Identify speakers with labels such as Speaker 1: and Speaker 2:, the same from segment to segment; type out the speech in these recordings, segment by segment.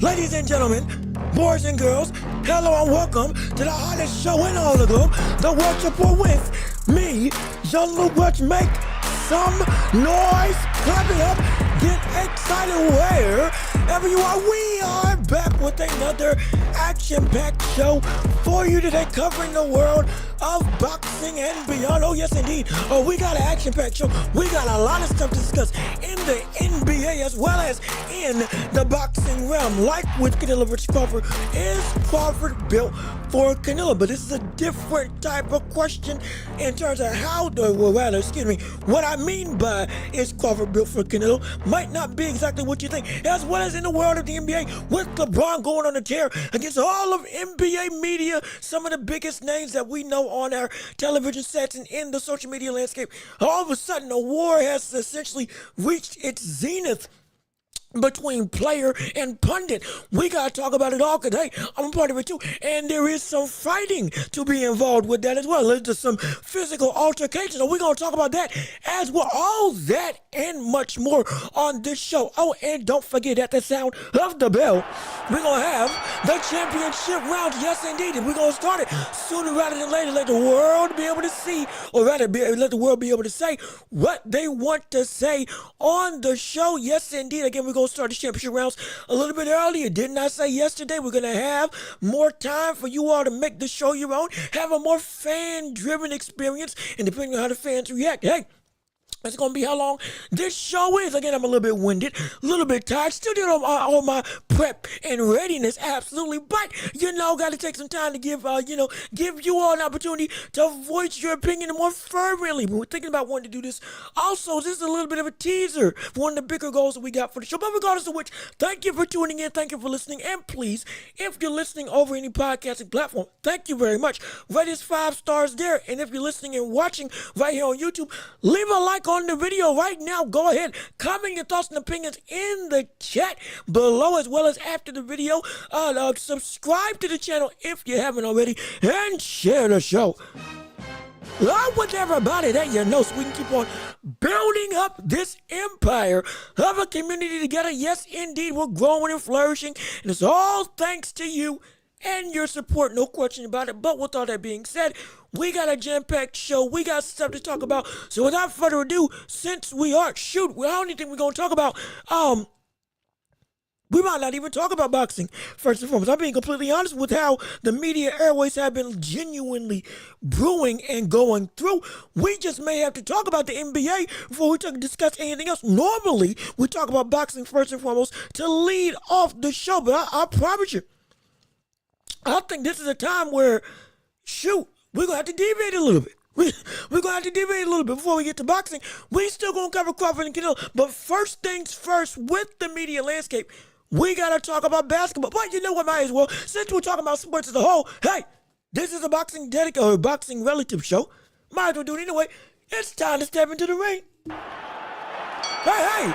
Speaker 1: Ladies and gentlemen, boys and girls, hello and welcome to the hottest show in all the globe, the Welch Report with me, young Luke Welch. Make some noise, clap it up, get excited wherever you are. We are back with another action-packed show for you today, covering the world of boxing and beyond. Oh yes indeed, we got an action-packed show. We got a lot of stuff to discuss in the NBA as well as in the boxing realm. Like with Canelo versus Crawford, is Crawford built for Canelo? But this is a different type of question in terms of what I mean by is Crawford built for Canelo might not be exactly what you think. As well as in the world of the NBA, with LeBron going on a tear against all of NBA media, some of the biggest names that we know on our television sets and in the social media landscape, all of a sudden a war has essentially reached its zenith between player and pundit. We gotta talk about it all because, hey, I'm a part of it too. And there is some fighting to be involved with that as well. There's some physical altercations. So we're gonna talk about that as well. All that and much more on this show. Oh, and don't forget, at the sound of the bell, we're gonna have the championship round. Yes, indeed. And we're gonna start it sooner rather than later. Let the world be able to see, or rather, let the world be able to say what they want to say on the show. Yes, indeed. Again, we're gonna start the championship rounds a little bit earlier. Didn't I say yesterday we're gonna have more time for you all to make the show your own, have a more fan-driven experience, and depending on how the fans react, hey, that's going to be how long this show is. Again, I'm a little bit winded, a little bit tired, still doing all my prep and readiness, absolutely. But, got to take some time to give you all an opportunity to voice your opinion more fervently. We're thinking about wanting to do this. Also, this is a little bit of a teaser for one of the bigger goals that we got for the show. But regardless of which, thank you for tuning in. Thank you for listening. And please, if you're listening over any podcasting platform, thank you very much. Rate us 5 stars there. And if you're listening and watching right here on YouTube, leave a like on the video right now. Go ahead, comment your thoughts and opinions in the chat below as well as after the video. Subscribe to the channel if you haven't already, and share the show with everybody that you know, so we can keep on building up this empire of a community together. Yes, indeed, we're growing and flourishing, and it's all thanks to you and your support, no question about it. But with all that being said, we got a jam-packed show. We got stuff to talk about. So without further ado, since we are, I don't even think we're going to talk about, we might not even talk about boxing, first and foremost. I'm being completely honest with how the media airways have been genuinely brewing and going through. We just may have to talk about the NBA before we discuss anything else. Normally, we talk about boxing first and foremost to lead off the show, but I promise you, I think this is a time where, we're going to have to deviate a little bit. We're going to have to deviate a little bit before we get to boxing. We still going to cover Crawford and Canelo. But first things first, with the media landscape, we got to talk about basketball. But you know what, might as well, since we're talking about sports as a whole, hey, this is a boxing boxing relative show. Might as well do it anyway. It's time to step into the ring. Hey,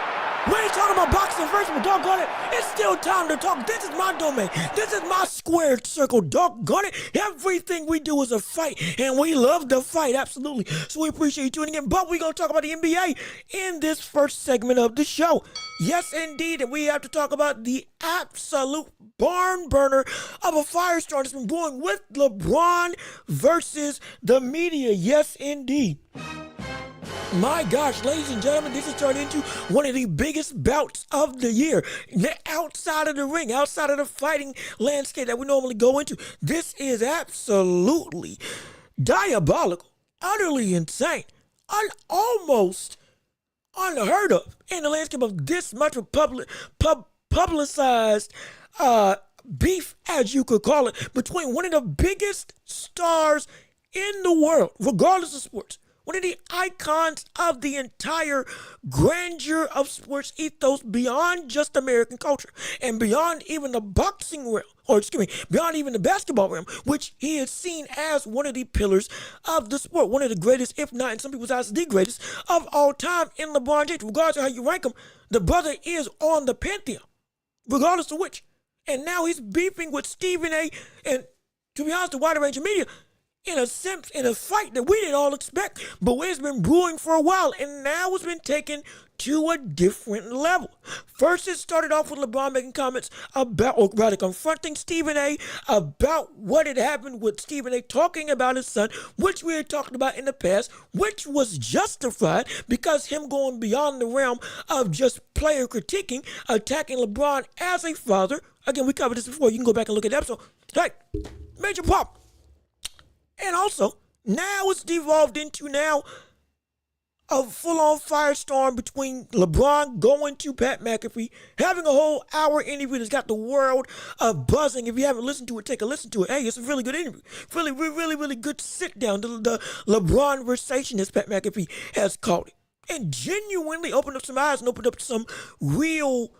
Speaker 1: We ain't talking about boxing first, but doggone it, it's still time to talk. This is my domain. This is my squared circle. Doggone it. Everything we do is a fight, and we love to fight, absolutely. So we appreciate you tuning in. But we're going to talk about the NBA in this first segment of the show. Yes, indeed, and we have to talk about the absolute barn burner of a firestorm that's been brewing with LeBron versus the media. Yes, indeed. My gosh, ladies and gentlemen, this has turned into one of the biggest bouts of the year. Outside of the ring, outside of the fighting landscape that we normally go into. This is absolutely diabolical, utterly insane, almost unheard of in the landscape of this much of publicized beef, as you could call it, between one of the biggest stars in the world, regardless of sports. One of the icons of the entire grandeur of sports ethos beyond just American culture and beyond even the boxing realm, beyond even the basketball realm, which he is seen as one of the pillars of the sport, one of the greatest, if not in some people's eyes, the greatest of all time in LeBron James. Regardless of how you rank him, the brother is on the pantheon, regardless of which. And now he's beefing with Stephen A. and, to be honest, the wider range of media, in a fight that we didn't all expect, but it's been brewing for a while, and now it's been taken to a different level. First, it started off with LeBron making comments about, or rather confronting Stephen A. about what had happened with Stephen A. talking about his son, which we had talked about in the past, which was justified because him going beyond the realm of just player critiquing, attacking LeBron as a father. Again, we covered this before. You can go back and look at the episode. Hey, major pop. And also, now it's devolved into now a full-on firestorm between LeBron going to Pat McAfee, having a whole hour interview that's got the world buzzing. If you haven't listened to it, take a listen to it. Hey, it's a really good interview. Really good sit-down. The LeBron versation, as Pat McAfee has called it. And genuinely opened up some eyes and opened up some real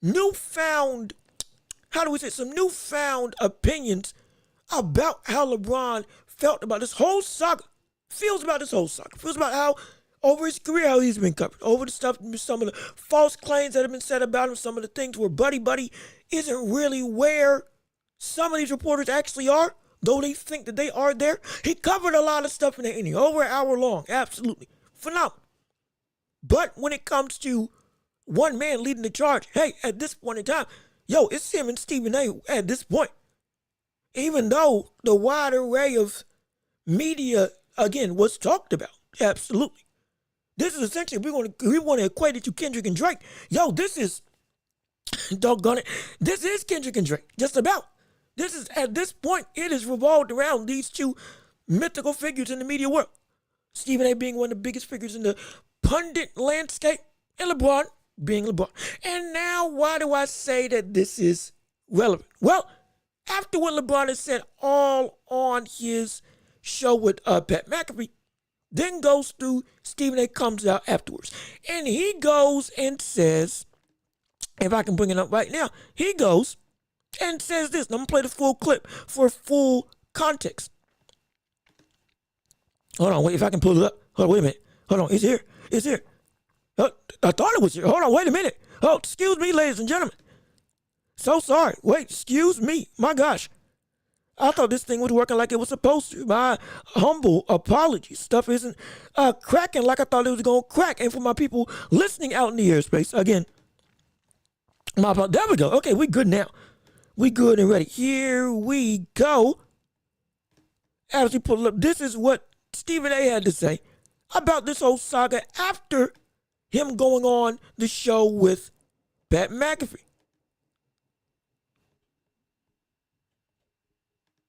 Speaker 1: newfound opinions about how LeBron felt about this whole saga, feels about how over his career, how he's been covered, over the stuff, some of the false claims that have been said about him, some of the things where Buddy isn't really where some of these reporters actually are, though they think that they are there. He covered a lot of stuff in that inning, over an hour long, absolutely phenomenal. But when it comes to one man leading the charge, hey, at this point in time, it's him and Stephen A. at this point. Even though the wide array of media, again, was talked about. Absolutely. This is essentially, we want to equate it to Kendrick and Drake. This is, doggone it, this is Kendrick and Drake. Just about. This is, at this point, it is revolved around these two mythical figures in the media world. Stephen A. being one of the biggest figures in the pundit landscape, and LeBron being LeBron. And now, why do I say that this is relevant? Well, after what LeBron has said all on his show with Pat McAfee, then goes through, Stephen A. comes out afterwards. And he goes and says, if I can bring it up right now, he goes and says this. And I'm going to play the full clip for full context. Hold on, wait, if I can pull it up. Hold on, wait a minute. Hold on, it's here. I thought it was here. Hold on, wait a minute. Oh, excuse me, ladies and gentlemen. So sorry. Wait, excuse me. My gosh. I thought this thing was working like it was supposed to. My humble apologies. Stuff isn't cracking like I thought it was going to crack. And for my people listening out in the airspace, again, there we go. Okay, we good now. We good and ready. Here we go. As we pull up, this is what Stephen A. had to say about this whole saga after him going on the show with Pat McAfee.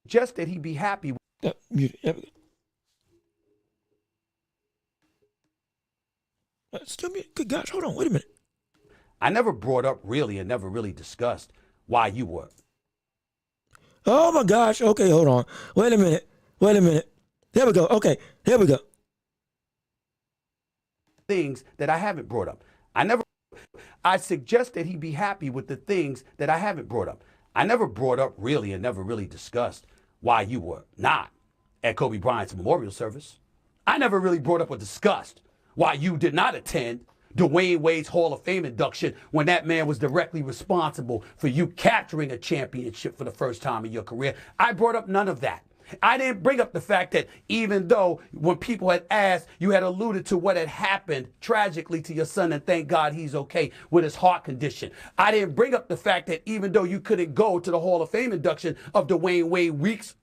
Speaker 2: Just that he be happy.
Speaker 1: Still me? Good gosh, hold on, wait a minute.
Speaker 2: I never brought up really and never really discussed why you were.
Speaker 1: Oh my gosh, okay, hold on. Wait a minute. There we go, okay, here we go.
Speaker 2: Things that I haven't brought up. I suggest that he be happy with the things that I haven't brought up. I never brought up really and never really discussed why you were not at Kobe Bryant's memorial service. I never really brought up or discussed why you did not attend Dwayne Wade's Hall of Fame induction when that man was directly responsible for you capturing a championship for the first time in your career. I brought up none of that. I didn't bring up the fact that even though when people had asked, you had alluded to what had happened tragically to your son, and thank God he's okay with his heart condition. I didn't bring up the fact that even though you couldn't go to the Hall of Fame induction of Dwayne Wade weeks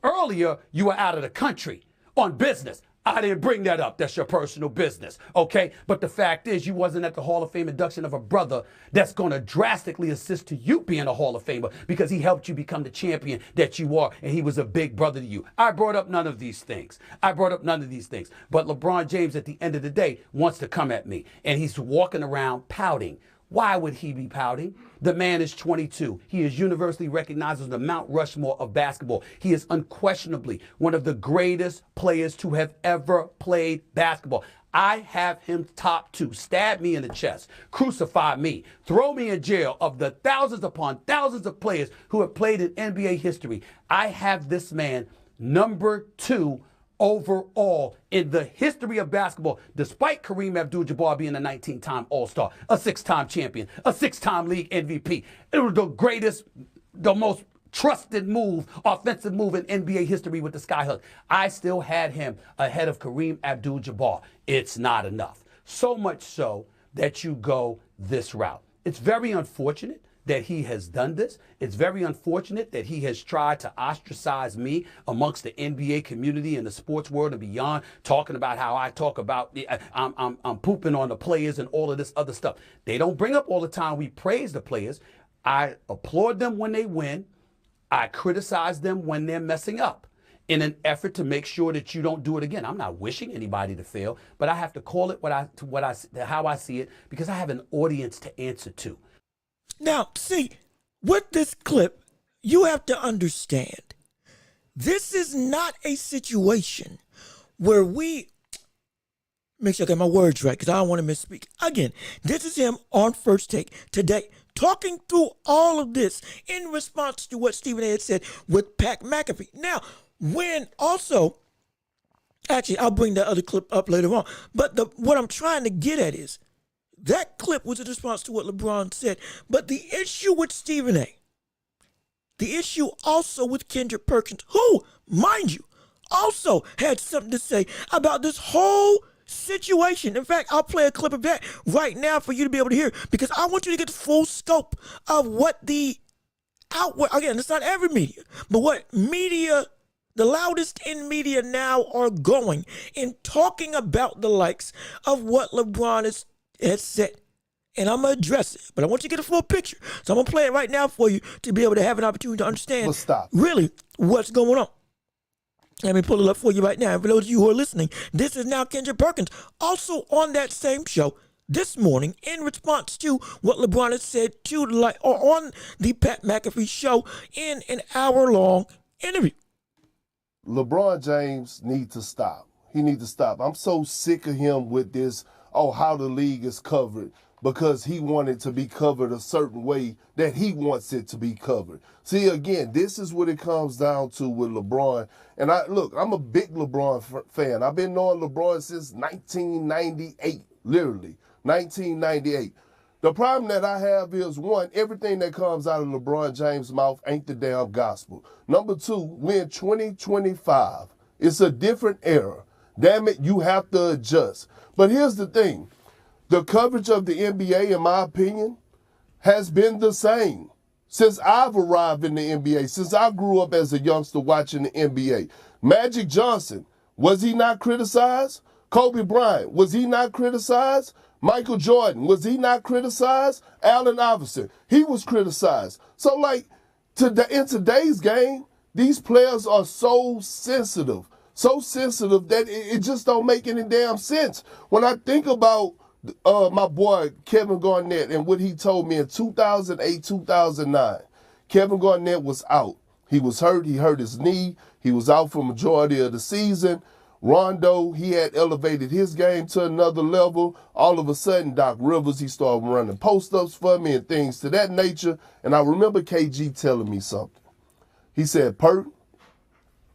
Speaker 2: earlier, you were out of the country on business. I didn't bring that up. That's your personal business, okay? But the fact is, you wasn't at the Hall of Fame induction of a brother that's going to drastically assist to you being a Hall of Famer because he helped you become the champion that you are, and he was a big brother to you. I brought up none of these things. But LeBron James, at the end of the day, wants to come at me, and he's walking around pouting. Why would he be pouting? The man is 22. He is universally recognized as the Mount Rushmore of basketball. He is unquestionably one of the greatest players to have ever played basketball. I have him top 2. Stab me in the chest. Crucify me. Throw me in jail. Of the thousands upon thousands of players who have played in NBA history, I have this man number 2 overall in the history of basketball, despite Kareem Abdul-Jabbar being a 19-time All-Star, a 6-time champion, a 6-time league MVP. It was the greatest, the most trusted move, offensive move in NBA history with the skyhook. I still had him ahead of Kareem Abdul-Jabbar. It's not enough. So much so that you go this route. It's very unfortunate that he has done this. It's very unfortunate that he has tried to ostracize me amongst the NBA community and the sports world and beyond, talking about how I talk about I'm pooping on the players and all of this other stuff. They don't bring up all the time we praise the players. I applaud them when they win. I criticize them when they're messing up in an effort to make sure that you don't do it again. I'm not wishing anybody to fail, but I have to call it how I see it because I have an audience to answer to.
Speaker 1: Now, see, with this clip, you have to understand, this is not a situation where make sure I get my words right because I don't want to misspeak. Again, this is him on First Take today, talking through all of this in response to what Stephen A. had said with Pat McAfee. Now, actually, I'll bring that other clip up later on, but what I'm trying to get at is, that clip was in response to what LeBron said. But the issue with Stephen A., the issue also with Kendrick Perkins, who, mind you, also had something to say about this whole situation. In fact, I'll play a clip of that right now for you to be able to hear because I want you to get the full scope of what the again, it's not every media, but what media, the loudest in media now are going in talking about the likes of what LeBron has said. And I'm going to address it, but I want you to get a full picture. So I'm going to play it right now for you to be able to have an opportunity to understand really what's going on. Let me pull it up for you right now. And for those of you who are listening, this is now Kendrick Perkins, also on that same show this morning in response to what LeBron has said on the Pat McAfee show in an hour-long interview.
Speaker 3: LeBron James needs to stop. He needs to stop. I'm so sick of him with this, how the league is covered, because he wanted to be covered a certain way that he wants it to be covered. See, again, this is what it comes down to with LeBron. And I'm a big LeBron fan. I've been knowing LeBron since 1998, literally, 1998. The problem that I have is, one, everything that comes out of LeBron James' mouth ain't the damn gospel. Number two, we're in 2025. It's a different era. Damn it, you have to adjust. But here's the thing. The coverage of the NBA, in my opinion, has been the same since I've arrived in the NBA, since I grew up as a youngster watching the NBA. Magic Johnson, was he not criticized? Kobe Bryant, was he not criticized? Michael Jordan, was he not criticized? Allen Iverson, he was criticized. So, in today's game, these players are so sensitive that it just don't make any damn sense. When I think about my boy Kevin Garnett and what he told me in 2008, 2009, Kevin Garnett was out. He was hurt. He hurt his knee. He was out for majority of the season. Rondo, he had elevated his game to another level. All of a sudden, Doc Rivers, he started running post-ups for me and things to that nature. And I remember KG telling me something. He said, Pert,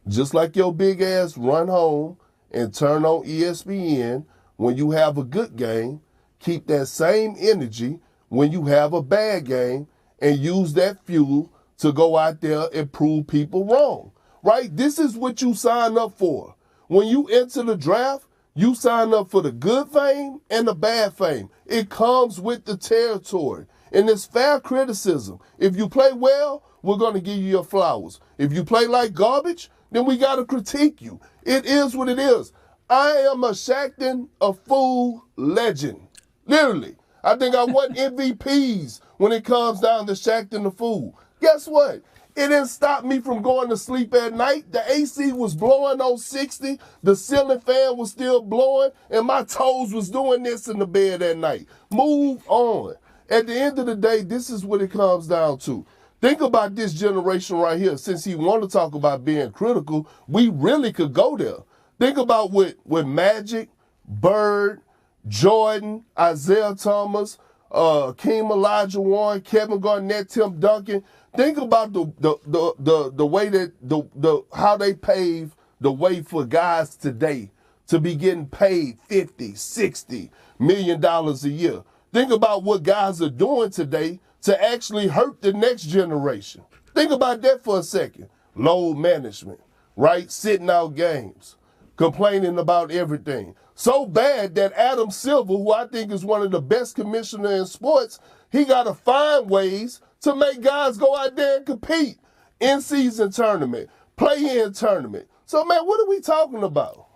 Speaker 3: just like your big ass run home and turn on ESPN, when you have a good game, keep that same energy when you have a bad game and use that fuel to go out there and prove people wrong, right? This is what you sign up for. When you enter the draft, you sign up for the good fame and the bad fame. It comes with the territory. And it's fair criticism. If you play well, we're going to give you your flowers. If you play like garbage, then we got to critique you. It is what it is. I am a Shaqtin' a Fool legend. Literally. I think I won MVPs when it comes down to Shaqtin' a Fool. Guess what? It didn't stop me from going to sleep at night. The AC was blowing on 60. The ceiling fan was still blowing. And my toes was doing this in the bed at night. Move on. At the end of the day, this is what it comes down to. Think about this generation right here. Since he want to talk about being critical, we really could go there. Think about with Magic, Bird, Jordan, Isaiah Thomas, Keem Olajuwon, Kevin Garnett, Tim Duncan. Think about the way that how they pave the way for guys today to be getting paid $50, $60 million a year. Think about what guys are doing today to actually hurt the next generation. Think about that for a second. Load management, right? Sitting out games, complaining about everything. So bad that Adam Silver, who I think is one of the best commissioners in sports, he got to find ways to make guys go out there and compete. In-season tournament, play-in tournament. So, man, what are we talking about?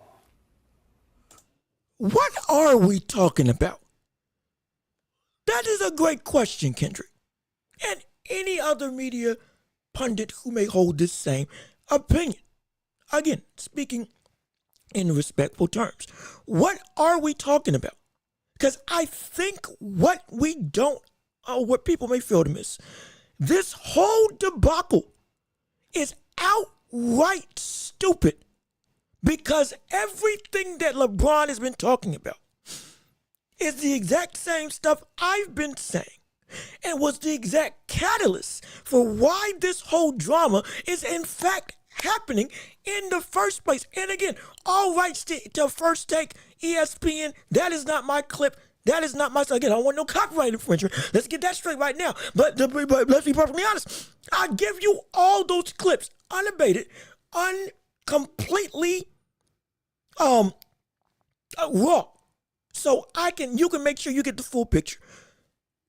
Speaker 1: What are we talking about? That is a great question, Kendrick. And any other media pundit who may hold this same opinion. Again, speaking in respectful terms. What are we talking about? Because I think what we don't, or what people may fail to miss, this whole debacle is outright stupid. Because everything that LeBron has been talking about is the exact same stuff I've been saying and was the exact catalyst for why this whole drama is in fact happening in the first place. And again, all rights to First Take, ESPN, that is not my clip. That is not my, again, I don't want no copyright infringement. Let's get that straight right now. But let's be perfectly honest. I give you all those clips, unabated, completely raw. So you can make sure you get the full picture.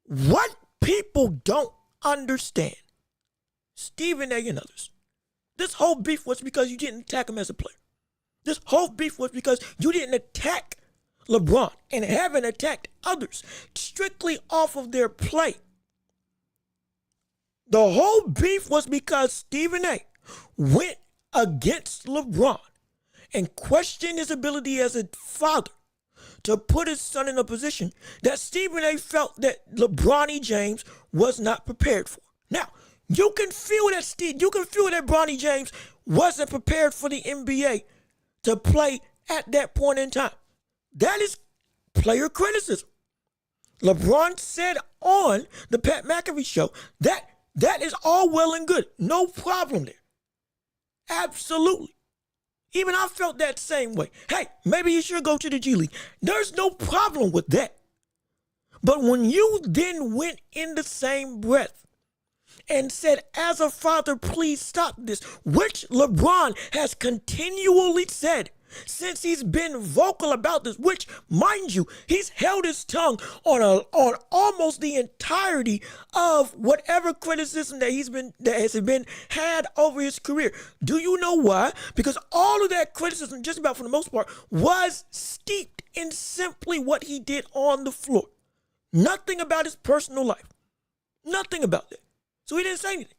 Speaker 1: What people don't understand, Stephen A. and others, this whole beef was because you didn't attack him as a player. This whole beef was because you didn't attack LeBron and haven't attacked others strictly off of their play. The whole beef was because Stephen A. went against LeBron and questioned his ability as a father to put his son in a position that Stephen A. felt that LeBron James was not prepared for. Now, you can feel that Bronny James wasn't prepared for the NBA to play at that point in time. That is player criticism. LeBron said on the Pat McAfee show that is all well and good. No problem there. Absolutely. Even I felt that same way. Hey, maybe you should go to the G League. There's no problem with that. But when you then went in the same breath and said, as a father, please stop this, which LeBron has continually said since he's been vocal about this, which, mind you, he's held his tongue on almost the entirety of whatever criticism that has been had over his career. Do you know why? Because all of that criticism, just about for the most part, was steeped in simply what he did on the floor. Nothing about his personal life. Nothing about that. So he didn't say anything.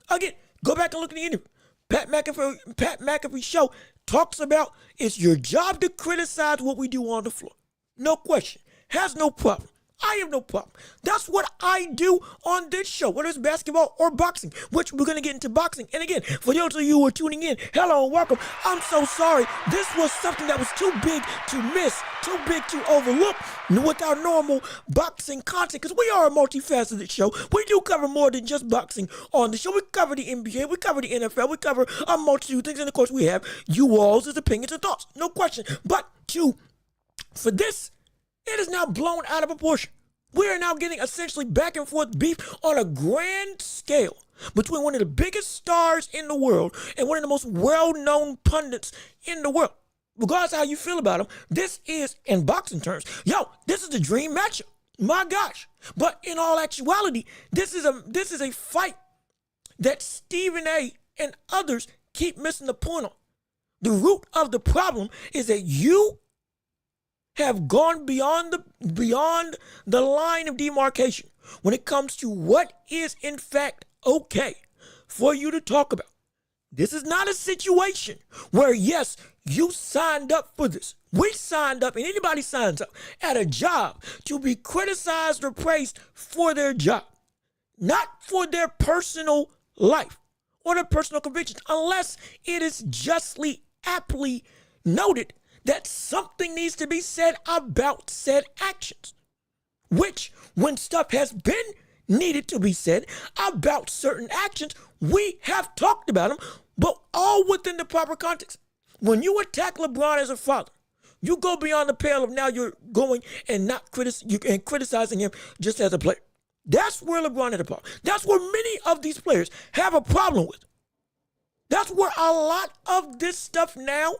Speaker 1: Again, go back and look at the interview. Pat McAfee show talks about it's your job to criticize what we do on the floor. No question. Has no problem. I have no problem. That's what I do on this show, whether it's basketball or boxing, which we're going to get into boxing. And again, for those of you who are tuning in, hello and welcome. I'm so sorry. This was something that was too big to miss, too big to overlook with our normal boxing content, because we are a multifaceted show. We do cover more than just boxing on the show. We cover the NBA, we cover the NFL, we cover a multitude of things, and of course we have you all's opinions and thoughts. No question. But to For this, it is now blown out of proportion. We are now getting essentially back and forth beef on a grand scale between one of the biggest stars in the world and one of the most well-known pundits in the world. Regardless of how you feel about him, this is, in boxing terms, this is the dream matchup. My gosh. But in all actuality, this is a fight that Stephen A. and others keep missing the point on. The root of the problem is that you have gone beyond the line of demarcation when it comes to what is in fact okay for you to talk about. This is not a situation where, yes, you signed up for this. We signed up, and anybody signs up at a job to be criticized or praised for their job, not for their personal life or their personal convictions, unless it is justly, aptly noted that something needs to be said about said actions, which, when stuff has been needed to be said about certain actions, we have talked about them, but all within the proper context. When you attack LeBron as a father, you go beyond the pale of now you're going and not criticizing him just as a player. That's where LeBron had a problem. That's where many of these players have a problem with. That's where a lot of this stuff now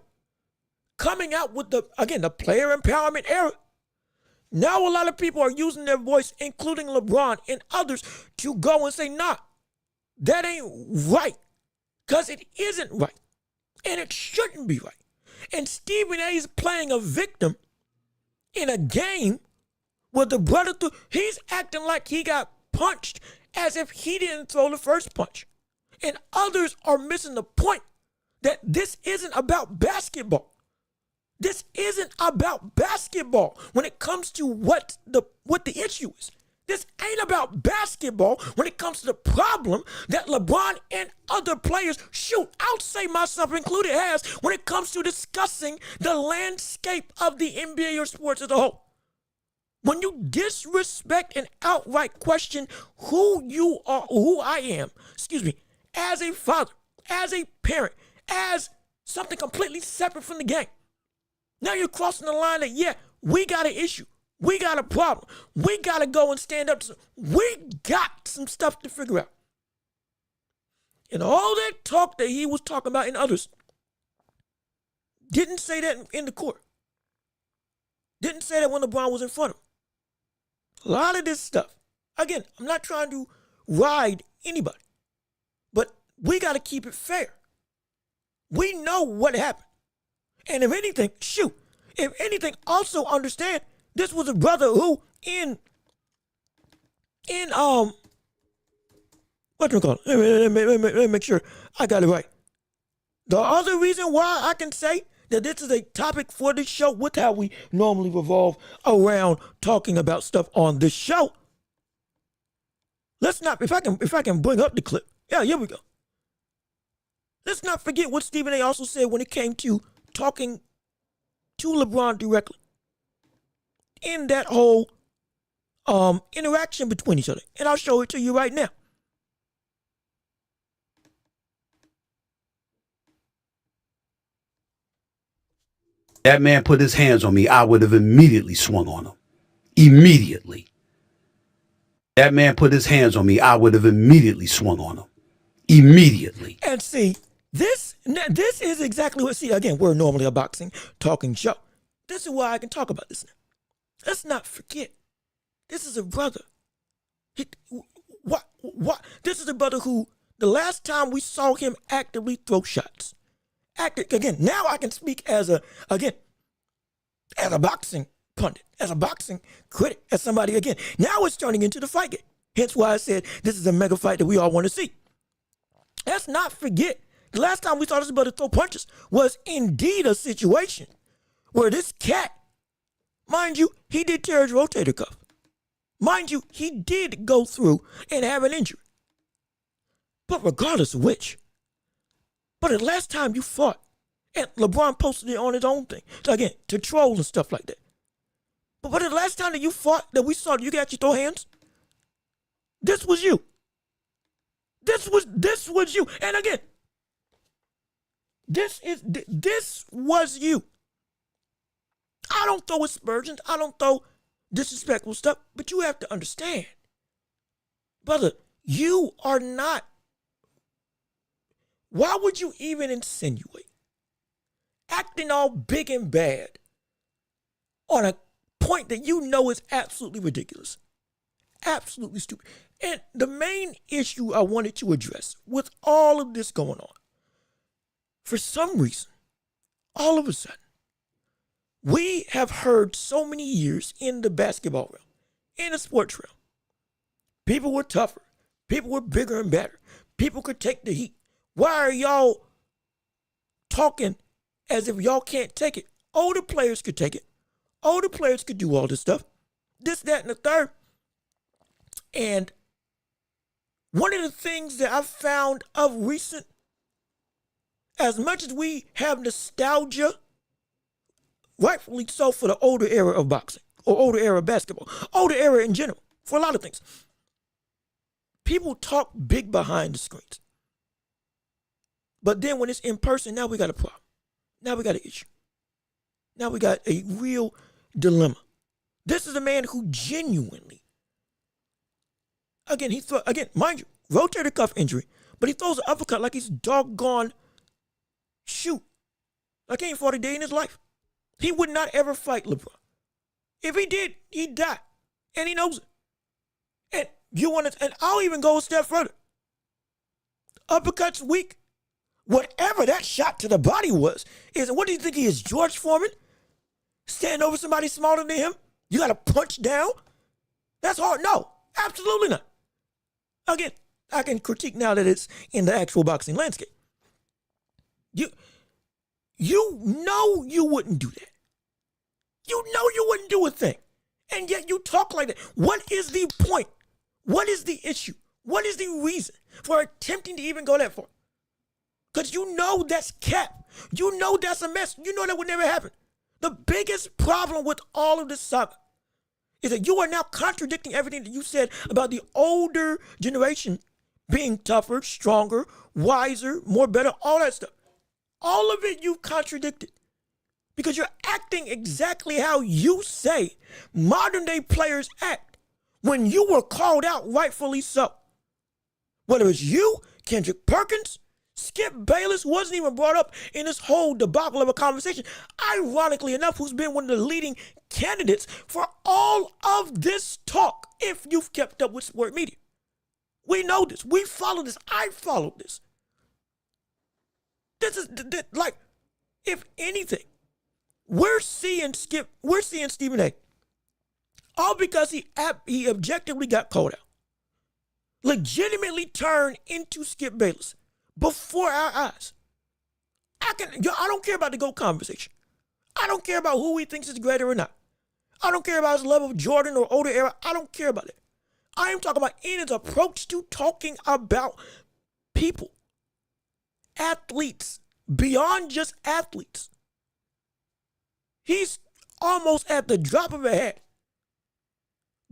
Speaker 1: coming out with the player empowerment era. Now a lot of people are using their voice, including LeBron and others, to go and say, nah, that ain't right. Because it isn't right. And it shouldn't be right. And Stephen A. is playing a victim in a game where the brother, he's acting like he got punched as if he didn't throw the first punch. And others are missing the point that this isn't about basketball. This isn't about basketball when it comes to what the issue is. This ain't about basketball when it comes to the problem that LeBron and other players, I'll say myself included, has when it comes to discussing the landscape of the NBA or sports as a whole. When you disrespect and outright question who you are, who I am, as a father, as a parent, as something completely separate from the game. Now you're crossing the line that, we got an issue. We got a problem. We got to go and stand up. We got some stuff to figure out. And all that talk that he was talking about and others didn't say that in the court. Didn't say that when LeBron was in front of him. A lot of this stuff. Again, I'm not trying to ride anybody. But we got to keep it fair. We know what happened. And if anything, also understand this was a brother who let me make sure I got it right. The other reason why I can say that this is a topic for this show with how we normally revolve around talking about stuff on this show. Let's not, if I can bring up the clip. Yeah, here we go. Let's not forget what Stephen A. also said when it came to talking to LeBron directly in that whole interaction between each other. And I'll show it to you right now.
Speaker 2: That man put his hands on me, I would have immediately swung on him. Immediately. That man put his hands on me, I would have immediately swung on him. Immediately.
Speaker 1: And see, this is exactly what, again, we're normally a boxing talking show. This is why I can talk about this now. Let's not forget, this is a brother. This is a brother who, the last time we saw him actively throw shots, now I can speak as a boxing pundit, as a boxing critic, as somebody, now it's turning into the fight game. Hence why I said this is a mega fight that we all want to see. Let's not forget, the last time we saw this brother throw punches was indeed a situation where this cat, mind you, he did tear his rotator cuff. Mind you, he did go through and have an injury. But regardless of which, but the last time you fought, and LeBron posted it on his own thing, so again, to troll and stuff like that. But the last time that you fought, that we saw that you could actually throw hands, this was you. This was you. And again, this was you. I don't throw aspersions. I don't throw disrespectful stuff. But you have to understand, brother, you are not. Why would you even insinuate acting all big and bad on a point that you know is absolutely ridiculous? Absolutely stupid. And the main issue I wanted to address with all of this going on, for some reason, all of a sudden, we have heard so many years in the basketball realm, in the sports realm, people were tougher, people were bigger and better, people could take the heat. Why are y'all talking as if y'all can't take it? Older players could take it. Older players could do all this stuff. This, that, and the third. And one of the things that I've found of recent, as much as we have nostalgia, rightfully so, for the older era of boxing, or older era of basketball, older era in general, for a lot of things, people talk big behind the screens. But then when it's in person, now we got a problem. Now we got an issue. Now we got a real dilemma. This is a man who genuinely, again, mind you, rotator cuff injury, but he throws an uppercut like he's doggone shoot. Like he ain't fought a day in his life. He would not ever fight LeBron. If he did, he'd die. And he knows it. And and I'll even go a step further. Uppercut's weak. Whatever that shot to the body was, what do you think he is, George Foreman? Stand over somebody smaller than him? You got to punch down? That's hard. No, absolutely not. Again, I can critique now that it's in the actual boxing landscape. You know you wouldn't do that. You know you wouldn't do a thing. And yet you talk like that. What is the point? What is the issue? What is the reason for attempting to even go that far? Because you know that's cap. You know that's a mess. You know that would never happen. The biggest problem with all of this saga is that you are now contradicting everything that you said about the older generation being tougher, stronger, wiser, more better, all that stuff. All of it you've contradicted because you're acting exactly how you say modern day players act when you were called out, rightfully so. Whether it's you, Kendrick Perkins, Skip Bayless wasn't even brought up in this whole debacle of a conversation. Ironically enough, who's been one of the leading candidates for all of this talk, if you've kept up with sport media. We know this. We follow this. I followed this. This is like, if anything, we're seeing Stephen A. all because he objectively got called out. Legitimately turned into Skip Bayless before our eyes. I don't care about the GOAT conversation. I don't care about who he thinks is greater or not. I don't care about his level of Jordan or older era. I don't care about it. I am talking about in his approach to talking about people, athletes, beyond just athletes. He's almost at the drop of a hat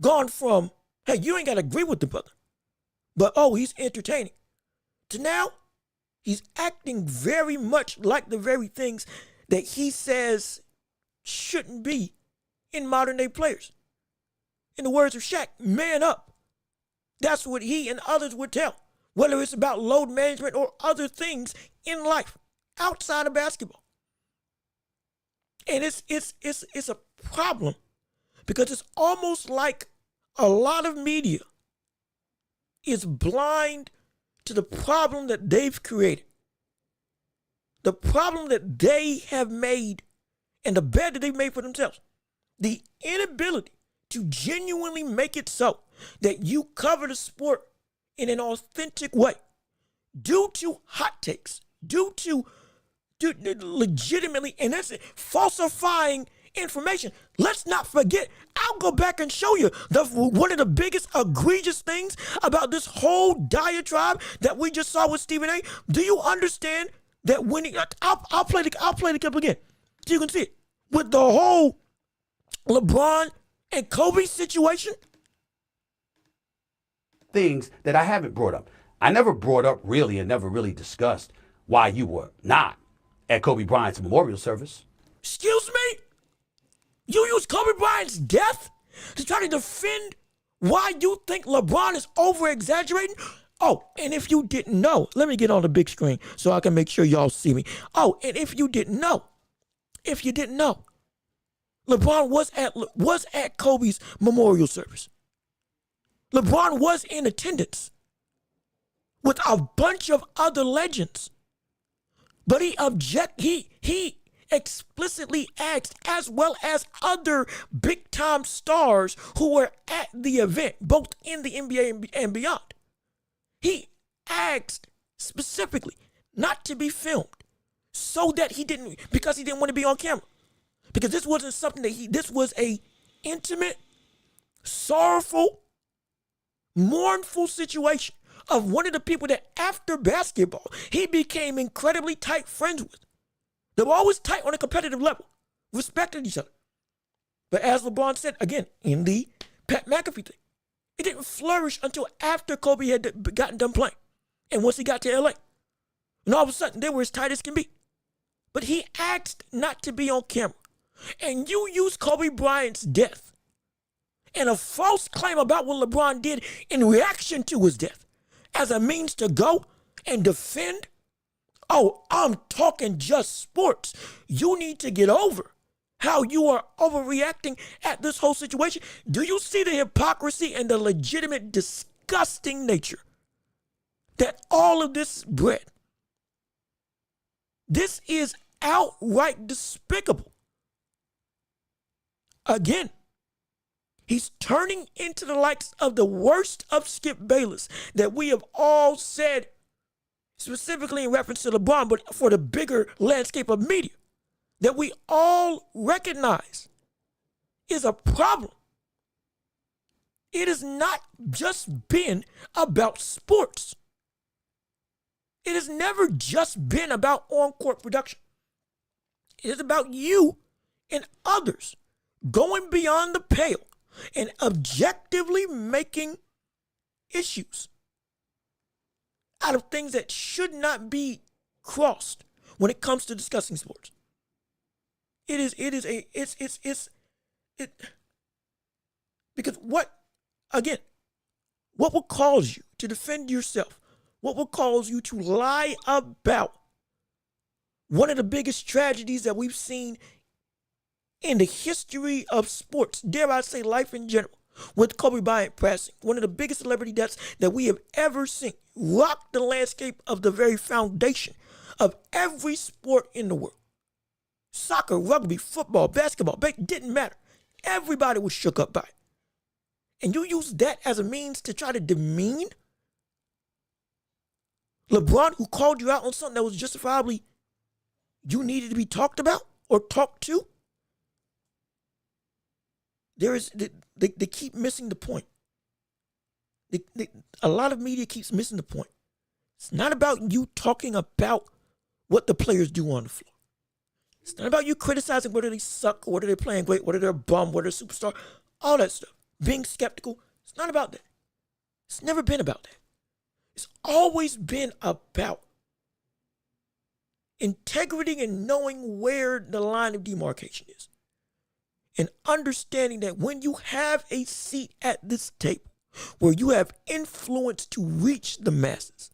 Speaker 1: gone from, hey, you ain't got to agree with the brother, but oh, he's entertaining, to now he's acting very much like the very things that he says shouldn't be in modern day players. In the words of Shaq, man up. That's what he and others would tell, whether it's about load management or other things in life outside of basketball. And it's a problem because it's almost like a lot of media is blind to the problem that they've created, the problem that they have made, and the bed that they've made for themselves. The inability to genuinely make it so that you cover the sport in an authentic way due to hot takes, due to legitimately, and that's it, falsifying information. Let's not forget, I'll go back and show you one of the biggest egregious things about this whole diatribe that we just saw with Stephen A. Do you understand that when I'll play the clip again so you can see it, with the whole LeBron and Kobe situation?
Speaker 2: Things that I haven't brought up. I never brought up really and never really discussed why you were not at Kobe Bryant's memorial service.
Speaker 1: Excuse me? You use Kobe Bryant's death to try to defend why you think LeBron is over-exaggerating? Oh, and if you didn't know, let me get on the big screen so I can make sure y'all see me. Oh, and if you didn't know, LeBron was at Kobe's memorial service. LeBron was in attendance with a bunch of other legends. But he explicitly asked, as well as other big-time stars who were at the event, both in the NBA and beyond. He asked specifically not to be filmed because he didn't want to be on camera. Because this wasn't something this was a intimate, sorrowful, mournful situation of one of the people that after basketball, he became incredibly tight friends with. They were always tight on a competitive level, respected each other. But as LeBron said, again, in the Pat McAfee thing, it didn't flourish until after Kobe had gotten done playing. And once he got to LA, and all of a sudden, they were as tight as can be. But he asked not to be on camera. And you use Kobe Bryant's death and a false claim about what LeBron did in reaction to his death as a means to go and defend. Oh, I'm talking just sports. You need to get over how you are overreacting at this whole situation. Do you see the hypocrisy and the legitimate disgusting nature that all of this bred? This is outright despicable. Again, he's turning into the likes of the worst of Skip Bayless that we have all said, specifically in reference to LeBron, but for the bigger landscape of media, that we all recognize is a problem. It has not just been about sports. It has never just been about on-court production. It is about you and others going beyond the pale and objectively making issues out of things that should not be crossed when it comes to discussing sports. Because what will cause you to defend yourself? What will cause you to lie about one of the biggest tragedies that we've seen in the history of sports, dare I say life in general, with Kobe Bryant passing, one of the biggest celebrity deaths that we have ever seen, rocked the landscape of the very foundation of every sport in the world. Soccer, rugby, football, basketball, didn't matter. Everybody was shook up by it. And you use that as a means to try to demean LeBron, who called you out on something that was justifiably you needed to be talked about or talked to. They keep missing the point. A lot of media keeps missing the point. It's not about you talking about what the players do on the floor. It's not about you criticizing whether they suck or whether they're playing great, whether they're a bum, whether they're a superstar, all that stuff. Being skeptical. It's not about that. It's never been about that. It's always been about integrity and knowing where the line of demarcation is. And understanding that when you have a seat at this table where you have influence to reach the masses,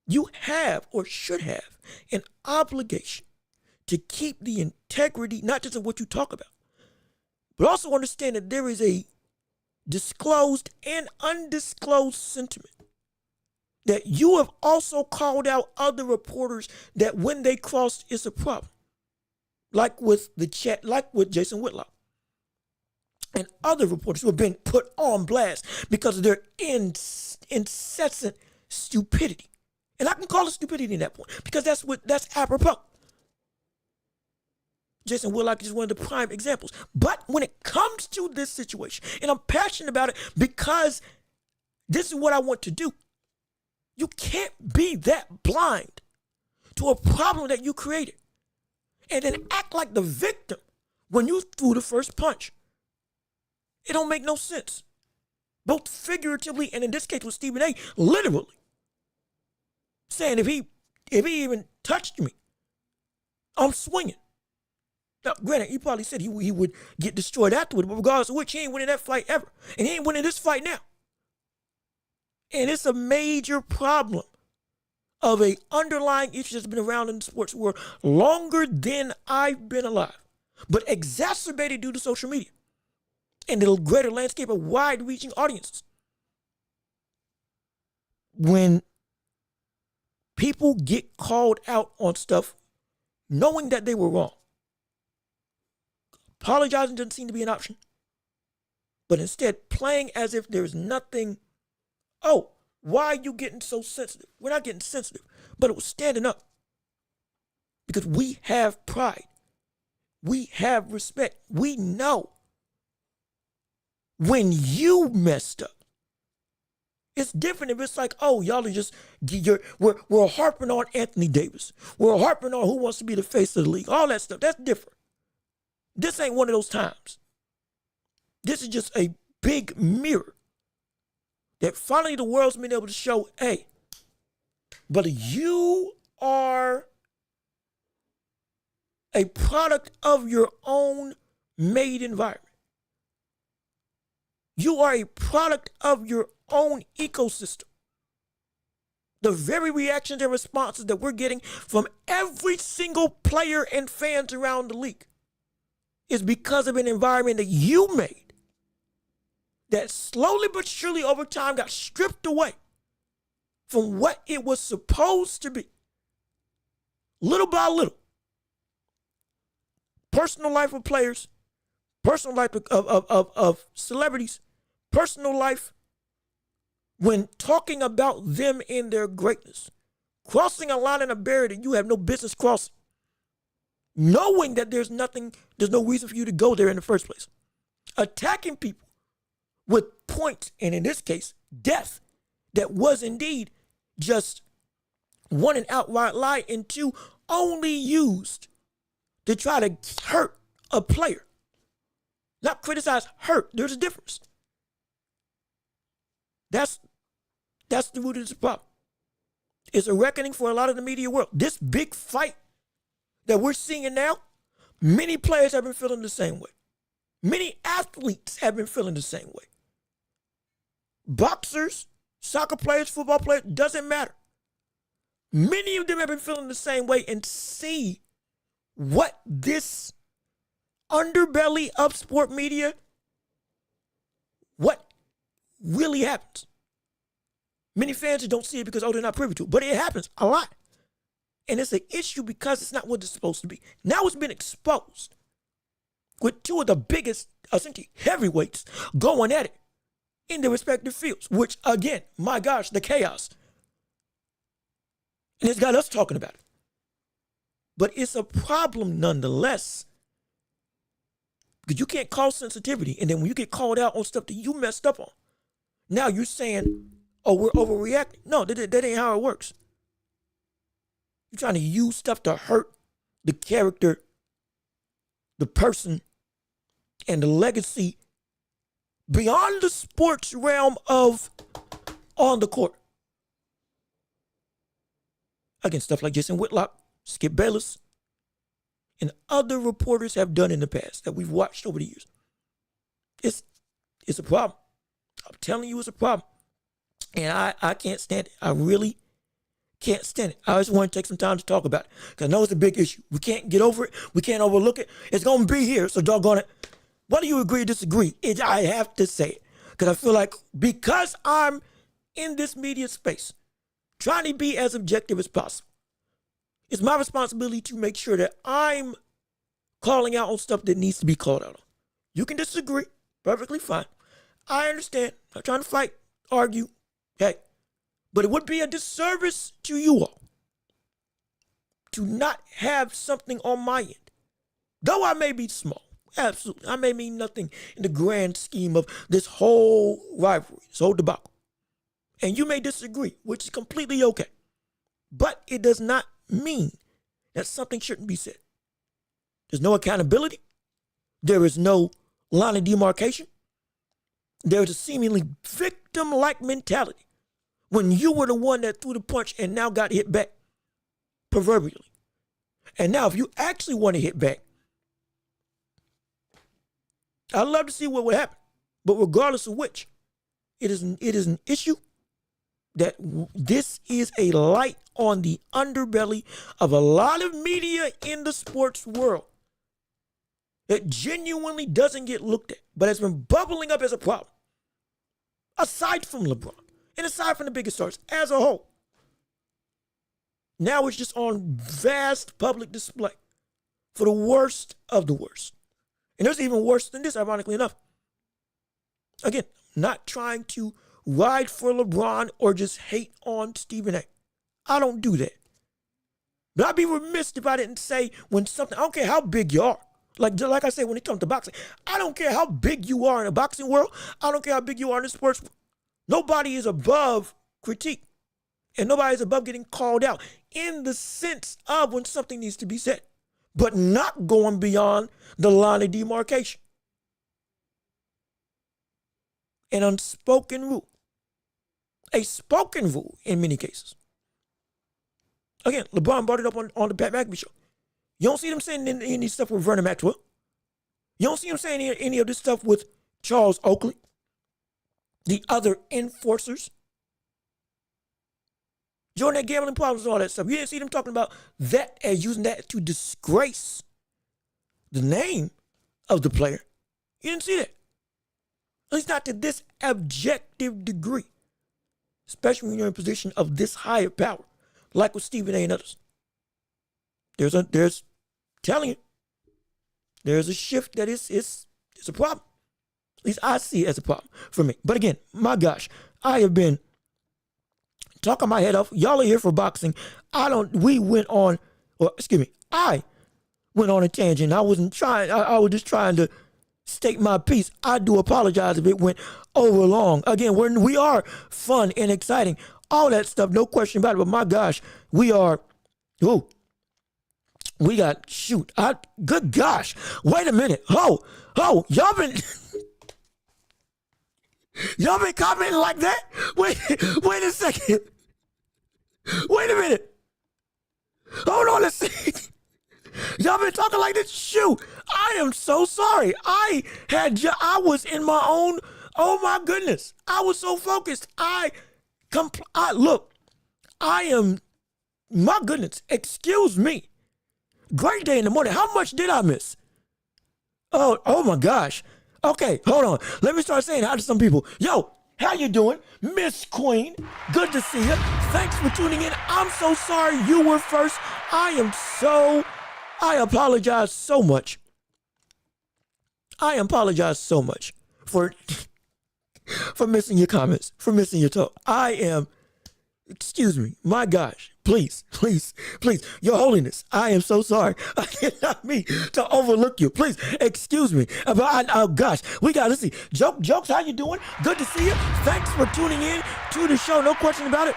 Speaker 1: you have or should have an obligation to keep the integrity, not just of what you talk about, but also understand that there is a disclosed and undisclosed sentiment that you have also called out other reporters that when they crossed, it's a problem. Like with the chat, like with Jason Whitlock and other reporters who have been put on blast because of their incessant stupidity. And I can call it stupidity at that point because that's apropos. Jason Whitlock is one of the prime examples. But when it comes to this situation, and I'm passionate about it because this is what I want to do, you can't be that blind to a problem that you created and then act like the victim when you threw the first punch. It don't make no sense. Both figuratively and in this case with Stephen A, literally. Saying if he even touched me, I'm swinging. Now, granted, he probably said he would get destroyed afterward, but regardless of which, he ain't winning that fight ever. And he ain't winning this fight now. And it's a major problem of a underlying issue that's been around in the sports world longer than I've been alive, but exacerbated due to social media and the greater landscape of wide-reaching audiences. When people get called out on stuff knowing that they were wrong, apologizing doesn't seem to be an option, but instead playing as if there's nothing. Oh, why are you getting so sensitive? We're not getting sensitive, but it was standing up because we have pride. We have respect. We know when you messed up. It's different if it's like, oh, y'all are just, we're harping on Anthony Davis. We're harping on who wants to be the face of the league. All that stuff, that's different. This ain't one of those times. This is just a big mirror that finally the world's been able to show, hey, but you are a product of your own made environment. You are a product of your own ecosystem. The very reactions and responses that we're getting from every single player and fans around the league is because of an environment that you made that slowly but surely over time got stripped away from what it was supposed to be. Little by little. Personal life of players, personal life of celebrities, personal life when talking about them and their greatness, crossing a line and a barrier that you have no business crossing, knowing that there's no reason for you to go there in the first place, attacking people with points, and in this case, death, that was indeed just one, an outright lie, and two, only used to try to hurt a player. Not criticize, hurt. There's a difference. That's the root of this problem. It's a reckoning for a lot of the media world. This big fight that we're seeing now, many players have been feeling the same way. Many athletes have been feeling the same way. Boxers, soccer players, football players, doesn't matter. Many of them have been feeling the same way and see what this underbelly of sport media, what really happens. Many fans don't see it because, they're not privy to it, but it happens a lot. And it's an issue because it's not what it's supposed to be. Now it's been exposed with two of the biggest, essentially, heavyweights going at it in their respective fields, which, again, my gosh, the chaos. And it's got us talking about it. But it's a problem nonetheless. Because you can't call sensitivity, and then when you get called out on stuff that you messed up on, now you're saying, we're overreacting. No, that ain't how it works. You're trying to use stuff to hurt the character, the person, and the legacy beyond the sports realm of on the court. Again, stuff like Jason Whitlock, Skip Bayless, and other reporters have done in the past that we've watched over the years. It's a problem. I'm telling you, it's a problem. And I can't stand it. I really can't stand it. I just want to take some time to talk about it because I know it's a big issue. We can't get over it. We can't overlook it. It's going to be here, so doggone it. Whether you agree or disagree, I have to say it because I feel like because I'm in this media space, trying to be as objective as possible, it's my responsibility to make sure that I'm calling out on stuff that needs to be called out on. You can disagree, perfectly fine. I understand. I'm not trying to fight, argue. Hey, but it would be a disservice to you all to not have something on my end. Though I may be small, absolutely. I may mean nothing in the grand scheme of this whole rivalry, this whole debacle. And you may disagree, which is completely okay. But it does not mean that something shouldn't be said. There's no accountability. There is no line of demarcation. There's a seemingly victim-like mentality when you were the one that threw the punch and now got hit back, proverbially. And now if you actually want to hit back, I'd love to see what would happen. But regardless of which, it is an issue that this is a light on the underbelly of a lot of media in the sports world that genuinely doesn't get looked at, but has been bubbling up as a problem. Aside from LeBron, and aside from the biggest stars as a whole. Now it's just on vast public display for the worst of the worst. And there's even worse than this, ironically enough. Again, not trying to ride for LeBron or just hate on Stephen A. I don't do that. But I'd be remiss if I didn't say when something, I don't care how big you are. Like I said, when it comes to boxing, I don't care how big you are in the boxing world. I don't care how big you are in the sports world. Nobody is above critique. And nobody is above getting called out in the sense of when something needs to be said, but not going beyond the line of demarcation. An unspoken rule. A spoken rule in many cases. Again, LeBron brought it up on the Pat McAfee show. You don't see them saying any stuff with Vernon Maxwell. You don't see him saying any of this stuff with Charles Oakley, the other enforcers. During that gambling problems and all that stuff. You didn't see them talking about that as using that to disgrace the name of the player. You didn't see that. At least not to this objective degree. Especially when you're in a position of this higher power, like with Stephen A and others. There's telling you, there's a shift that is a problem. At least I see it as a problem for me. But again, my gosh, I have been talking my head off. Y'all are here for boxing. I went on a tangent. I wasn't trying, I was just trying to state my piece. I do apologize if it went over long. Again, we are fun and exciting. All that stuff, no question about it. But my gosh, good gosh. Wait a minute. Y'all been commenting like that? Wait a second. Wait a minute. Hold on a second. Y'all been talking like this? Shoot, I am so sorry. I was in my own, oh my goodness. I was so focused. My goodness, excuse me. Great day in the morning. How much did I miss? Oh my gosh. Okay, hold on. Let me start saying hi to some people. Yo, how you doing? Miss Queen, good to see you. Thanks for tuning in. I'm so sorry you were first. I apologize so much. I apologize so much for missing your comments, for missing your talk. Excuse me, my gosh, please, Your Holiness, I am so sorry. I did not mean to overlook you. Please, excuse me. Oh gosh, let's see. Jokes, how you doing? Good to see you. Thanks for tuning in to the show, no question about it.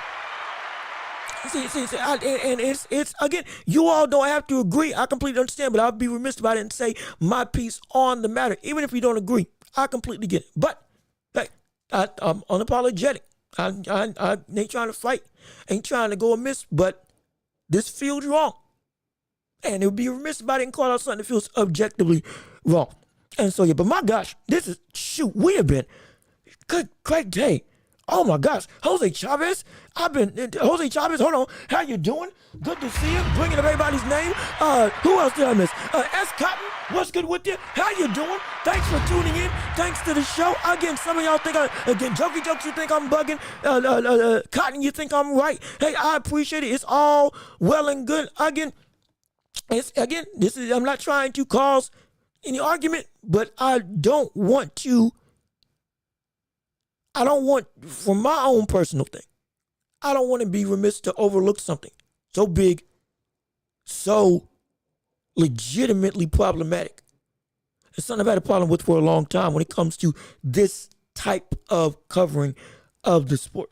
Speaker 1: And it's again, you all don't have to agree. I completely understand, but I'll be remiss if I didn't say my piece on the matter. Even if you don't agree, I completely get it. But hey, I'm unapologetic. I ain't trying to fight, ain't trying to go amiss, but this feels wrong. And it would be remiss if I didn't call out something that feels objectively wrong. And so, yeah, but my gosh, we have been, great day. Oh my gosh, Jose Chavez, hold on, how you doing? Good to see you, bringing up everybody's name. Who else did I miss? S. Cotton, what's good with you? How you doing? Thanks for tuning in, thanks to the show. Again, some of y'all think, jokey jokes, you think I'm bugging. Cotton, you think I'm right. Hey, I appreciate it, it's all well and good. Again, I'm not trying to cause any argument, but I don't want, for my own personal thing, I don't want to be remiss to overlook something so big, so legitimately problematic. It's something I've had a problem with for a long time when it comes to this type of covering of the sport.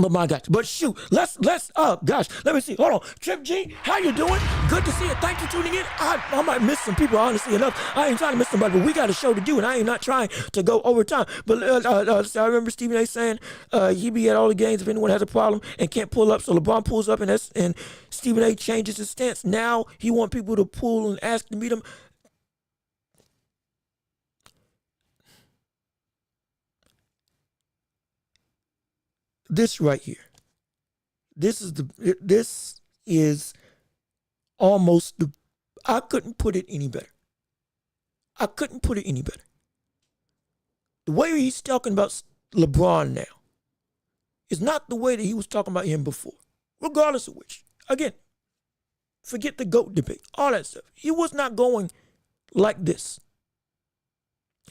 Speaker 1: But my gosh, but shoot, let me see. Hold on. Trip G, how you doing? Good to see you. Thanks for tuning in. I might miss some people, honestly enough. I ain't trying to miss somebody, but we got a show to do, and I ain't not trying to go over time. But I remember Stephen A saying he be at all the games if anyone has a problem and can't pull up. So LeBron pulls up, and Stephen A changes his stance. Now he want people to pull and ask to meet him. this right here. This is almost the, I couldn't put it any better. I couldn't put it any better. The way he's talking about LeBron now is not the way that he was talking about him before. Regardless of which, again, forget the GOAT debate, all that stuff. He was not going like this.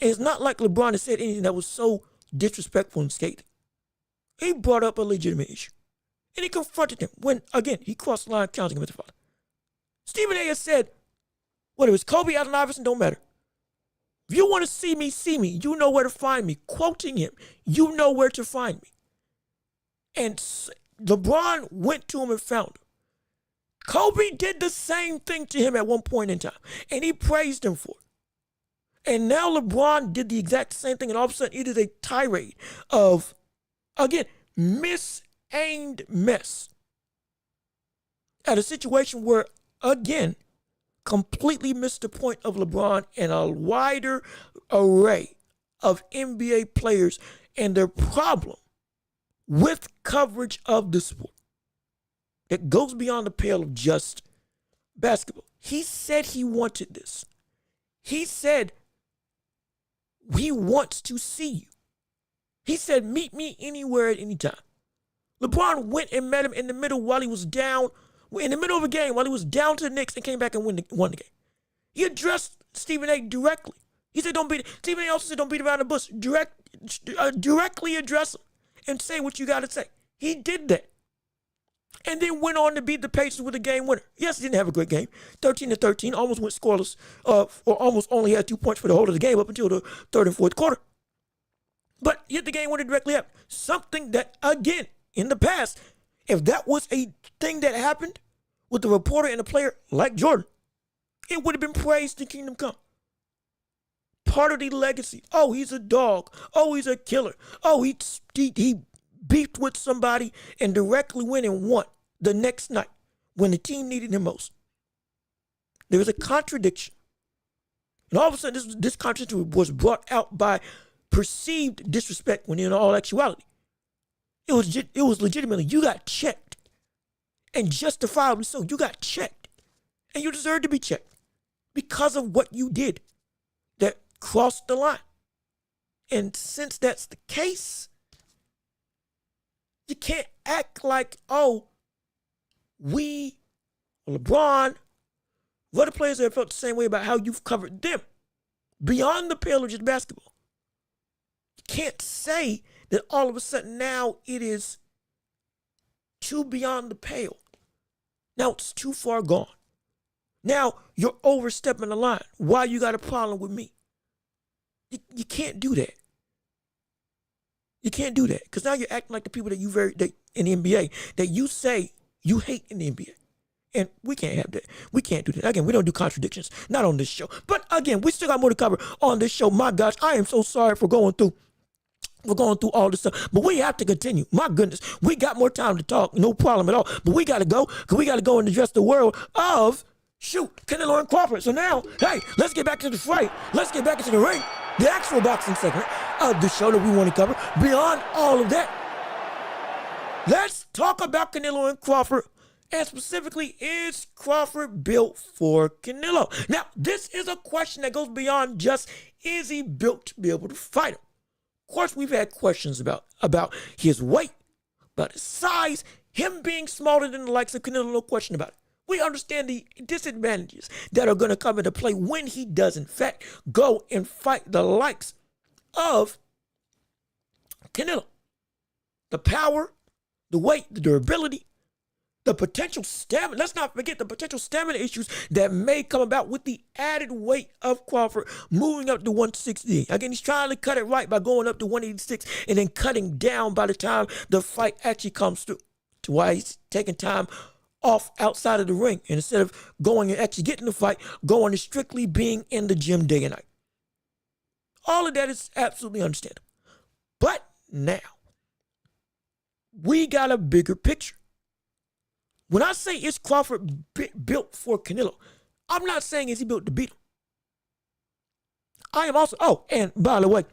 Speaker 1: And it's not like LeBron has said anything that was so disrespectful and scathing. He brought up a legitimate issue. And he confronted him when, again, he crossed the line counting him as a father. Stephen A. has said, whether it's Kobe, Allen Iverson, don't matter. If you want to see me, see me. You know where to find me. Quoting him, you know where to find me. And LeBron went to him and found him. Kobe did the same thing to him at one point in time, and he praised him for it. And now LeBron did the exact same thing, and all of a sudden it is a tirade of, again, misaimed mess at a situation where, again, completely missed the point of LeBron and a wider array of NBA players and their problem with coverage of the sport that goes beyond the pale of just basketball. He said he wanted this. He said he wants to see you. He said, meet me anywhere at any time. LeBron went and met him in the middle while he was down, in the middle of a game, while he was down to the Knicks and came back and won the game. He addressed Stephen A. directly. He said, Stephen A. also said, don't beat around the bush. Directly address him and say what you got to say. He did that. And then went on to beat the Pacers with a game winner. Yes, he didn't have a great game. 13-13, almost went scoreless, or almost only had 2 points for the whole of the game up until the third and fourth quarter. But yet the game winner directly happened. Something that, again, in the past, if that was a thing that happened with a reporter and a player like Jordan, it would have been praised in Kingdom Come. Part of the legacy. Oh, he's a dog. Oh, he's a killer. Oh, he beefed with somebody and directly went and won the next night when the team needed him most. There was a contradiction. And all of a sudden, this contradiction was brought out by perceived disrespect when in all actuality, it was legitimately, you got checked. And justifiably so, you got checked. And you deserve to be checked because of what you did that crossed the line. And since that's the case, you can't act like, oh, we, LeBron, other players have felt the same way about how you've covered them beyond the pale of just basketball. You can't say that all of a sudden now it is too beyond the pale. Now it's too far gone. Now you're overstepping the line. Why you got a problem with me? You can't do that. You can't do that because now you're acting like the people that in the NBA that you say you hate in the NBA. And we can't have that. We can't do that. Again, we don't do contradictions, not on this show. But again, we still got more to cover on this show. My gosh, I am so sorry for going through all this stuff. But we have to continue. My goodness, we got more time to talk. No problem at all. But we got to go because we got to go and address the world of, Canelo and Crawford. So now, hey, let's get back to the fight. Let's get back into the ring. The actual boxing segment of the show that we want to cover. Beyond all of that, let's talk about Canelo and Crawford. And specifically, is Crawford built for Canelo? Now, this is a question that goes beyond just, is he built to be able to fight him? Of course, we've had questions about his weight, about his size, him being smaller than the likes of Canelo, no question about it. We understand the disadvantages that are going to come into play when he does, in fact, go and fight the likes of Canelo. The power, the weight, the durability, the potential stamina. Let's not forget the potential stamina issues that may come about with the added weight of Crawford moving up to 160. Again, he's trying to cut it right by going up to 186 and then cutting down by the time the fight actually comes through. To why he's taking time off outside of the ring. And instead of going and actually getting the fight, going to strictly being in the gym day and night. All of that is absolutely understandable. But now, we got a bigger picture. When I say is Crawford built for Canelo, I'm not saying is he built to beat him. I am also, and by the way,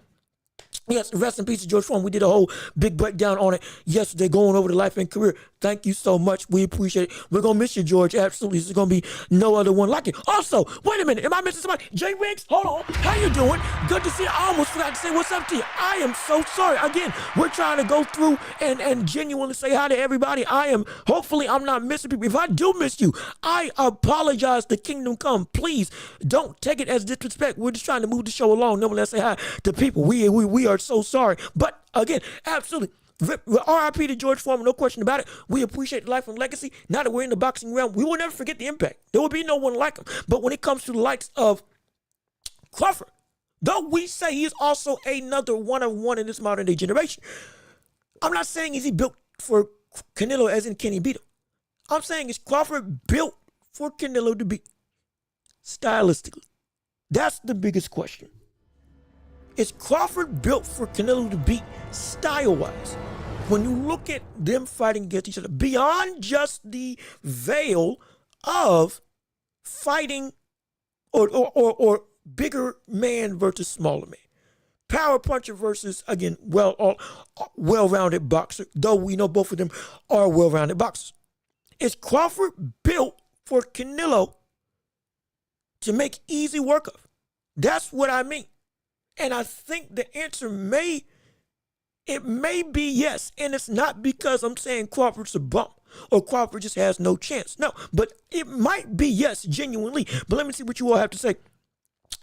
Speaker 1: Yes, rest in peace to George Foreman. We did a whole big breakdown on it yesterday, going over the life and career. Thank you so much. We appreciate it. We're going to miss you, George. Absolutely. There's going to be no other one like it. Also, wait a minute. Am I missing somebody? Jay Riggs, hold on. How you doing? Good to see you. I almost forgot to say what's up to you. I am so sorry. Again, we're trying to go through and genuinely say hi to everybody. Hopefully I'm not missing people. If I do miss you, I apologize. The kingdom come. Please don't take it as disrespect. We're just trying to move the show along. No one let's say hi to people. We are so sorry. But again, absolutely. RIP to George Foreman, no question about it. We appreciate the life and legacy. Now that we're in the boxing realm, we will never forget the impact. There will be no one like him. But when it comes to the likes of Crawford, though we say he is also another one of one in this modern day generation, I'm not saying is he built for Canelo as in can he beat him. I'm saying is Crawford built for Canelo to beat stylistically. That's the biggest question. Is Crawford built for Canelo to beat style-wise? When you look at them fighting against each other, beyond just the veil of fighting or bigger man versus smaller man. Power puncher versus, again, well-rounded boxer, though we know both of them are well-rounded boxers. Is Crawford built for Canelo to make easy work of? That's what I mean. And I think the answer may be yes. And it's not because I'm saying Crawford's a bum or Crawford just has no chance. No, but it might be yes, genuinely. But let me see what you all have to say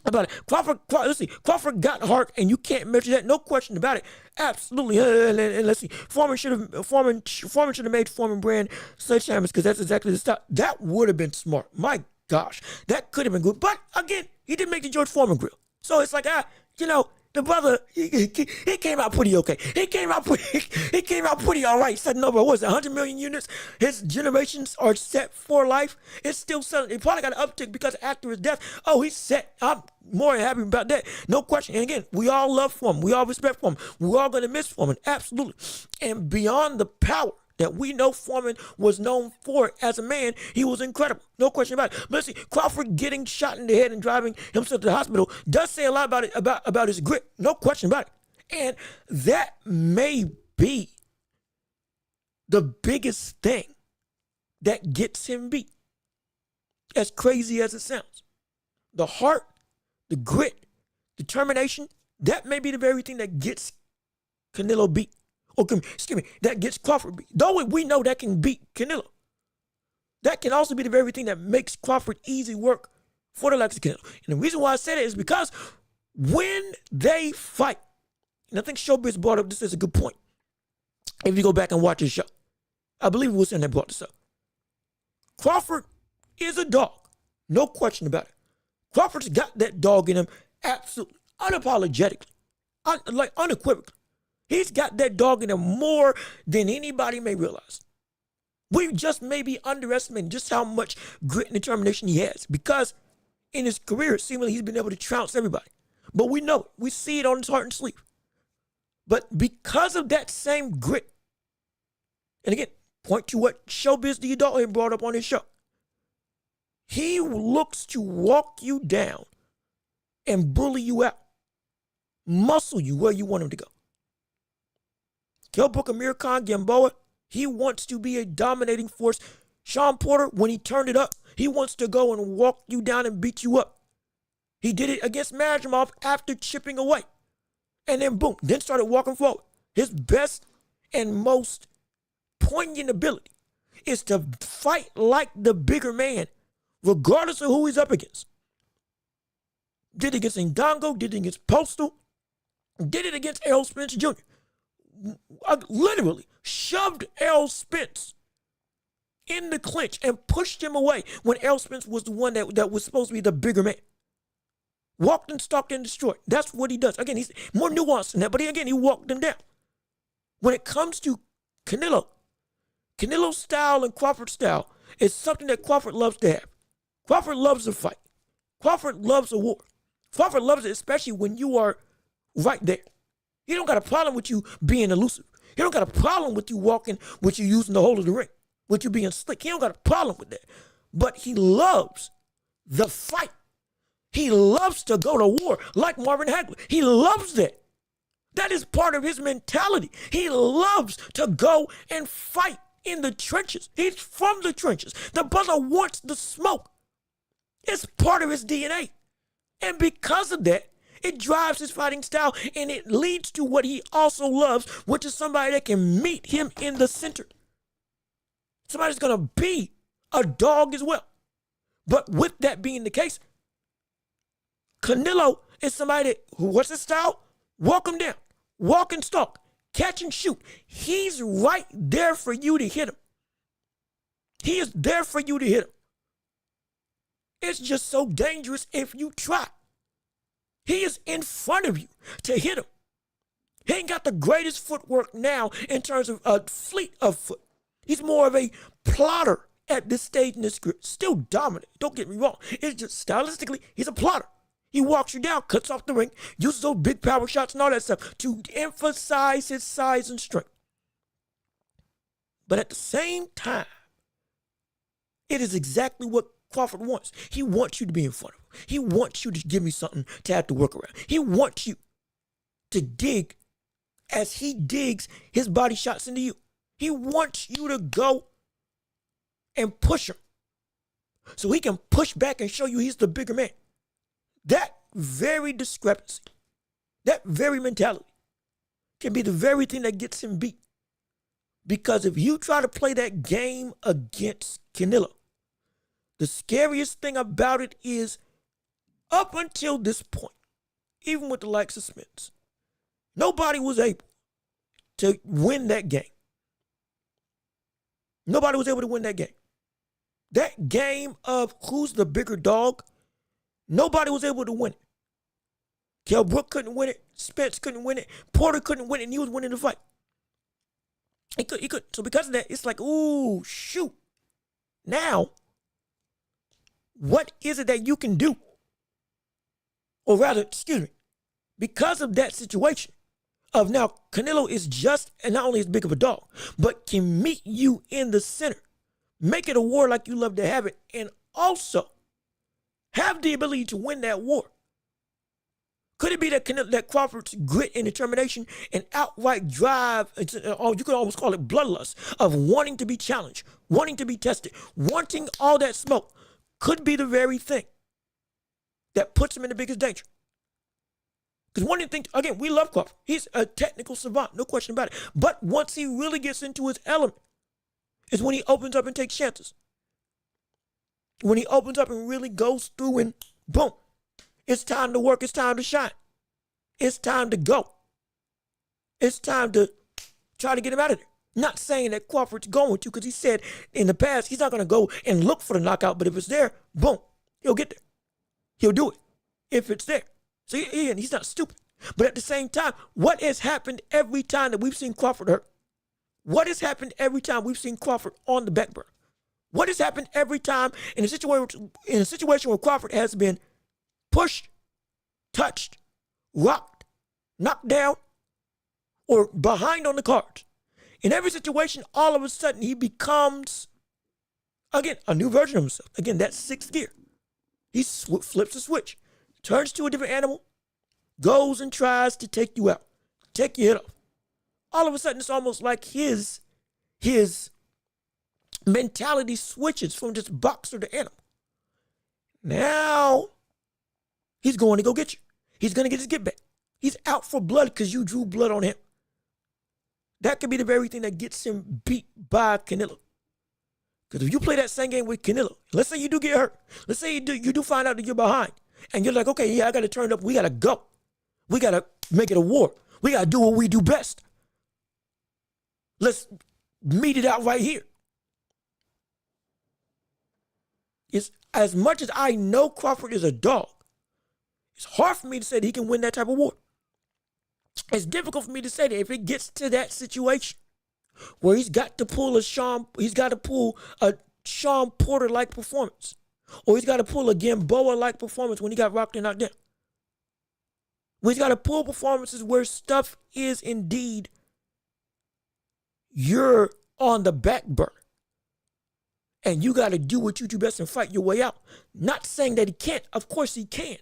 Speaker 1: about it. Crawford got heart, and you can't measure that. No question about it. Absolutely. And let's see. Foreman should have made Foreman brand sledgehammers because that's exactly the style. That would have been smart. My gosh, that could have been good. But again, he didn't make the George Foreman grill. So it's like, the brother, he came out pretty okay. He came out pretty all right. Setting over, 100 million units? His generations are set for life. It's still selling. He probably got an uptick because after his death, he's set. I'm more than happy about that. No question. And again, we all love Foreman. We all respect Foreman. We're all going to miss Foreman. Absolutely. And beyond the power that we know Foreman was known for as a man, he was incredible. No question about it. But let's see, Crawford getting shot in the head and driving himself to the hospital does say a lot about it, about his grit. No question about it. And that may be the biggest thing that gets him beat. As crazy as it sounds. The heart, the grit, determination, that may be the very thing that gets Canelo beat. That gets Crawford beat. Though we know that can beat Canelo. That can also be the very thing that makes Crawford easy work for the likes of Canelo. And the reason why I say that is because when they fight, and I think Showbiz brought up this as a good point. If you go back and watch his show, I believe it was him that brought this up. Crawford is a dog. No question about it. Crawford's got that dog in him absolutely, unapologetically, unequivocally. He's got that dog in him more than anybody may realize. We just may be underestimating just how much grit and determination he has because in his career, seemingly he's been able to trounce everybody. But we know it. We see it on his heart and sleeve. But because of that same grit, and again, point to what Showbiz the Adult had brought up on his show, he looks to walk you down and bully you out, muscle you where you want him to go. Kell Brook, Amir Khan, Gamboa, he wants to be a dominating force. Sean Porter, when he turned it up, he wants to go and walk you down and beat you up. He did it against Majumov after chipping away. And then boom, then started walking forward. His best and most poignant ability is to fight like the bigger man, regardless of who he's up against. Did it against Ndongo, did it against Postal, did it against Errol Spence Jr. Literally shoved Errol Spence in the clinch and pushed him away when Errol Spence was the one that was supposed to be the bigger man. Walked and stalked and destroyed. That's what he does. Again, he's more nuanced than that, but again, he walked them down. When it comes to Canelo's style and Crawford's style is something that Crawford loves to have. Crawford loves a fight. Crawford loves a war. Crawford loves it, especially when you are right there. He don't got a problem with you being elusive. He don't got a problem with you walking, with you using the whole of the ring, with you being slick. He don't got a problem with that. But he loves the fight. He loves to go to war like Marvin Hagler. He loves that. That is part of his mentality. He loves to go and fight in the trenches. He's from the trenches. The brother wants the smoke. It's part of his DNA. And because of that, it drives his fighting style, and it leads to what he also loves, which is somebody that can meet him in the center. Somebody's going to be a dog as well. But with that being the case, Canelo is somebody that, what's his style? Walk him down, walk and stalk, catch and shoot. He's right there for you to hit him. He is there for you to hit him. It's just so dangerous if you try. He is in front of you to hit him. He ain't got the greatest footwork now in terms of a fleet of foot. He's more of a plotter at this stage in his career. Still dominant, don't get me wrong. It's just stylistically, he's a plotter. He walks you down, cuts off the ring, uses those big power shots and all that stuff to emphasize his size and strength. But at the same time, it is exactly what Crawford wants. He wants you to be in front of him. He wants you to give me something to have to work around. He wants you to dig as he digs his body shots into you. He wants you to go and push him so he can push back and show you he's the bigger man. That very discrepancy, that very mentality can be the very thing that gets him beat. Because if you try to play that game against Canelo, the scariest thing about it is up until this point, even with the likes of Smiths, nobody was able to win that game. Nobody was able to win that game. That game of who's the bigger dog, nobody was able to win it. Kell Brook couldn't win it. Spence couldn't win it. Porter couldn't win it, and he was winning the fight. He could. So because of that, it's like, ooh, shoot. Now, what is it that you can do? Or rather, because of that situation of now Canelo is just and not only as big of a dog, but can meet you in the center, make it a war like you love to have it, and also have the ability to win that war. Could it be that Crawford's grit and determination and outright drive, you could almost call it bloodlust, of wanting to be challenged, wanting to be tested, wanting all that smoke, could be the very thing that puts him in the biggest danger? Because one of the things, again, we love Crawford. He's a technical savant, no question about it. But once he really gets into his element is when he opens up and takes chances. When he opens up and really goes through and boom, it's time to work, it's time to shine. It's time to go. It's time to try to get him out of there. Not saying that Crawford's going to, because he said in the past he's not going to go and look for the knockout, but if it's there, boom, he'll get there. He'll do it if it's there. So he's not stupid. But at the same time, what has happened every time that we've seen Crawford hurt? What has happened every time we've seen Crawford on the back burner? What has happened every time in a situation where Crawford has been pushed, touched, rocked, knocked down, or behind on the cards? In every situation, all of a sudden, he becomes, again, a new version of himself. Again, that's sixth gear. He flips a switch, turns to a different animal, goes and tries to take you out, take your head off. All of a sudden, it's almost like his mentality switches from just boxer to animal. Now, he's going to go get you. He's going to get his get back. He's out for blood because you drew blood on him. That could be the very thing that gets him beat by Canelo. Because if you play that same game with Canelo, let's say you do get hurt. Let's say you do find out that you're behind. And you're like, okay, yeah, I got to turn it up. We got to go. We got to make it a war. We got to do what we do best. Let's meet it out right here. It's, as much as I know Crawford is a dog, it's hard for me to say that he can win that type of war. It's difficult for me to say that if it gets to that situation where he's got to pull a Sean Porter-like performance, or he's got to pull a Gamboa-like performance when he got rocked and knocked down. When he's got to pull performances where stuff is indeed you're on the back burner. And you got to do what you do best and fight your way out. Not saying that he can't. Of course he can.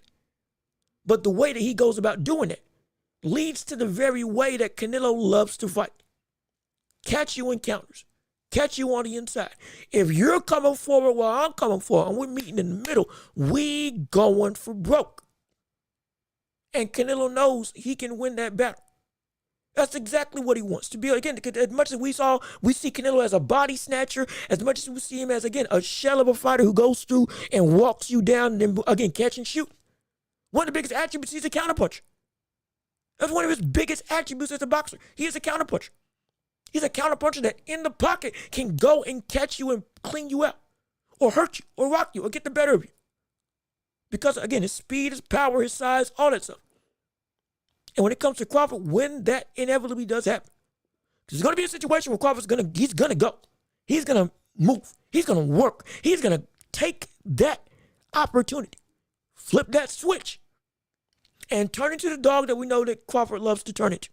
Speaker 1: But the way that he goes about doing it leads to the very way that Canelo loves to fight. Catch you in counters. Catch you on the inside. If you're coming forward while I'm coming forward and we're meeting in the middle, we going for broke. And Canelo knows he can win that battle. That's exactly what he wants to be. Again, as much as we see Canelo as a body snatcher, as much as we see him as, again, a shell of a fighter who goes through and walks you down and then, again, catch and shoot. One of the biggest attributes, he's a counterpuncher. That's one of his biggest attributes as a boxer. He is a counterpuncher. He's a counterpuncher that in the pocket can go and catch you and clean you out or hurt you or rock you or get the better of you. Because, again, his speed, his power, his size, all that stuff. And when it comes to Crawford, when that inevitably does happen, there's going to be a situation where Crawford's going to go. He's going to move. He's going to work. He's going to take that opportunity, flip that switch, and turn into the dog that we know that Crawford loves to turn into.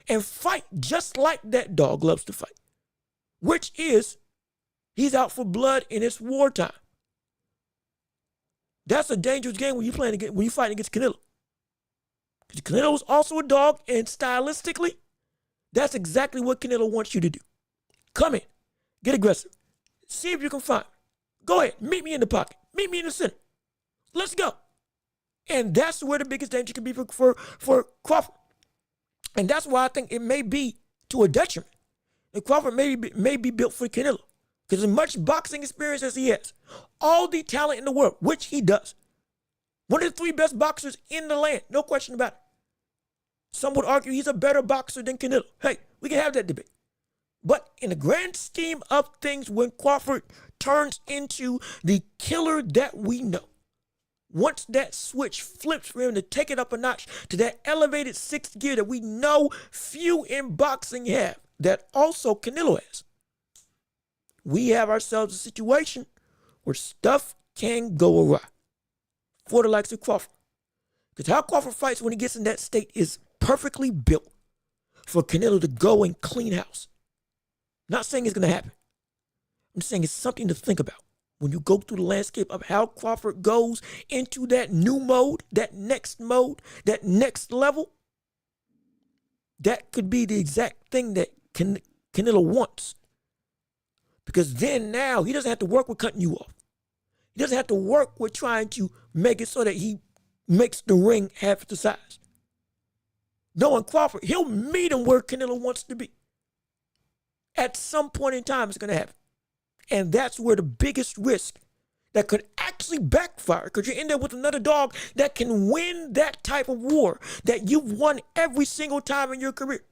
Speaker 1: And fight just like that dog loves to fight, which is he's out for blood and it's wartime. That's a dangerous game when you're fighting against Canelo. Because Canelo is also a dog, and stylistically, that's exactly what Canelo wants you to do. Come in, get aggressive, see if you can find me. Go ahead, meet me in the pocket, meet me in the center. Let's go. And that's where the biggest danger can be for Crawford. And that's why I think it may be to a detriment. And Crawford may be built for Canelo. Because as much boxing experience as he has, all the talent in the world, which he does, one of the 3 best boxers in the land, no question about it. Some would argue he's a better boxer than Canelo. Hey, we can have that debate. But in the grand scheme of things, when Crawford turns into the killer that we know, once that switch flips for him to take it up a notch to that elevated 6th gear that we know few in boxing have, that also Canelo has, we have ourselves a situation where stuff can go awry for the likes of Crawford. Because how Crawford fights when he gets in that state is perfectly built for Canelo to go and clean house. Not saying it's going to happen. I'm saying it's something to think about. When you go through the landscape of how Crawford goes into that new mode, that next level, that could be the exact thing that Canelo wants. Because then now he doesn't have to work with cutting you off. He doesn't have to work with trying to make it so that he makes the ring half the size. Knowing Crawford, he'll meet him where Canelo wants to be. At some point in time, it's going to happen. And that's where the biggest risk that could actually backfire, because you end up with another dog that can win that type of war that you've won every single time in your career.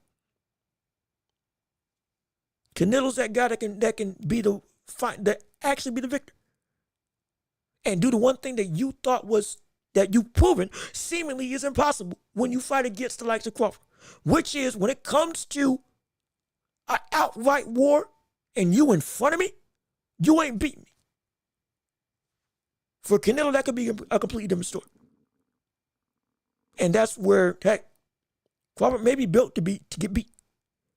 Speaker 1: Canelo's that guy that can be the fight, that actually be the victor, and do the one thing that you thought was, that you've proven seemingly is impossible when you fight against the likes of Crawford, which is when it comes to an outright war and you in front of me, you ain't beat me. For Canelo, that could be a completely different story. And that's where, hey, Crawford may be built to get beat.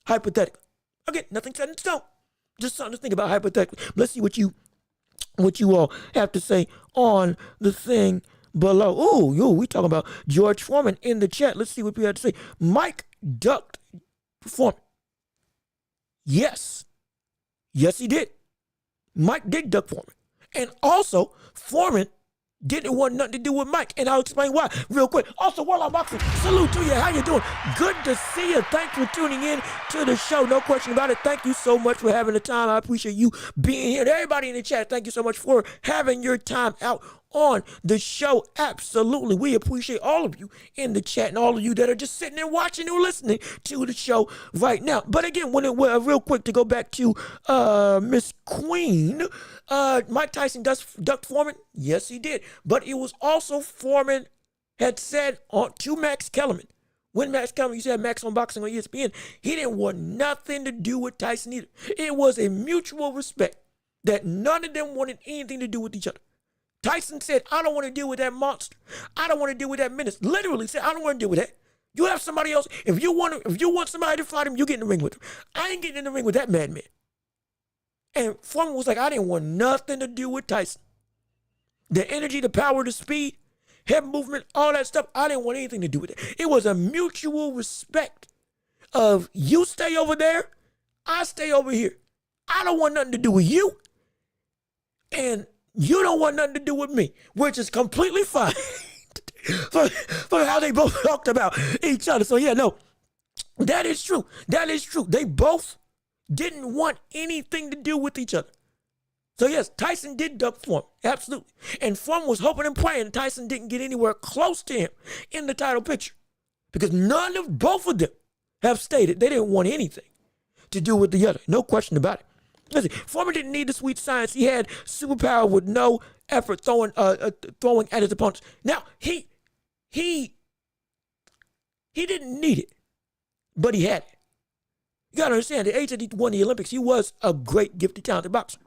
Speaker 1: Hypothetically. Again, nothing set in stone. Just something to think about hypothetically. Let's see what you all have to say on the thing below. Oh, we talking about George Foreman in the chat. Let's see what we have to say. Mike ducked Foreman. Yes, he did. Mike did duck Foreman. And also, Foreman didn't want nothing to do with Mike. And I'll explain why real quick. Also, Warlock Boxing, salute to you. How you doing? Good to see you. Thanks for tuning in to the show. No question about it. Thank you so much for having the time. I appreciate you being here. And everybody in the chat, thank you so much for having your time out on the show. Absolutely. We appreciate all of you in the chat and all of you that are just sitting there watching or listening to the show right now. But again, real quick to go back to Miss Queen, Mike Tyson ducked Foreman. Yes, he did. But it was also Foreman had said to Max Kellerman, when Max Kellerman, you said Max on Boxing on ESPN, he didn't want nothing to do with Tyson either. It was a mutual respect that none of them wanted anything to do with each other. Tyson said, I don't want to deal with that monster. I don't want to deal with that menace. Literally said, I don't want to deal with that. You have somebody else. If you want somebody to fight him, you get in the ring with him. I ain't getting in the ring with that madman. And Foreman was like, I didn't want nothing to do with Tyson. The energy, the power, the speed, head movement, all that stuff. I didn't want anything to do with it. It was a mutual respect of you stay over there, I stay over here. I don't want nothing to do with you, and you don't want nothing to do with me, which is completely fine for how they both talked about each other. So yeah, no, that is true. That is true. They both didn't want anything to do with each other. So yes, Tyson did duck Foreman, absolutely. And Foreman was hoping and praying Tyson didn't get anywhere close to him in the title picture, because both of them have stated they didn't want anything to do with the other. No question about it. Listen, Foreman didn't need the sweet science. He had superpower with no effort throwing at his opponents. Now, he didn't need it, but he had it. You gotta understand, at the age that he won the Olympics, he was a great, gifted, talented boxer.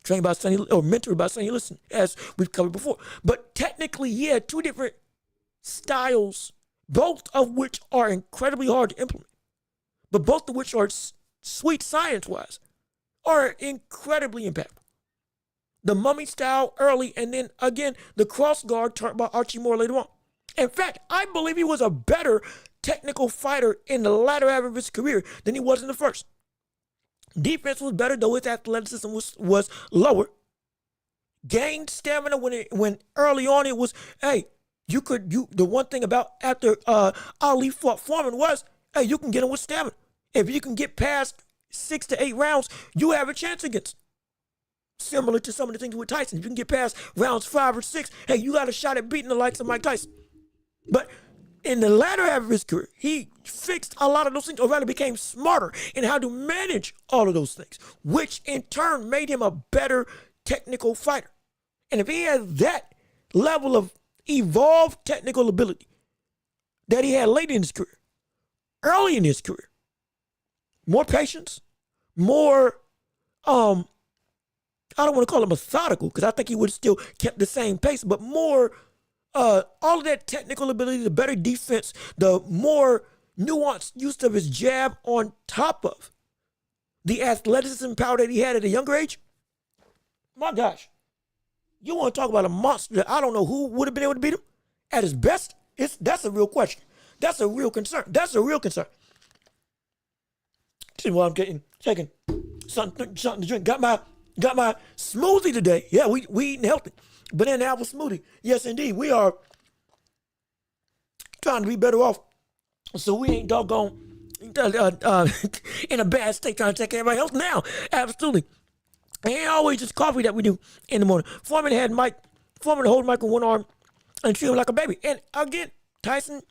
Speaker 1: Trained by Sonny, or mentored by Sonny Liston, as we've covered before. But technically, he had two different styles, both of which are incredibly hard to implement, but both of which are sweet science-wise, are incredibly impactful. The mummy style early, and then again, the cross guard turned by Archie Moore later on. In fact, I believe he was a better technical fighter in the latter half of his career than he was in the first. Defense was better, though his athleticism was lower. Gained stamina when early on it was, hey, the one thing about after Ali fought Foreman was, hey, you can get him with stamina. If you can get past 6 to 8 rounds, you have a chance against him. Similar to some of the things with Tyson. If you can get past rounds 5 or 6, hey, you got a shot at beating the likes of Mike Tyson. But in the latter half of his career, he fixed a lot of those things, or rather became smarter in how to manage all of those things, which in turn made him a better technical fighter. And if he has that level of evolved technical ability that he had late in his career, early in his career, more patience, more, I don't want to call it methodical, because I think he would have still kept the same pace, but more, all of that technical ability, the better defense, the more nuanced use of his jab on top of the athleticism power that he had at a younger age. My gosh, you want to talk about a monster that I don't know who would have been able to beat him at his best? That's a real question. That's a real concern. That's a real concern. See what I'm taking something to drink. Got my smoothie today. Yeah, we eating healthy. Banana apple smoothie. Yes, indeed. We are trying to be better off, so we ain't doggone in a bad state trying to take everybody else now. Absolutely. It ain't always just coffee that we do in the morning. Foreman hold Mike with one arm and treat him like a baby. And again, Tyson,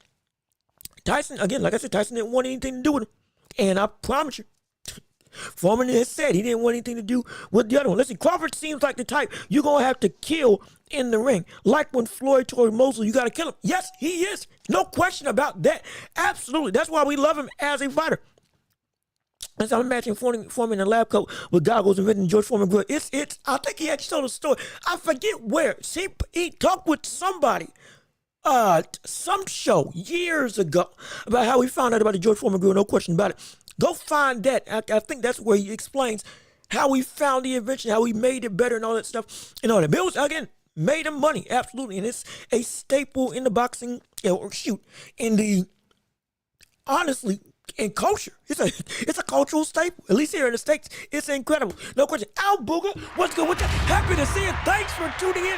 Speaker 1: again, like I said, Tyson didn't want anything to do with him. And I promise you, Foreman has said he didn't want anything to do with the other one. Listen, Crawford seems like the type you're going to have to kill in the ring. Like when Floyd tore Mosley, you got to kill him. Yes, he is. No question about that. Absolutely. That's why we love him as a fighter. As I'm imagining Foreman in a lab coat with goggles and written George Foreman grill. It's. I think he actually told a story. I forget where. See, he talked with somebody, some show years ago, about how he found out about the George Foreman grill. No question about it. Go find that. I think that's where he explains how he found the invention, how he made it better and all that stuff. And all that. But it was, again, made him money. Absolutely. And it's a staple in the boxing, honestly, in culture. It's a cultural staple. At least here in the States, it's incredible. No question. Al Booger, what's good with that? Happy to see you. Thanks for tuning in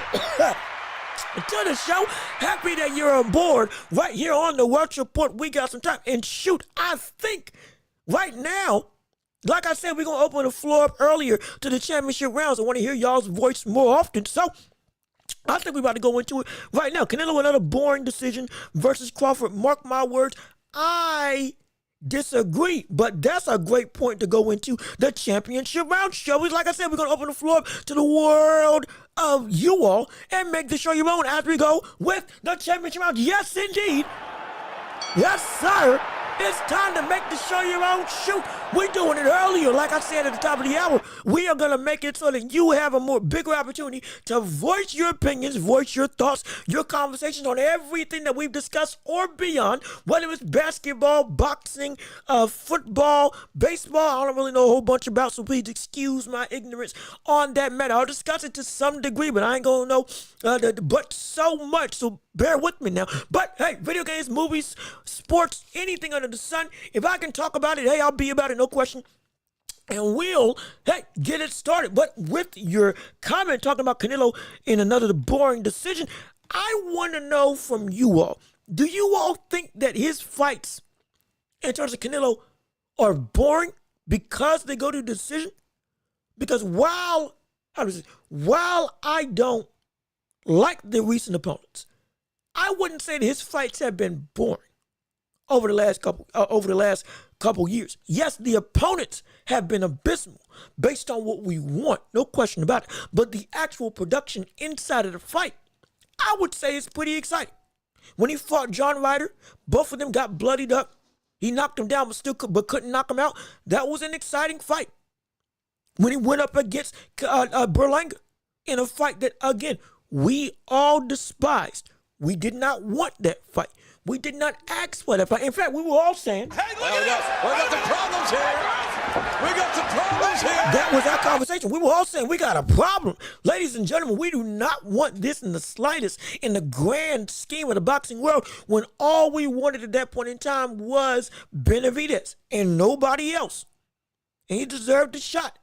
Speaker 1: to the show. Happy that you're on board right here on the Welch Report. We got some time. And shoot, I think right now, like I said, we're going to open the floor up earlier to the championship rounds. I want to hear y'all's voice more often. So I think we're about to go into it right now. Canelo, another boring decision versus Crawford. Mark my words, I disagree, but that's a great point to go into the championship round show. Like I said, we're going to open the floor up to the world of you all and make the show your own as we go with the championship round. Yes, indeed. Yes, sir. It's time to make the show your own. Shoot. We're doing it earlier. Like I said at the top of the hour, we are going to make it so that you have a bigger opportunity to voice your opinions, voice your thoughts, your conversations on everything that we've discussed or beyond, whether it's basketball, boxing, football, baseball. I don't really know a whole bunch about, so please excuse my ignorance on that matter. I'll discuss it to some degree, but I ain't going to know but so much, so bear with me now. But hey, video games, movies, sports, anything under the sun, if I can talk about it, hey, I'll be about it, no question. And we'll, hey, get it started. But with your comment talking about Canelo in another boring decision, I want to know from you all, do you all think that his fights in terms of Canelo are boring because they go to decision? Because while I don't like the recent opponents, I wouldn't say that his fights have been boring over the last couple years. Yes, the opponents have been abysmal based on what we want, no question about it. But the actual production inside of the fight, I would say is pretty exciting. When he fought John Ryder, both of them got bloodied up. He knocked him down, but couldn't knock him out. That was an exciting fight. When he went up against Berlanga in a fight that, again, we all despised. We did not want that fight. We did not ask for that fight. In fact, we were all saying,
Speaker 4: hey, look at us. We got the problems here. We got the problems here.
Speaker 1: That was our conversation. We were all saying we got a problem. Ladies and gentlemen, we do not want this in the slightest in the grand scheme of the boxing world, when all we wanted at that point in time was Benavidez and nobody else. And he deserved a shot.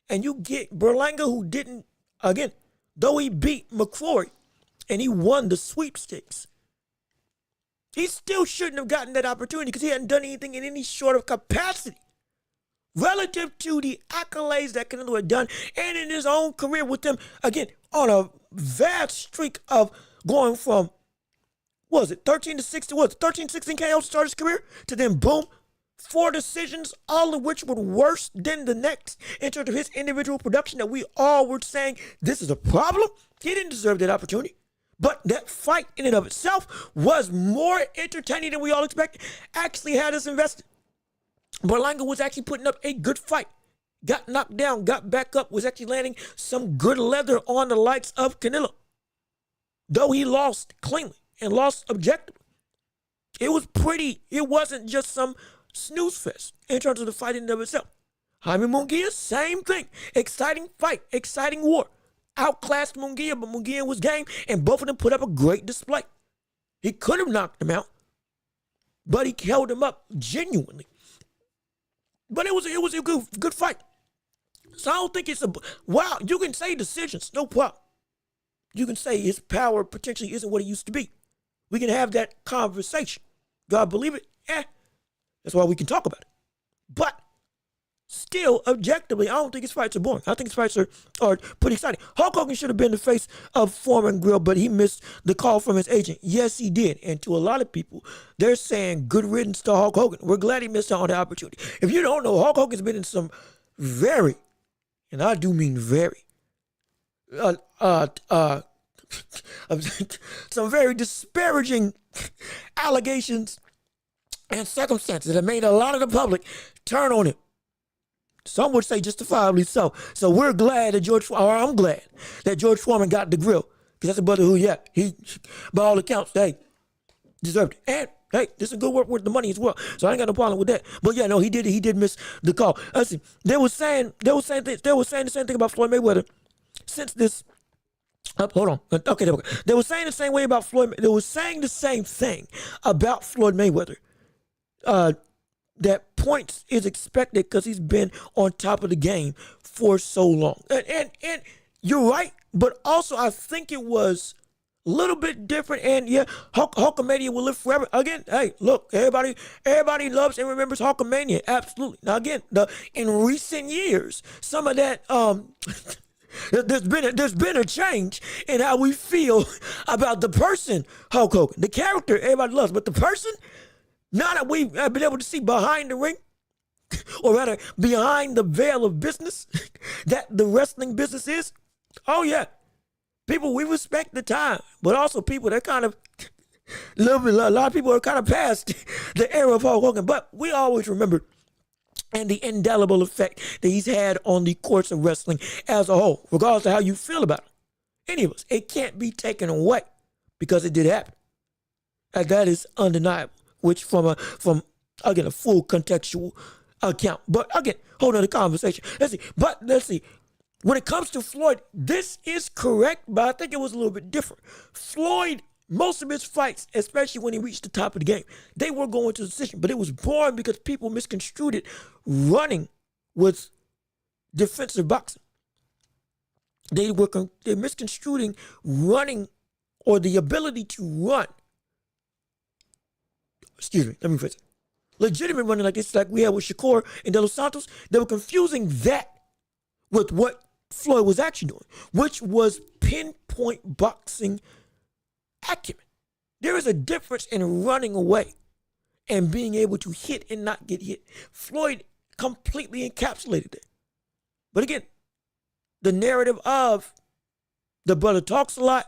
Speaker 1: And you get Berlanga, who didn't, again, though he beat McCrory and he won the sweepstakes, he still shouldn't have gotten that opportunity because he hadn't done anything in any sort of capacity relative to the accolades that Canelo had done, and in his own career with them, again, on a vast streak of going from, 13 to 16, 13, 16 KO to start his career, to then boom, 4 decisions, all of which were worse than the next in terms of his individual production, that we all were saying, this is a problem. He didn't deserve that opportunity. But that fight in and of itself was more entertaining than we all expected. Actually had us invested. Berlanga was actually putting up a good fight. Got knocked down, got back up, was actually landing some good leather on the likes of Canelo. Though he lost cleanly and lost objectively. It was pretty, it wasn't just some snooze fest in terms of the fight in and of itself. Jaime Munguia, same thing. Exciting fight, exciting war. Outclassed Munguia, but Munguia was game, and both of them put up a great display. He could have knocked him out, but he held him up genuinely. But it was a good fight. So I don't think it's wow. You can say decisions, no problem. You can say his power potentially isn't what it used to be. We can have that conversation. God believe it? That's why we can talk about it. But still, objectively, I don't think his fights are boring. I think his fights are pretty exciting. Hulk Hogan should have been the face of Foreman Grill, but he missed the call from his agent. Yes, he did. And to a lot of people, they're saying good riddance to Hulk Hogan. We're glad he missed out on the opportunity. If you don't know, Hulk Hogan's been in some very, and I do mean very, some very disparaging allegations and circumstances that made a lot of the public turn on him. Some would say justifiably so. So we're glad that I'm glad that George Foreman got the grill. Because that's a brother who, he, by all accounts, deserved it. And, this is good work with the money as well. So I ain't got no problem with that. But he did miss the call. Listen, they were saying the same thing about Floyd Mayweather since this. Hold on. Okay, there we go. They were saying the same way about Floyd. They were saying the same thing about Floyd Mayweather. That points is expected because he's been on top of the game for so long. And you're right, but also I think it was a little bit different. And Hulkamania will live forever. Again, look, everybody loves and remembers Hulkamania. Absolutely. Now again, in recent years, some of that there's been a change in how we feel about the person Hulk Hogan. The character everybody loves, but the person, now that we've been able to see behind the ring, or rather behind the veil of business that the wrestling business is, people, we respect the time, but also people that kind of, a lot of people are kind of past the era of Hulk Hogan, but we always remember and the indelible effect that he's had on the course of wrestling as a whole, regardless of how you feel about him. Any of us, it can't be taken away because it did happen. And that is undeniable, which from again, a full contextual account. But again, whole nother conversation. Let's see. When it comes to Floyd, this is correct, but I think it was a little bit different. Floyd, most of his fights, especially when he reached the top of the game, they were going to decision, but it was boring because people misconstrued it running with defensive boxing. They misconstruing running or the ability to run. Excuse me, let me phrase it. Legitimate running like it's like we had with Shakur and De Los Santos. They were confusing that with what Floyd was actually doing, which was pinpoint boxing acumen. There is a difference in running away and being able to hit and not get hit. Floyd completely encapsulated that. But again, the narrative of the brother talks a lot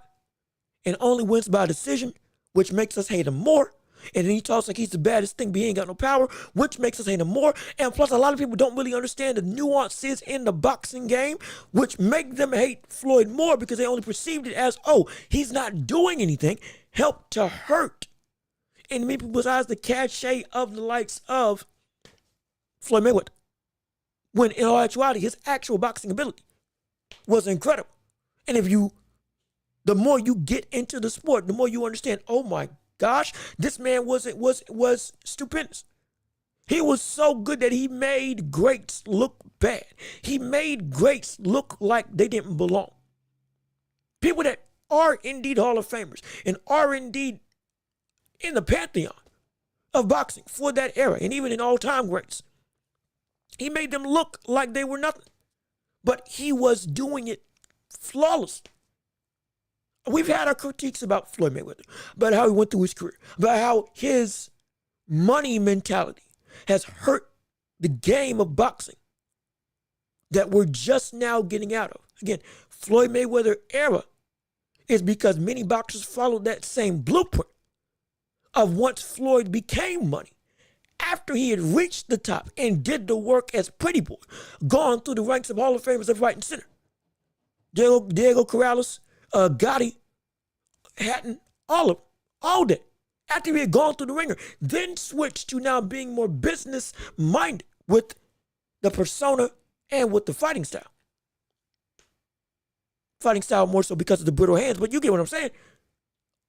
Speaker 1: and only wins by decision, which makes us hate him more. And then he talks like he's the baddest thing, but he ain't got no power, which makes us hate him more. And plus, a lot of people don't really understand the nuances in the boxing game, which make them hate Floyd more because they only perceived it as, oh, he's not doing anything, help to hurt. In many people's eyes, the cachet of the likes of Floyd Mayweather, when in all actuality, his actual boxing ability was incredible. And the more you get into the sport, the more you understand, oh my gosh, this man was stupendous. He was so good that he made greats look bad. He made greats look like they didn't belong. People that are indeed Hall of Famers and are indeed in the pantheon of boxing for that era and even in all-time greats. He made them look like they were nothing. But he was doing it flawlessly. We've had our critiques about Floyd Mayweather, about how he went through his career, about how his money mentality has hurt the game of boxing that we're just now getting out of. Again, Floyd Mayweather era is because many boxers followed that same blueprint of once Floyd became money. After he had reached the top and did the work as Pretty Boy, gone through the ranks of Hall of Famers of right and center. Diego Corrales, Gotti, Hatton, all of them, all that. After he had gone through the ringer, then switched to now being more business-minded with the persona and with the fighting style. Fighting style more so because of the brittle hands, but you get what I'm saying.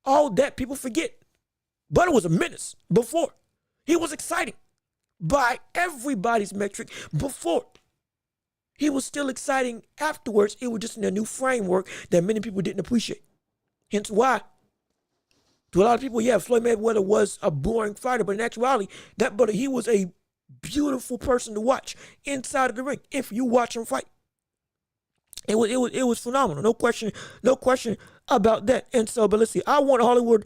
Speaker 1: All that people forget. Butter was a menace before. He was exciting by everybody's metric before. He was still exciting afterwards. It was just in a new framework that many people didn't appreciate. Hence why, to a lot of people, yeah, Floyd Mayweather was a boring fighter, but in actuality, that brother, he was a beautiful person to watch inside of the ring if you watch him fight. It was phenomenal. No question about that. And so, but let's see. I want Hollywood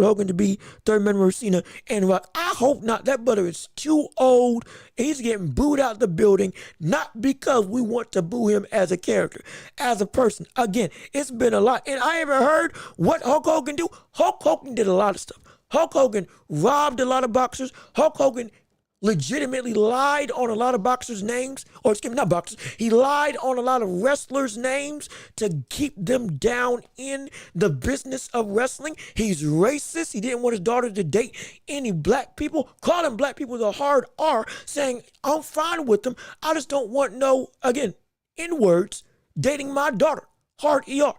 Speaker 1: Hogan to be third man with Cena and Rock. I hope not. That brother is too old and he's getting booed out the building, not because we want to boo him as a character, as a person. Again, it's been a lot. And I haven't heard what Hulk Hogan do. Hulk Hogan did a lot of stuff. Hulk Hogan robbed a lot of boxers. Hulk Hogan legitimately lied on a lot of boxers' names, or excuse me, not boxers. He lied on a lot of wrestlers' names to keep them down in the business of wrestling. He's racist. He didn't want his daughter to date any black people, calling black people the hard R, saying, I'm fine with them. I just don't want no, again, N-words dating my daughter, hard ER,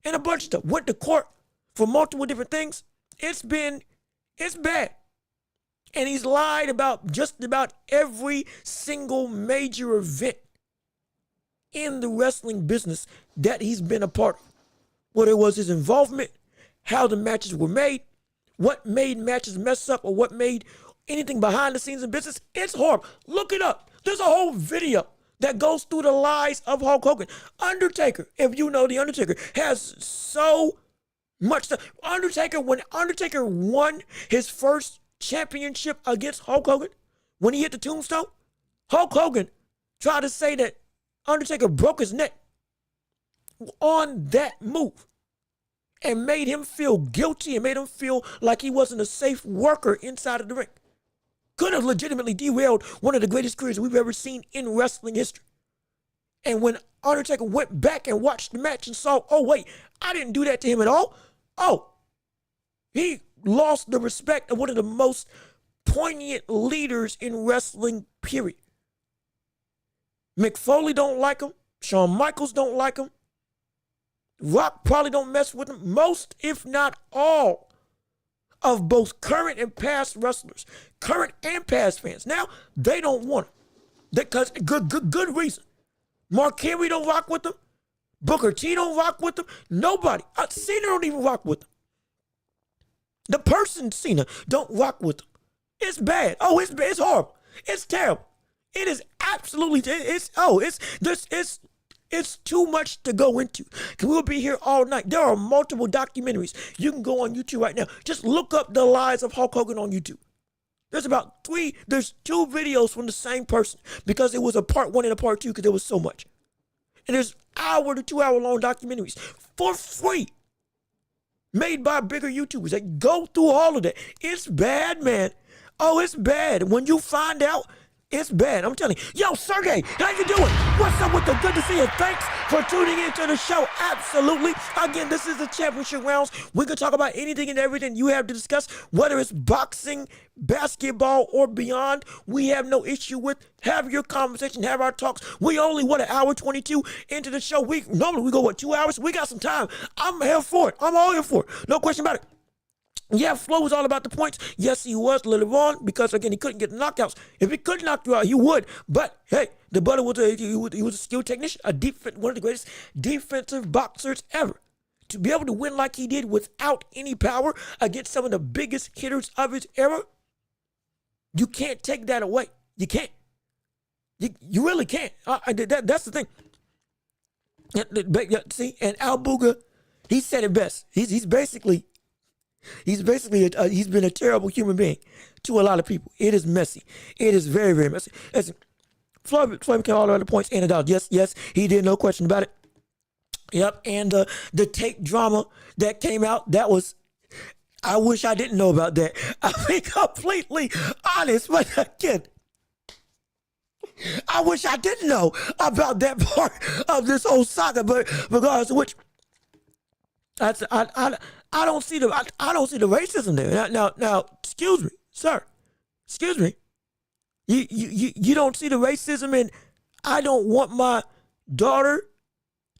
Speaker 1: and a bunch of stuff. Went to court for multiple different things. It's bad. And he's lied about just about every single major event in the wrestling business that he's been a part of. Whether it was his involvement, how the matches were made, what made matches mess up, or what made anything behind the scenes in business. It's horrible. Look it up. There's a whole video that goes through the lies of Hulk Hogan. Undertaker, if you know the Undertaker, has so much stuff. When Undertaker won his first championship against Hulk Hogan, when he hit the tombstone, Hulk Hogan tried to say that Undertaker broke his neck on that move and made him feel guilty and made him feel like he wasn't a safe worker inside of the ring. could have legitimately derailed one of the greatest careers we've ever seen in wrestling history. And when Undertaker went back and watched the match and saw, oh, wait, I didn't do that to him at all. Oh, he lost the respect of one of the most poignant leaders in wrestling, period. Mick Foley don't like him. Shawn Michaels don't like him. Rock probably don't mess with him. Most, if not all, of both current and past wrestlers, current and past fans. Now, they don't want him. Because good reason. Mark Henry don't rock with him. Booker T don't rock with him. Nobody. Cena don't even rock with him. The person Cena don't rock with him. It's bad. Oh, it's horrible. It's terrible. It is absolutely, it's too much to go into. We'll be here all night. There are multiple documentaries. You can go on YouTube right now. Just look up the lives of Hulk Hogan on YouTube. There's two videos from the same person because it was a part 1 and a part 2 because there was so much. And there's hour to 2 hour long documentaries for free made by bigger YouTubers that go through all of that. It's bad, man. Oh, it's bad. When you find out, it's bad. I'm telling you. Yo, Sergey, how you doing? What's up with the good to see you? Thanks for tuning into the show. Absolutely. Again, this is the championship rounds. We can talk about anything and everything you have to discuss, whether it's boxing, basketball, or beyond. We have no issue with. Have your conversation, have our talks. We only, an hour 22 into the show. Normally we go, 2 hours? We got some time. I'm here for it. I'm all here for it. No question about it. Yeah, Flo was all about the points. Yes, he was, Lebron, because, again, he couldn't get knockouts. If he could knock you out, he would. But, hey, the brother was he was a skilled technician, one of the greatest defensive boxers ever. To be able to win like he did without any power against some of the biggest hitters of his era, you can't take that away. You can't. You really can't. That's the thing. See, and Al Buga, he said it best. He's basically he's been a terrible human being to a lot of people. It is messy. It is very, very messy. Listen, Floyd became all the other points in and out. Yes, he did, no question about it. Yep, and the tape drama that came out, that was, I wish I didn't know about that. I'll be completely honest, but again, I wish I didn't know about that part of this whole saga, but regardless of which, I don't see the racism there. Now, excuse me, sir. Excuse me. You don't see the racism in, I don't want my daughter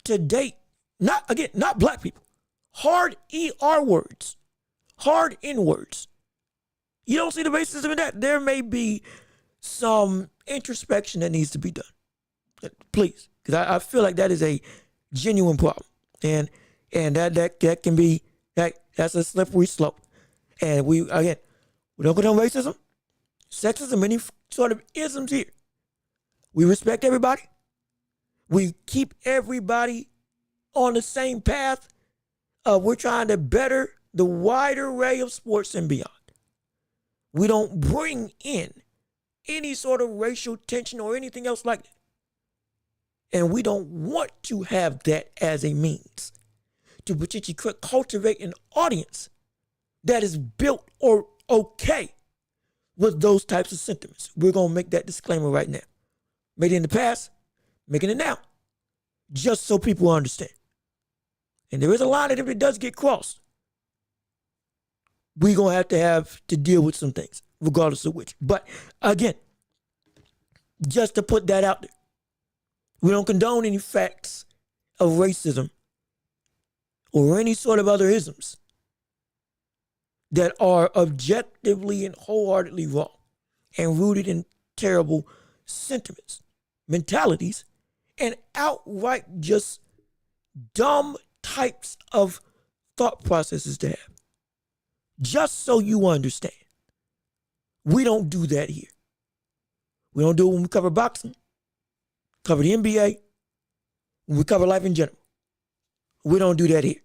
Speaker 1: to date, not black people. Hard ER words. Hard N words. You don't see the racism in that? There may be some introspection that needs to be done. Please. Because I feel like that is a genuine problem. And that can be, that's a slippery slope. And we don't condone racism, sexism, any sort of isms here. We respect everybody. We keep everybody on the same path. We're trying to better the wide array of sports and beyond. We don't bring in any sort of racial tension or anything else like that. And we don't want to have that as a means to potentially cultivate an audience that is built or okay with those types of sentiments. We're going to make that disclaimer right now. Made it in the past, making it now, just so people understand. And there is a line that if it does get crossed, we're going to have to deal with some things, regardless of which. But again, just to put that out there, we don't condone any facts of racism or any sort of other isms that are objectively and wholeheartedly wrong and rooted in terrible sentiments, mentalities, and outright just dumb types of thought processes to have. Just so you understand, we don't do that here. We don't do it when we cover boxing, cover the NBA, when we cover life in general. We don't do that here.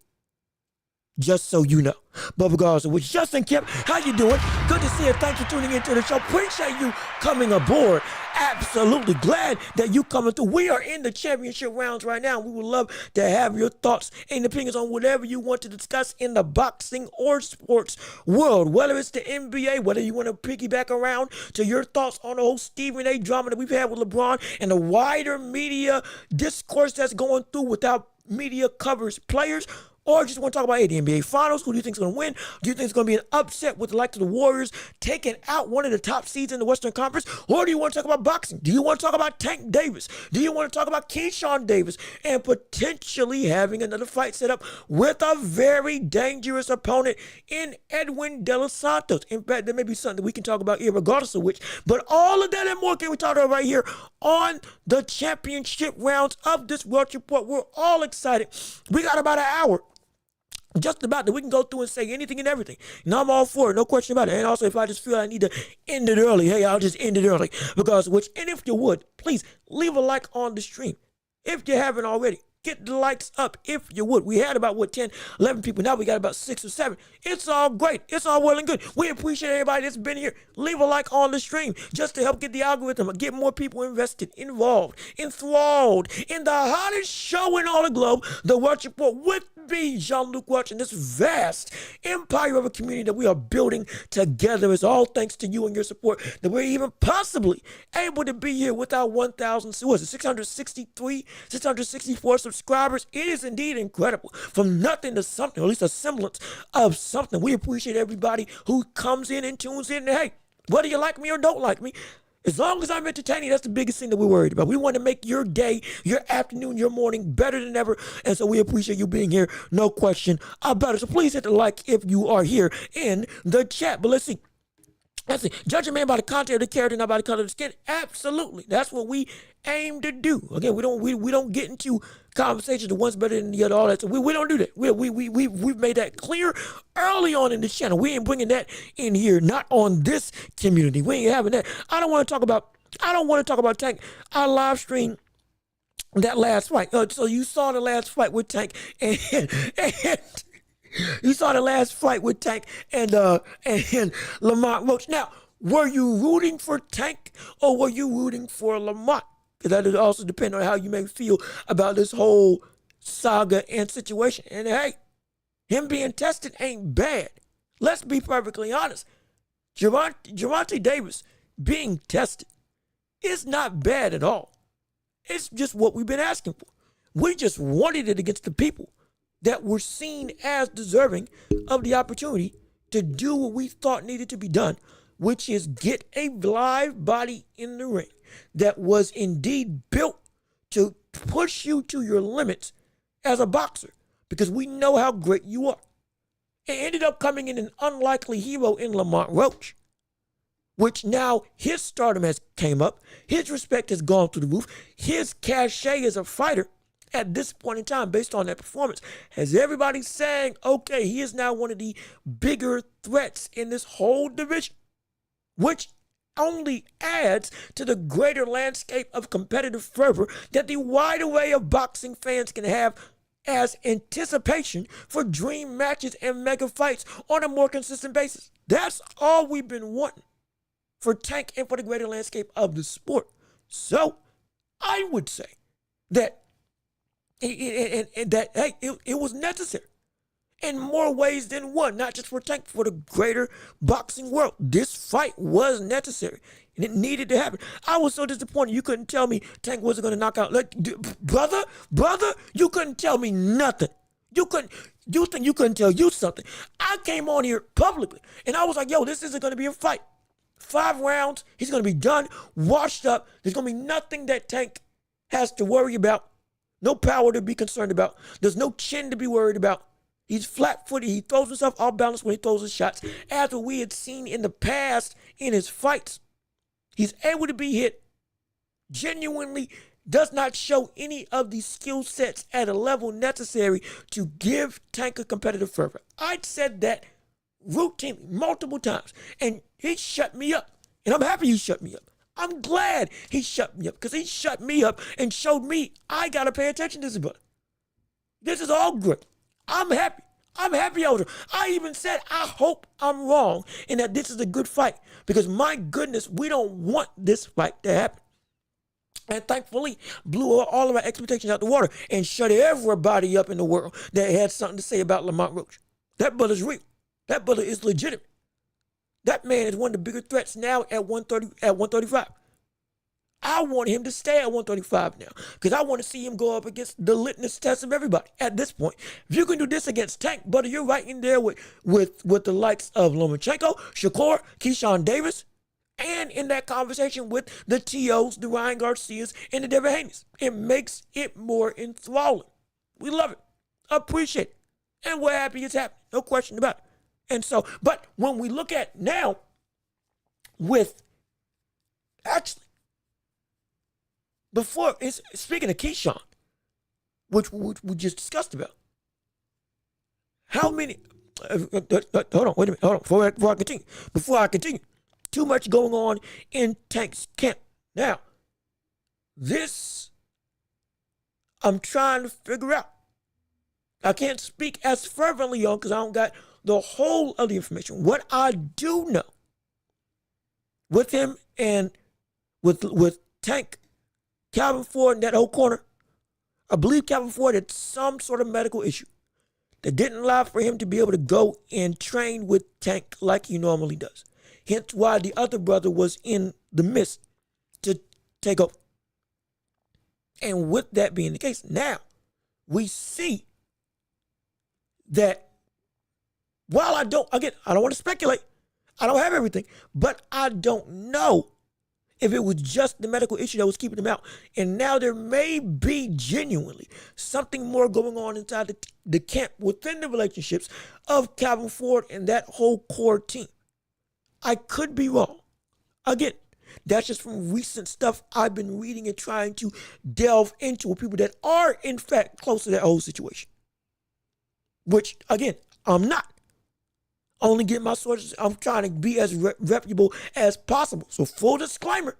Speaker 1: Just so you know. But regardless of which, Justin Kemp, how you doing? Good to see you. Thanks for tuning into the show. Appreciate you coming aboard. Absolutely glad that you coming through. We are in the championship rounds right now. We would love to have your thoughts and opinions on whatever you want to discuss in the boxing or sports world. Whether it's the NBA, whether you want to piggyback around to your thoughts on the whole Stephen A. drama that we've had with LeBron and the wider media discourse that's going through without media covers players. Or just want to talk about the NBA Finals. Who do you think is going to win? Do you think it's going to be an upset with the likes of the Warriors taking out one of the top seeds in the Western Conference? Or do you want to talk about boxing? Do you want to talk about Tank Davis? Do you want to talk about Keyshawn Davis and potentially having another fight set up with a very dangerous opponent in Edwin De Los Santos? In fact, there may be something we can talk about here regardless of which. But all of that and more can we talk about right here on the championship rounds of this Welch Report. We're all excited. We got about an hour. Just about that we can go through and say anything and everything. Now I'm all for it, no question about it. And also if I just feel I need to end it early, hey, I'll just end it early. Because and if you would, please leave a like on the stream. If you haven't already, get the likes up if you would. We had about 10, 11 people. Now we got about 6 or 7. It's all great. It's all well and good. We appreciate everybody that's been here. Leave a like on the stream just to help get the algorithm, get more people invested, involved, enthralled in the hottest show in all the globe, the Welch Report with me, Jean-Luc Welch, and this vast empire of a community that we are building together. It's all thanks to you and your support that we're even possibly able to be here with our 663, 664 subscribers. It is indeed incredible. From nothing to something, or at least a semblance of something. We appreciate everybody who comes in and tunes in. And hey, whether you like me or don't like me, as long as I'm entertaining, that's the biggest thing that we're worried about. We want to make your day, your afternoon, your morning better than ever. And so we appreciate you being here. No question about it. So please hit the like if you are here in the chat. But let's see. Judge a man by the content of the character, not by the color of the skin. Absolutely. That's what we aim to do. Again, we don't get into conversations, the one's better than the other, all that. So we don't do that. We've made that clear early on in this channel. We ain't bringing that in here, not on this community. We ain't having that. I don't want to talk about Tank. I live stream that last fight. So you saw the last fight with Tank and you saw the last fight with Tank and Lamont Roach. Now, were you rooting for Tank or were you rooting for Lamont? Because that would also depend on how you may feel about this whole saga and situation. And hey, him being tested ain't bad. Let's be perfectly honest. Gervonta Davis being tested is not bad at all. It's just what we've been asking for. We just wanted it against the people that were seen as deserving of the opportunity to do what we thought needed to be done, which is get a live body in the ring that was indeed built to push you to your limits as a boxer, because we know how great you are. It ended up coming in an unlikely hero in Lamont Roach, which now his stardom has came up, his respect has gone through the roof, his cachet as a fighter at this point in time, based on that performance, has everybody saying, okay, he is now one of the bigger threats in this whole division, which only adds to the greater landscape of competitive fervor that the wide array of boxing fans can have as anticipation for dream matches and mega fights on a more consistent basis. That's all we've been wanting for Tank and for the greater landscape of the sport. So I would say that it was necessary in more ways than one, not just for Tank, for the greater boxing world. This fight was necessary and it needed to happen. I was so disappointed you couldn't tell me Tank wasn't going to knock out. Like, brother, you couldn't tell me nothing. You think you couldn't tell you something. I came on here publicly and I was like, yo, this isn't going to be a fight. 5 rounds, he's going to be done, washed up. There's going to be nothing that Tank has to worry about. No power to be concerned about. There's no chin to be worried about. He's flat-footed. He throws himself off balance when he throws his shots. As what we had seen in the past in his fights, he's able to be hit. Genuinely does not show any of these skill sets at a level necessary to give Tank a competitive fervor. I'd said that routinely, multiple times, and he shut me up. And I'm happy he shut me up. I'm glad he shut me up, because he shut me up and showed me I got to pay attention to this brother. This is all good. I'm happy. I'm happy I was wrong. I even said, I hope I'm wrong and that this is a good fight. Because my goodness, we don't want this fight to happen. And thankfully, blew all of our expectations out the water and shut everybody up in the world that had something to say about Lamont Roach. That brother's real. That brother is legitimate. That man is one of the bigger threats now at 135. I want him to stay at 135 now because I want to see him go up against the litmus test of everybody at this point. If you can do this against Tank, brother, you're right in there with the likes of Lomachenko, Shakur, Keyshawn Davis, and in that conversation with the T.O.s, the Ryan Garcias, and the Devin Haney's. It makes it more enthralling. We love it. Appreciate it. And we're happy it's happening. No question about it. And so, but when we look at now with, actually, before, speaking of Keyshawn, which we just discussed about, how many, hold on, wait a minute, hold on, before I continue, too much going on in Tank's camp. Now, this, I'm trying to figure out. I can't speak as fervently on because I don't got the whole of the information. What I do know with him and with Tank, Calvin Ford and that whole corner, I believe Calvin Ford had some sort of medical issue that didn't allow for him to be able to go and train with Tank like he normally does. Hence why the other brother was in the midst to take over. And with that being the case, now we see that while I don't want to speculate. I don't have everything, but I don't know if it was just the medical issue that was keeping him out. And now there may be genuinely something more going on inside the camp within the relationships of Calvin Ford and that whole core team. I could be wrong. Again, that's just from recent stuff I've been reading and trying to delve into with people that are, in fact, close to that whole situation. Which, again, I'm not. Only get my sources. I'm trying to be as reputable as possible. So full disclaimer,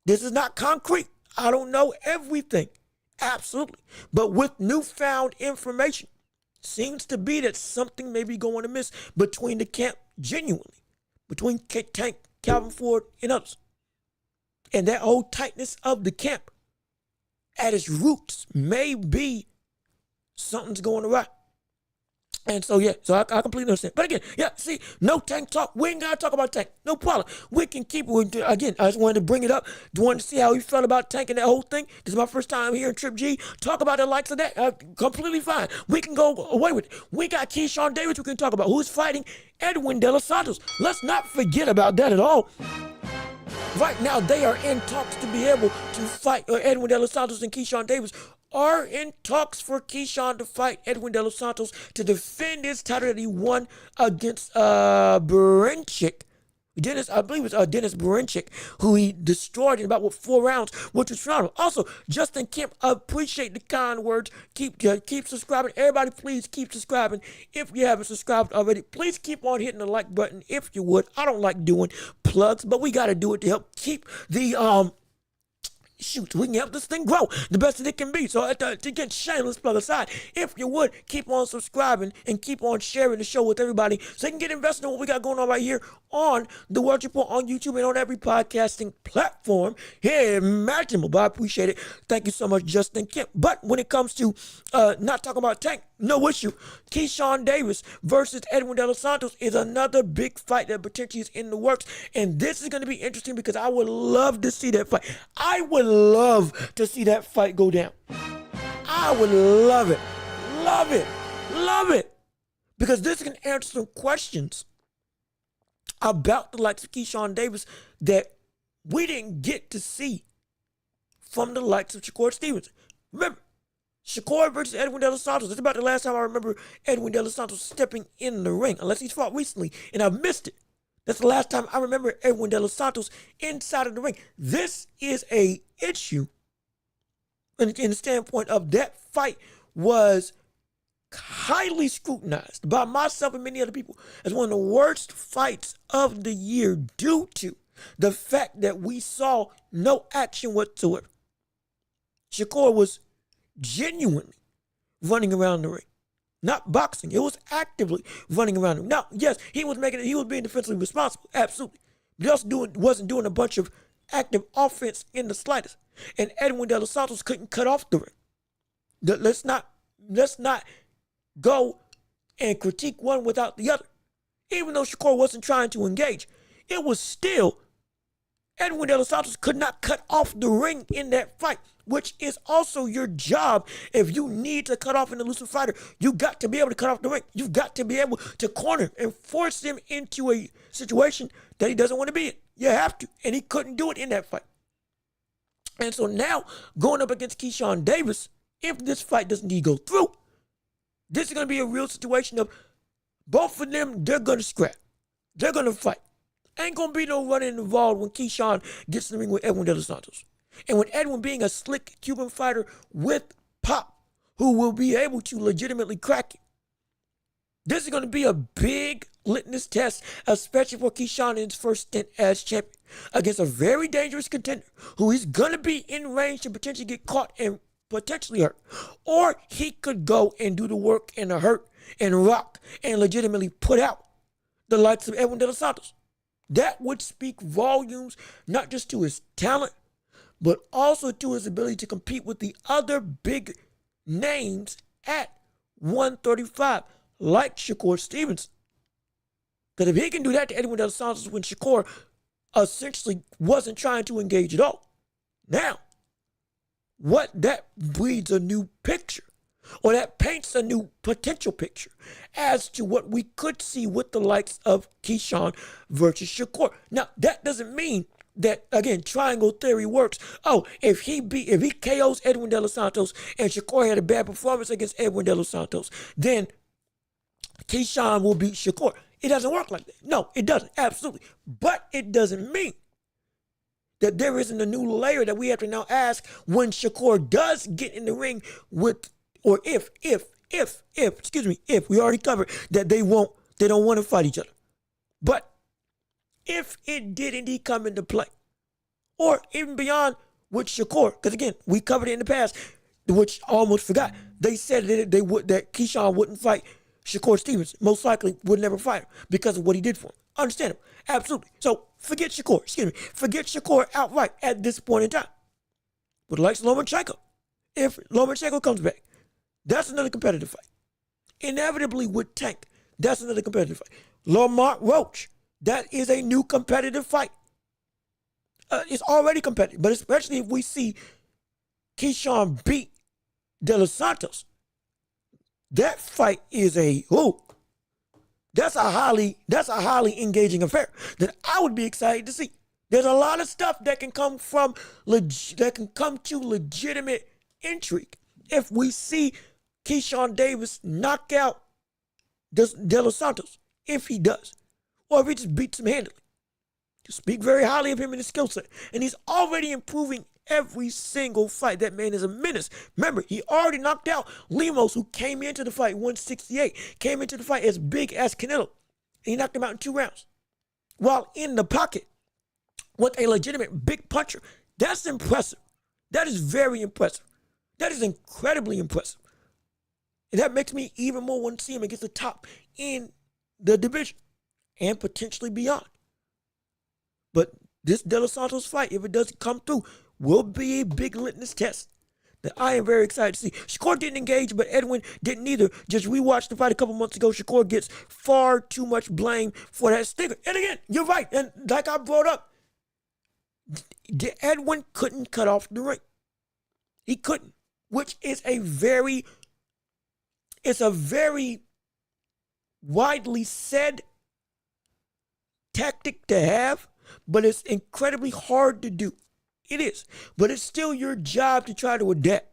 Speaker 1: this is not concrete. I don't know everything. Absolutely. But with newfound information, seems to be that something may be going amiss between the camp genuinely. Between Tank, Calvin Ford, and others. And that whole tightness of the camp at its roots may be something's going awry. And so, yeah, so I completely understand. But again, yeah, see, no Tank talk. We ain't got to talk about Tank. No problem. We can keep it. Again, I just wanted to bring it up. Wanted to see how he felt about Tank and that whole thing. This is my first time hearing Trip G talk about the likes of that. Completely fine. We can go away with it. We got Keyshawn Davis we can talk about, who's fighting Edwin De Los Santos. Let's not forget about that at all. Right now, they are in talks to be able to fight Edwin De Los Santos and Keyshawn Davis are in talks for Keyshawn to fight Edwin De Los Santos to defend his title that he won against Berinchik. I believe it was Dennis Berinchik, who he destroyed in about 4 rounds, which was phenomenal. Also, Justin Kemp, appreciate the kind words. Keep subscribing. Everybody, please keep subscribing. If you haven't subscribed already, please keep on hitting the like button if you would. I don't like doing plugs, but we got to do it to help keep the we can help this thing grow the best that it can be. So to get shameless plug aside, if you would, keep on subscribing and keep on sharing the show with everybody so they can get invested in what we got going on right here on the Welch Report on YouTube and on every podcasting platform here imaginable. But I appreciate it. Thank you so much, Justin Kemp. But when it comes to not talking about Tank, no issue. Keyshawn Davis versus Edwin De Los Santos is another big fight that potentially is in the works. And this is going to be interesting because I would love to see that fight. I would love to see that fight go down. I would love it. Love it. Love it. Because this can answer some questions about the likes of Keyshawn Davis that we didn't get to see from the likes of Shakur Stevenson. Remember, Shakur versus Edwin De Los Santos. It's about the last time I remember Edwin De Los Santos stepping in the ring, unless he's fought recently, and I've missed it. That's the last time I remember Edwin De Los Santos inside of the ring. This is a issue in the standpoint of that fight was highly scrutinized by myself and many other people as one of the worst fights of the year due to the fact that we saw no action whatsoever. Shakur was genuinely running around the ring. Not boxing. It was actively running around him. Now, yes, he was being defensively responsible, absolutely. But he also wasn't doing a bunch of active offense in the slightest. And Edwin De Los Santos couldn't cut off the ring. Let's not go and critique one without the other. Even though Shakur wasn't trying to engage, it was still Edwin De Los Santos could not cut off the ring in that fight, which is also your job. If you need to cut off an elusive fighter, you got to be able to cut off the ring. You've got to be able to corner and force him into a situation that he doesn't want to be in. You have to, and he couldn't do it in that fight. And so now, going up against Keyshawn Davis, if this fight doesn't need to go through, this is going to be a real situation of both of them, they're going to scrap. They're going to fight. Ain't going to be no running involved when Keyshawn gets in the ring with Edwin De Los Santos. And with Edwin being a slick Cuban fighter with pop, who will be able to legitimately crack it. This is going to be a big litmus test, especially for Keyshawn in his first stint as champion, against a very dangerous contender who is going to be in range to potentially get caught and potentially hurt. Or he could go and do the work and the hurt and rock and legitimately put out the likes of Edwin De Los Santos. That would speak volumes, not just to his talent, but also to his ability to compete with the other big names at 135, like Shakur Stevenson. Because if he can do that to Edwin De Los Santos when Shakur essentially wasn't trying to engage at all, now, what that breeds a new picture, or that paints a new potential picture as to what we could see with the likes of Keyshawn versus Shakur. Now, that doesn't mean that, again, triangle theory works. Oh, if he KOs Edwin De Los Santos and Shakur had a bad performance against Edwin De Los Santos, then Keyshawn will beat Shakur. It doesn't work like that. No, it doesn't. Absolutely. But it doesn't mean that there isn't a new layer that we have to now ask when Shakur does get in the ring with, or if we already covered that they don't want to fight each other. But if it did indeed come into play, or even beyond with Shakur, because again, we covered it in the past, which I almost forgot. They said that Keyshawn wouldn't fight Shakur Stevenson, most likely would never fight him because of what he did for him. Understandable. Absolutely. So forget Shakur outright at this point in time. But like Lomachenko, if Lomachenko comes back, that's another competitive fight. Inevitably with Tank, that's another competitive fight. Lamont Roach, that is a new competitive fight. It's already competitive, but especially if we see Keyshawn beat De Los Santos, that fight is that's a highly engaging affair that I would be excited to see. There's a lot of stuff that can come to legitimate intrigue if we see Keyshawn Davis knock out De Los Santos, if he does, or if he just beats him handily. You speak very highly of him in his skill set, and he's already improving every single fight. That man is a menace. Remember, he already knocked out Lemos, who came into the fight 168, came into the fight as big as Canelo, and he knocked him out in 2 rounds. While in the pocket with a legitimate big puncher, that's impressive. That is very impressive. That is incredibly impressive. And that makes me even more want to see him against the top in the division and potentially beyond. But this De Los Santos fight, if it doesn't come through, will be a big litmus test that I am very excited to see. Shakur didn't engage, but Edwin didn't either. Just rewatched the fight a couple months ago. Shakur gets far too much blame for that stinger. And again, you're right. And like I brought up, Edwin couldn't cut off the ring. He couldn't, which is a very widely said tactic to have, but it's incredibly hard to do. It is, but it's still your job to try to adapt.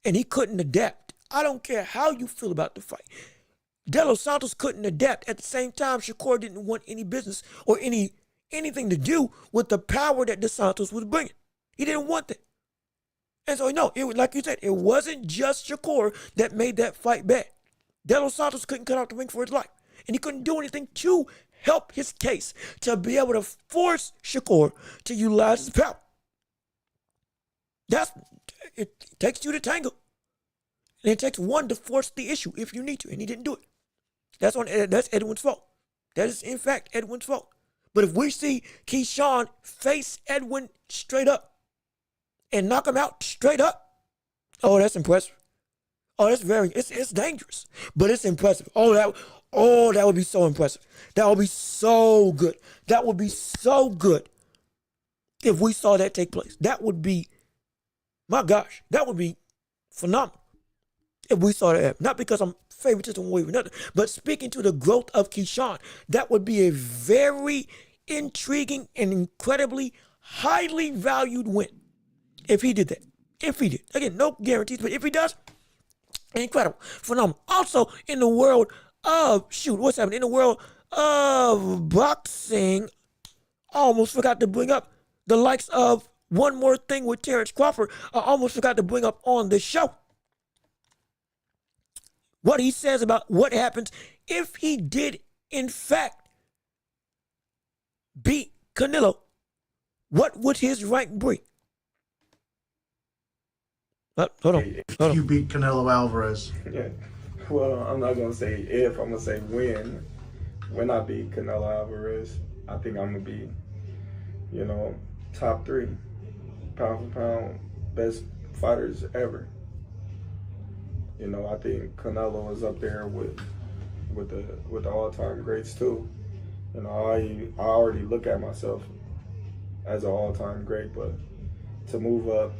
Speaker 1: And he couldn't adapt. I don't care how you feel about the fight. De Los Santos couldn't adapt. At the same time, Shakur didn't want any business or anything to do with the power that De Santos was bringing. He didn't want that. And so, no, like you said, it wasn't just Shakur that made that fight bad. De Los Santos couldn't cut out the ring for his life. And he couldn't do anything to help his case to be able to force Shakur to utilize his power. It takes two to tango. And it takes one to force the issue if you need to, and he didn't do it. That's Edwin's fault. That is, in fact, Edwin's fault. But if we see Keyshawn face Edwin straight up and knock him out straight up, oh, that's impressive. Oh, it's dangerous, but it's impressive. Oh, that would be so impressive. That would be so good. That would be so good if we saw that take place. That would be, my gosh, that would be phenomenal if we saw that happen. Not because I'm favoritism or nothing, but speaking to the growth of Keyshawn, that would be a very intriguing and incredibly highly valued win if he did that. If he did. Again, no guarantees, but if he does, incredible, phenomenal. Also, in the world of, what's happening? In the world of boxing, I almost forgot to bring up the likes of one more thing with Terence Crawford. I almost forgot to bring up on the show what he says about what happens if he did, in fact, beat Canelo. What would his rank be? Hold on.
Speaker 5: If you beat Canelo Alvarez.
Speaker 6: Yeah. Well, I'm not going to say if, I'm going to say when. When I beat Canelo Alvarez, I think I'm going to be, top 3, pound for pound, best fighters ever. I think Canelo is up there with the all-time greats too. I already look at myself as an all-time great, but to move up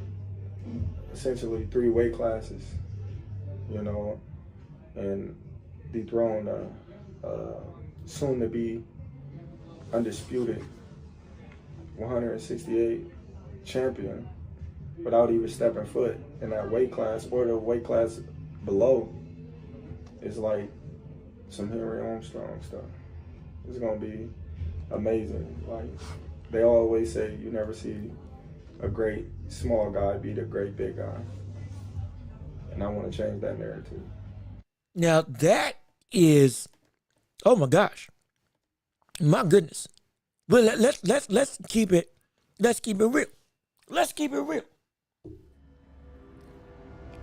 Speaker 6: essentially 3 weight classes, and dethrone soon to be undisputed 168 champion without even stepping foot in that weight class or the weight class below is like some Henry Armstrong stuff. It's gonna be amazing. Like they always say, you never see a great small guy beat a great big guy. And I want to change that narrative.
Speaker 1: Now that is, oh my gosh, my goodness. But let's keep it real. Let's keep it real.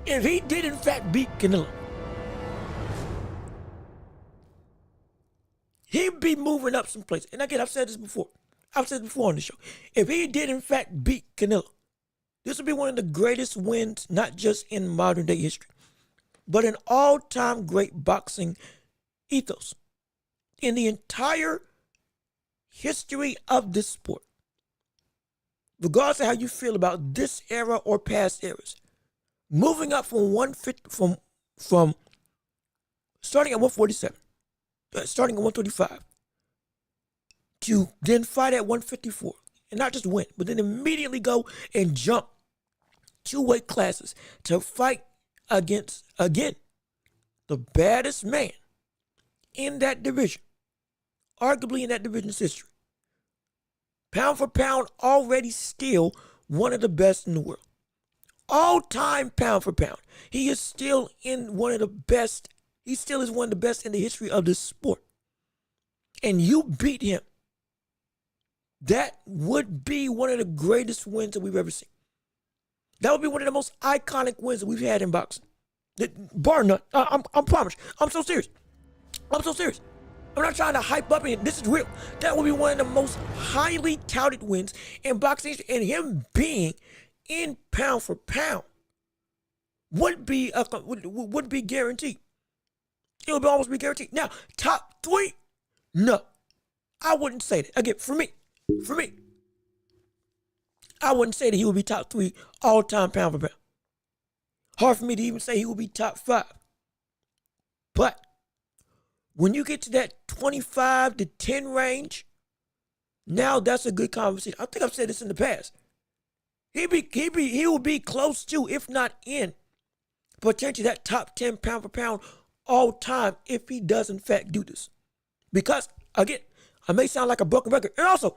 Speaker 1: If he did in fact beat Canelo, he'd be moving up some places. And again, I've said this before. I've said it before on the show. If he did in fact beat Canelo, this would be one of the greatest wins, not just in modern day history, but an all-time great boxing ethos in the entire history of this sport. Regardless of how you feel about this era or past eras, moving up from 150, from starting at 147, starting at 135, to then fight at 154, and not just win, but then immediately go and jump 2 weight classes to fight against, again, the baddest man in that division, arguably in that division's history. Pound for pound, already still one of the best in the world. All-time pound for pound. He is still in one of the best. He still is one of the best in the history of this sport. And you beat him. That would be one of the greatest wins that we've ever seen. That would be one of the most iconic wins that we've had in boxing. Bar none. I promise. I'm so serious. I'm so serious. I'm not trying to hype up anything. This is real. That would be one of the most highly touted wins in boxing, and him being in pound for pound would be guaranteed. It would almost be guaranteed. Now, top 3? No. I wouldn't say that. Again, for me, I wouldn't say that he would be top 3 all-time pound for pound. Hard for me to even say he would be top 5. But when you get to that 25 to 10 range, now that's a good conversation. I think I've said this in the past. He would be close to, if not in, potentially that top 10 pound for pound all time if he does in fact do this. Because, again, I may sound like a broken record. And also,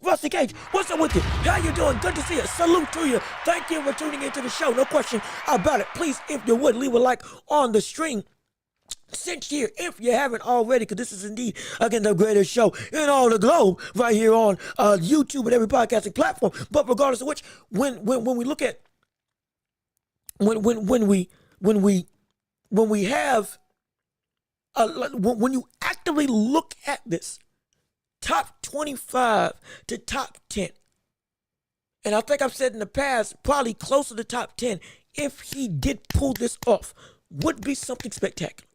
Speaker 1: Rusty Cage, what's up with you? How you doing? Good to see you. Salute to you. Thank you for tuning into the show. No question about it. Please, if you would, leave a like on the stream. Since here, if you haven't already, because this is indeed, again, the greatest show in all the globe, right here on YouTube and every podcasting platform. But regardless of which, when we look at when we when we have, when you actively look at this, top 25 to top 10, and I think I've said in the past, probably closer to top 10, if he did pull this off, would be something spectacular.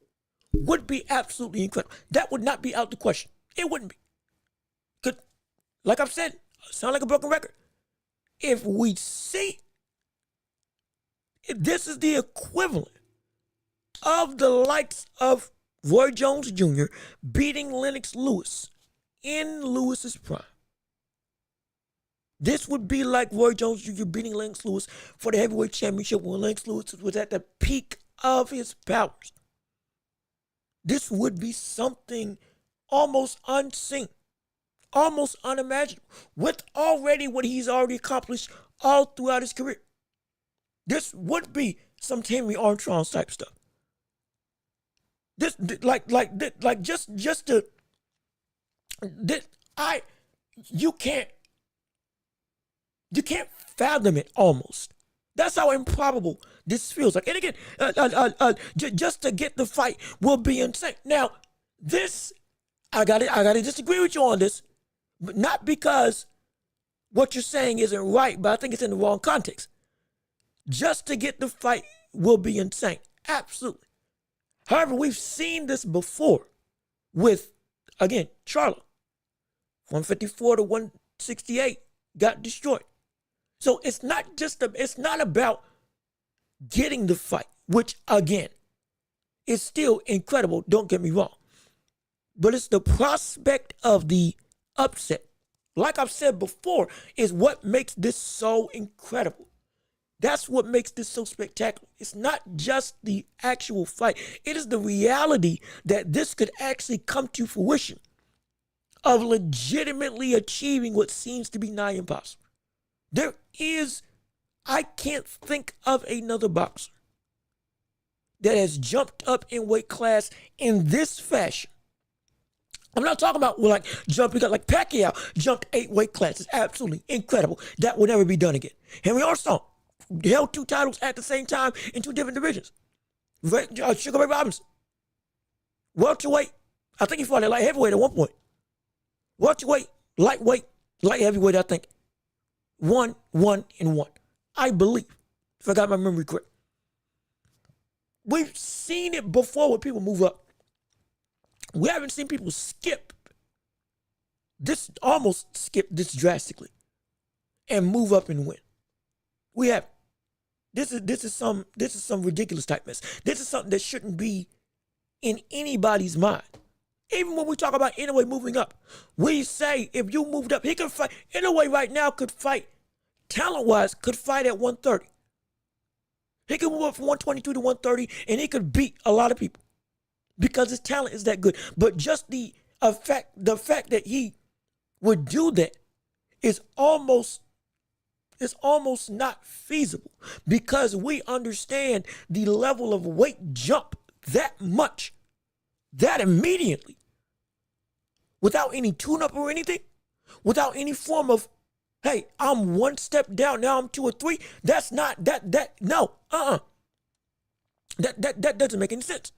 Speaker 1: Would be absolutely incredible. That would not be out the question. It wouldn't be. Because, like I've said, sound like a broken record. If we see, if this is the equivalent of the likes of Roy Jones Jr. beating Lennox Lewis in Lewis's prime. This would be like Roy Jones Jr. beating Lennox Lewis for the heavyweight championship when Lennox Lewis was at the peak of his powers. This would be something almost unseen, almost unimaginable, with already what he's already accomplished all throughout his career. This would be some Henry Armstrong type stuff. This just to this, you can't fathom it almost. That's how improbable this feels like. And again, just to get the fight will be insane. Now, this, I gotta disagree with you on this, but not because what you're saying isn't right, but I think it's in the wrong context. Just to get the fight will be insane. Absolutely. However, we've seen this before with, again, Charlo. 154 to 168 got destroyed. So it's not about getting the fight, which again is still incredible, don't get me wrong. But it's the prospect of the upset, like I've said before, is what makes this so incredible. That's what makes this so spectacular. It's not just the actual fight. It is the reality that this could actually come to fruition of legitimately achieving what seems to be nigh impossible. I can't think of another boxer that has jumped up in weight class in this fashion. I'm not talking about like jumping up like Pacquiao jumped 8 weight classes. Absolutely incredible. That will never be done again. Henry Armstrong held 2 titles at the same time in 2 different divisions. Sugar Ray Robinson, welterweight. I think he fought at light heavyweight at one point. Welterweight, lightweight, light heavyweight, I think. 1, 1, and 1. I believe, if I got my memory correct. We've seen it before when people move up. We haven't seen people almost skip this drastically and move up and win. We have. This is some ridiculous type mess. This is something that shouldn't be in anybody's mind. Even when we talk about Inoue moving up, we say if you moved up, he could fight. Inoue right now could fight, talent-wise, could fight at 130. He could move up from 122 to 130, and he could beat a lot of people because his talent is that good. But just the fact that he would do that is almost not feasible because we understand the level of weight jump that much, that immediately, without any tune-up or anything, without any form of, hey, I'm 1 step down, now I'm 2 or 3. That's not, no. That doesn't make any sense.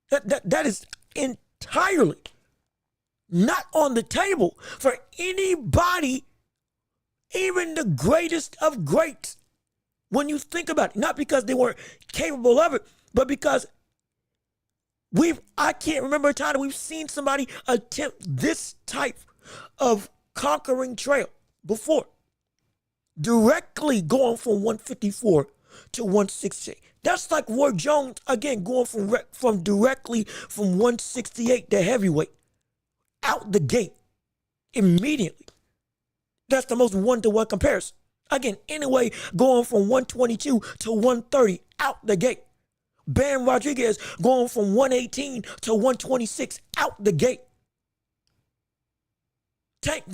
Speaker 1: That is entirely not on the table for anybody, even the greatest of greats. When you think about it, not because they weren't capable of it, but because I can't remember a time that we've seen somebody attempt this type of conquering trail before. Directly going from 154 to 168. That's like Roy Jones, again, going from directly from 168 to heavyweight. Out the gate. Immediately. That's the most one-to-one comparison. Again, anyway, going from 122 to 130 out the gate. Bam Rodriguez going from 118 to 126 out the gate. Tank.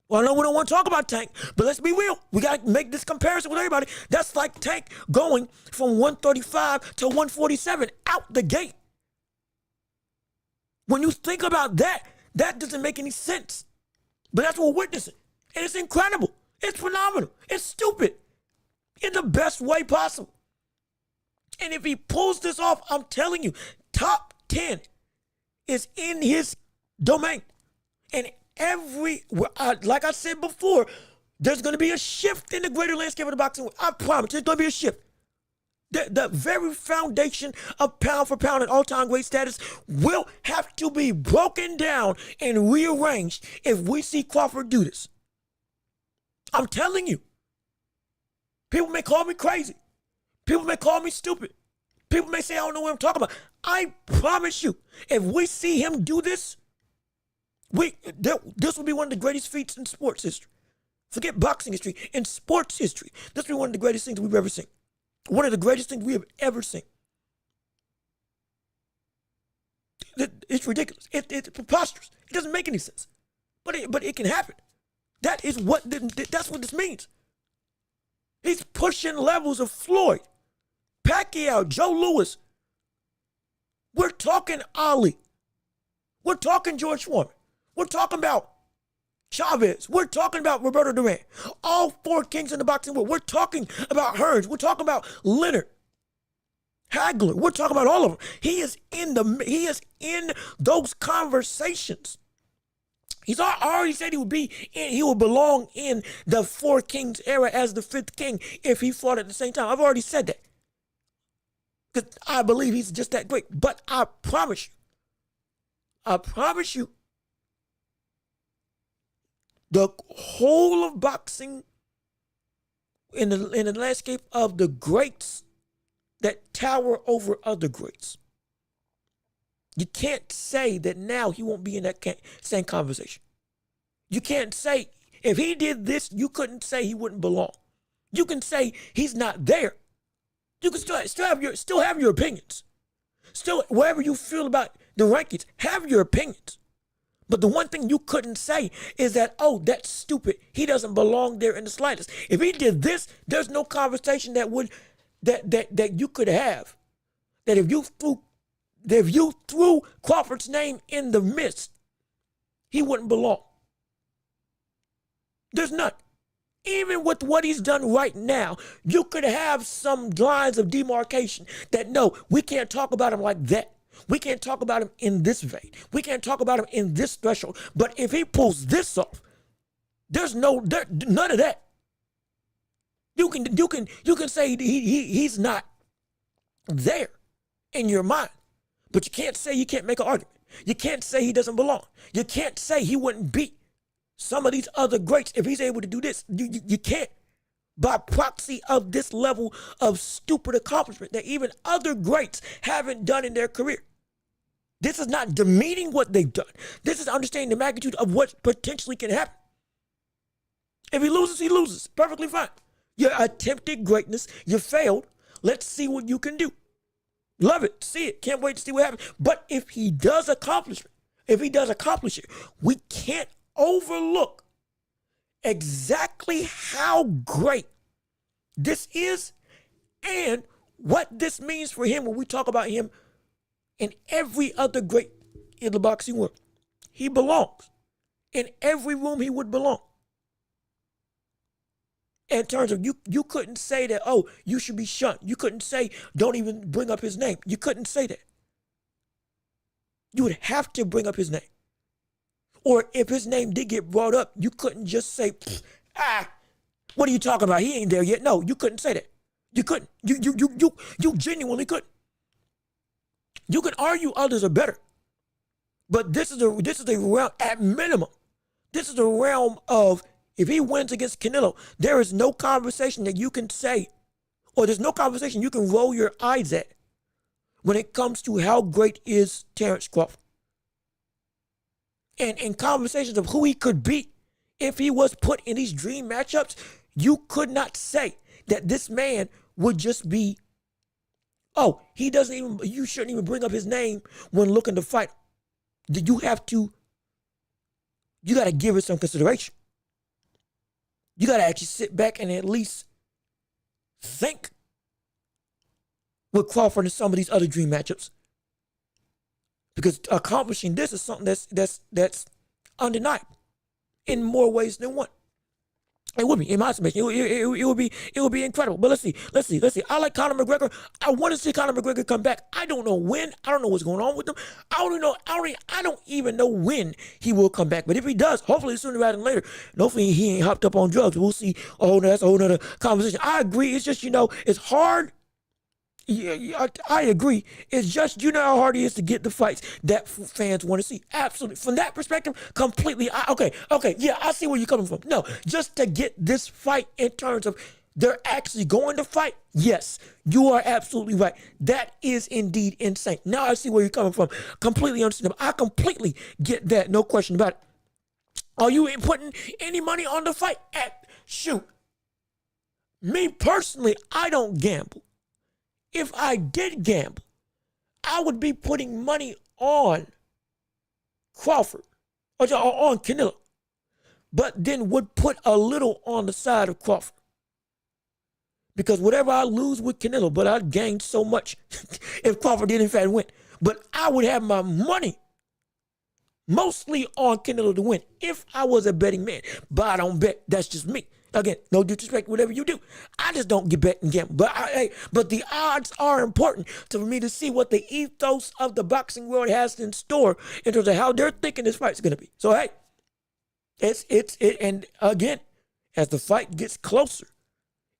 Speaker 1: Well, I know we don't want to talk about Tank, but let's be real. We got to make this comparison with everybody. That's like Tank going from 135 to 147 out the gate. When you think about that, that doesn't make any sense. But that's what we're witnessing. And it's incredible. It's phenomenal. It's stupid. In the best way possible. And if he pulls this off, I'm telling you, top 10 is in his domain. And like I said before, there's going to be a shift in the greater landscape of the boxing world. I promise, there's going to be a shift. The very foundation of pound for pound and all-time great status will have to be broken down and rearranged if we see Crawford do this. I'm telling you. People may call me crazy. People may call me stupid. People may say I don't know what I'm talking about. I promise you, if we see him do this, this will be one of the greatest feats in sports history. Forget boxing history. In sports history, this will be one of the greatest things we've ever seen. One of the greatest things we have ever seen. It's ridiculous. It's preposterous. It doesn't make any sense. But it can happen. That's what this means. He's pushing levels of Floyd, Pacquiao, Joe Louis. We're talking Ali. We're talking George Foreman. We're talking about Chavez. We're talking about Roberto Duran. All four kings in the boxing world. We're talking about Hearns. We're talking about Leonard, Hagler. We're talking about all of them. He is in those conversations. He's already said he would belong in the four kings era as the fifth king if he fought at the same time. I've already said that. Because I believe he's just that great. But I promise you, the whole of boxing in the landscape of the greats that tower over other greats. You can't say that now he won't be in that same conversation. You can't say, if he did this, you couldn't say he wouldn't belong. You can say he's not there. You can still have your opinions. Still, wherever you feel about the rankings, have your opinions. But the one thing you couldn't say is that, oh, that's stupid. He doesn't belong there in the slightest. If he did this, there's no conversation that you could have. That if you threw Crawford's name in the mist, he wouldn't belong. There's none. Even with what he's done right now, you could have some lines of demarcation that, no, we can't talk about him like that. We can't talk about him in this vein. We can't talk about him in this threshold. But if he pulls this off, there's none of that. You can say he's not there in your mind, but you can't say you can't make an argument. You can't say he doesn't belong. You can't say he wouldn't beat some of these other greats if he's able to do this. You can't. By proxy of this level of stupid accomplishment that even other greats haven't done in their career. This is not demeaning what they've done. This is understanding the magnitude of what potentially can happen. If he loses, he loses. Perfectly fine. You attempted greatness. You failed. Let's see what you can do. Love it. See it. Can't wait to see what happens. But if he does accomplish it, we can't overlook exactly how great this is and what this means for him when we talk about him and every other great in the boxing world. He belongs in every room he would belong. In terms of you couldn't say that, oh, you should be shunned. You couldn't say, don't even bring up his name. You couldn't say that. You would have to bring up his name. Or if his name did get brought up, you couldn't just say, what are you talking about? He ain't there yet. No, you couldn't say that. You couldn't. You genuinely couldn't. You can argue others are better. But this is a realm, at minimum, this is a realm of, if he wins against Canelo, there is no conversation that you can say, or there's no conversation you can roll your eyes at when it comes to how great is Terence Crawford. And in conversations of who he could beat if he was put in these dream matchups, you could not say that this man would just be, oh, you shouldn't even bring up his name when looking to fight him. You got to give it some consideration. You got to actually sit back and at least think with Crawford and some of these other dream matchups. Because accomplishing this is something that's undeniable in more ways than one. It would be, in my estimation, it would be incredible. But let's see. I like Conor McGregor. I want to see Conor McGregor come back. I don't know when. I don't know what's going on with him. I don't even know when he will come back. But if he does, hopefully sooner rather than later. And hopefully he ain't hopped up on drugs. We'll see. Oh, that's a whole nother conversation. I agree. It's just, it's hard. Yeah, I agree. It's just, how hard it is to get the fights that fans want to see. Absolutely. From that perspective, completely. Okay. Yeah, I see where you're coming from. No, just to get this fight in terms of they're actually going to fight. Yes, you are absolutely right. That is indeed insane. Now I see where you're coming from. Completely understandable. I completely get that. No question about it. Are you putting any money on the fight? Shoot. Me personally, I don't gamble. If I did gamble, I would be putting money on Crawford or on Canelo, but then would put a little on the side of Crawford. Because whatever I lose with Canelo, but I'd gain so much if Crawford did in fact win. But I would have my money mostly on Canelo to win if I was a betting man. But I don't bet. That's just me. Again, no disrespect, whatever you do. I just don't get bet and gamble. But the odds are important for me to see what the ethos of the boxing world has in store in terms of how they're thinking this fight's going to be. So, hey, and again, as the fight gets closer,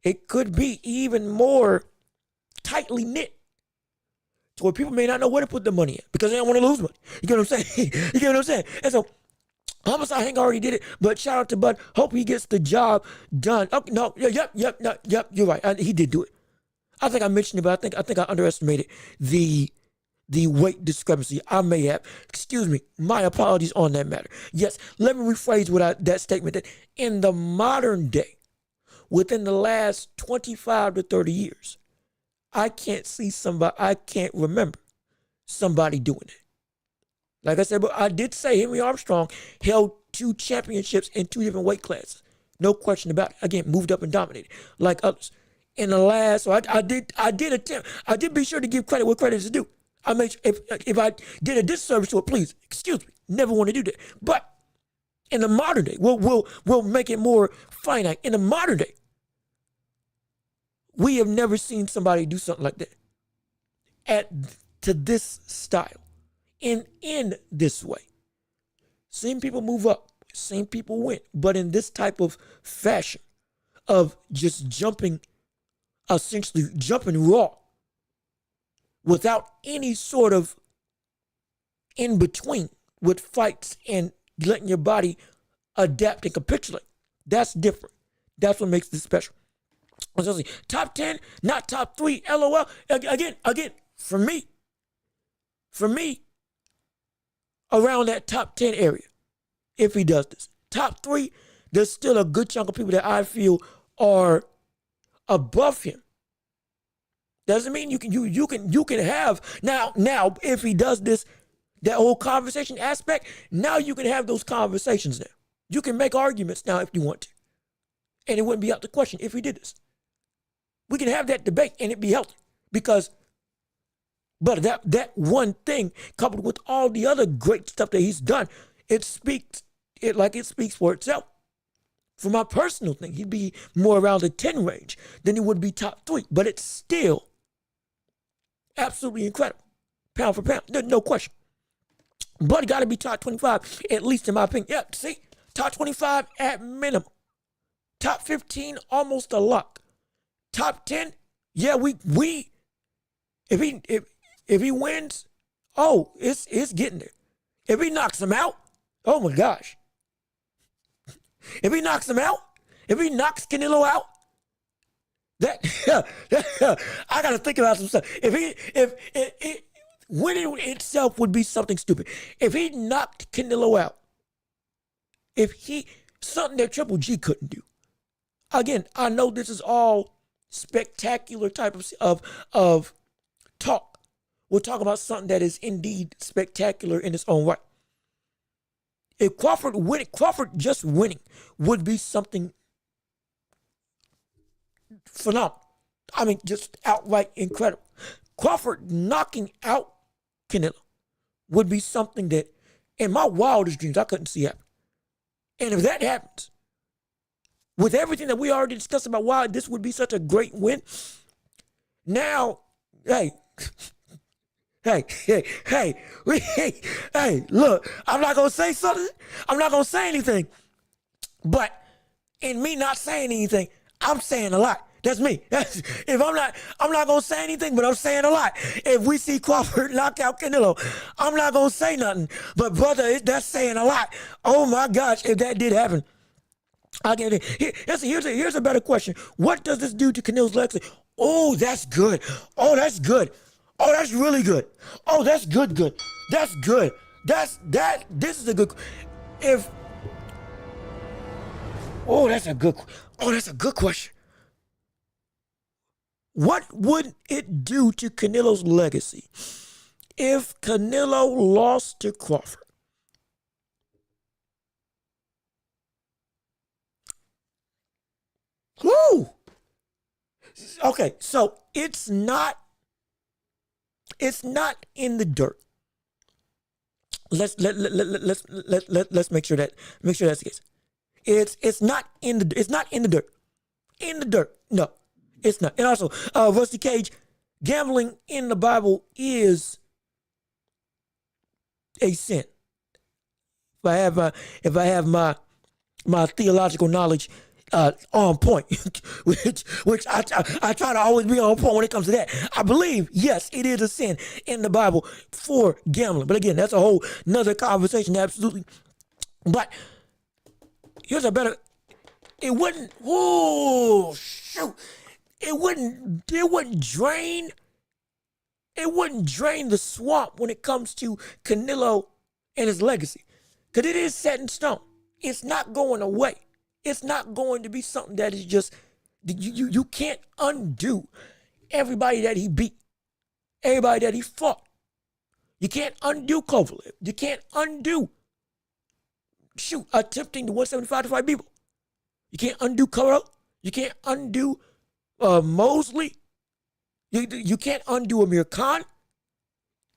Speaker 1: it could be even more tightly knit to where people may not know where to put the money at because they don't want to lose money. You get what I'm saying? And so, Homicide Hank already did it, but shout out to Bud. Hope he gets the job done. Oh, no, yep, you're right. He did do it. I think I mentioned it, but I think I underestimated the weight discrepancy. I may have. Excuse me. My apologies on that matter. Yes, let me rephrase that statement. That in the modern day, within the last 25 to 30 years, I can't remember somebody doing it. Like I said, but I did say Henry Armstrong held 2 championships in 2 different weight classes. No question about it. Again, moved up and dominated like others. In the last, so I did attempt. I did be sure to give credit where credit is due. I made if I did a disservice to it, please excuse me. Never want to do that. But in the modern day, we'll make it more finite. In the modern day, we have never seen somebody do something like that to this style. In this way. Seen people move up, seen people win, but in this type of fashion of just essentially jumping raw without any sort of in between with fights and letting your body adapt and capitulate. That's different. That's what makes this special. Top 10, not top 3, LOL. Again, for me, around that top 10 area, if he does this. Top 3, there's still a good chunk of people that I feel are above him. Doesn't mean you can have now if he does this, that whole conversation aspect, now you can have those conversations now. You can make arguments now if you want to. And it wouldn't be out the question if he did this. We can have that debate and it'd be healthy but that one thing, coupled with all the other great stuff that he's done, it speaks for itself. For my personal thing, he'd be more around the 10 range than he would be top 3. But it's still absolutely incredible. Pound for pound, no question. But it got to be top 25, at least in my opinion. Yeah, see, top 25 at minimum. Top 15, almost a lock. Top 10, yeah, if he wins, it's getting there. If he knocks him out, oh my gosh. If he knocks Canelo out, I gotta think about some stuff. If winning itself would be something stupid. If he knocked Canelo out, something that Triple G couldn't do. Again, I know this is all spectacular type of talk. We're talking about something that is indeed spectacular in its own right. If Crawford just winning would be something phenomenal. I mean, just outright incredible. Crawford knocking out Canelo would be something that, in my wildest dreams, I couldn't see happen. And if that happens, with everything that we already discussed about why this would be such a great win. Now, hey, look, I'm not going to say something. I'm not going to say anything. But in me not saying anything, I'm saying a lot. That's me. If I'm not going to say anything, but I'm saying a lot. If we see Crawford knock out Canelo, I'm not going to say nothing. But brother, that's saying a lot. Oh my gosh, if that did happen. I get it. Here's a better question. What does this do to Canelo's legacy? Oh, that's good. Oh, that's good. Oh, that's really good. Oh, that's good. That's good. This is a good. That's a good question. What would it do to Canelo's legacy if Canelo lost to Crawford? Woo! Okay, so it's not in the dirt. Let's make sure that's the case. It's not in the dirt. In the dirt. No, it's not. And also, Rusty Cage, gambling in the Bible is a sin. If I have my theological knowledge on point, which I try to always be on point when it comes to that. I believe, yes, it is a sin in the Bible for gambling. But again, that's a whole nother conversation, absolutely. But here's a better, it wouldn't drain the swamp when it comes to Canelo and his legacy. Because it is set in stone. It's not going away. It's not going to be something that is just, you can't undo everybody that he beat, everybody that he fought. You can't undo Kovalev. You can't undo, attempting to 175 to fight people. You can't undo Curl. You can't undo Mosley. You can't undo Amir Khan,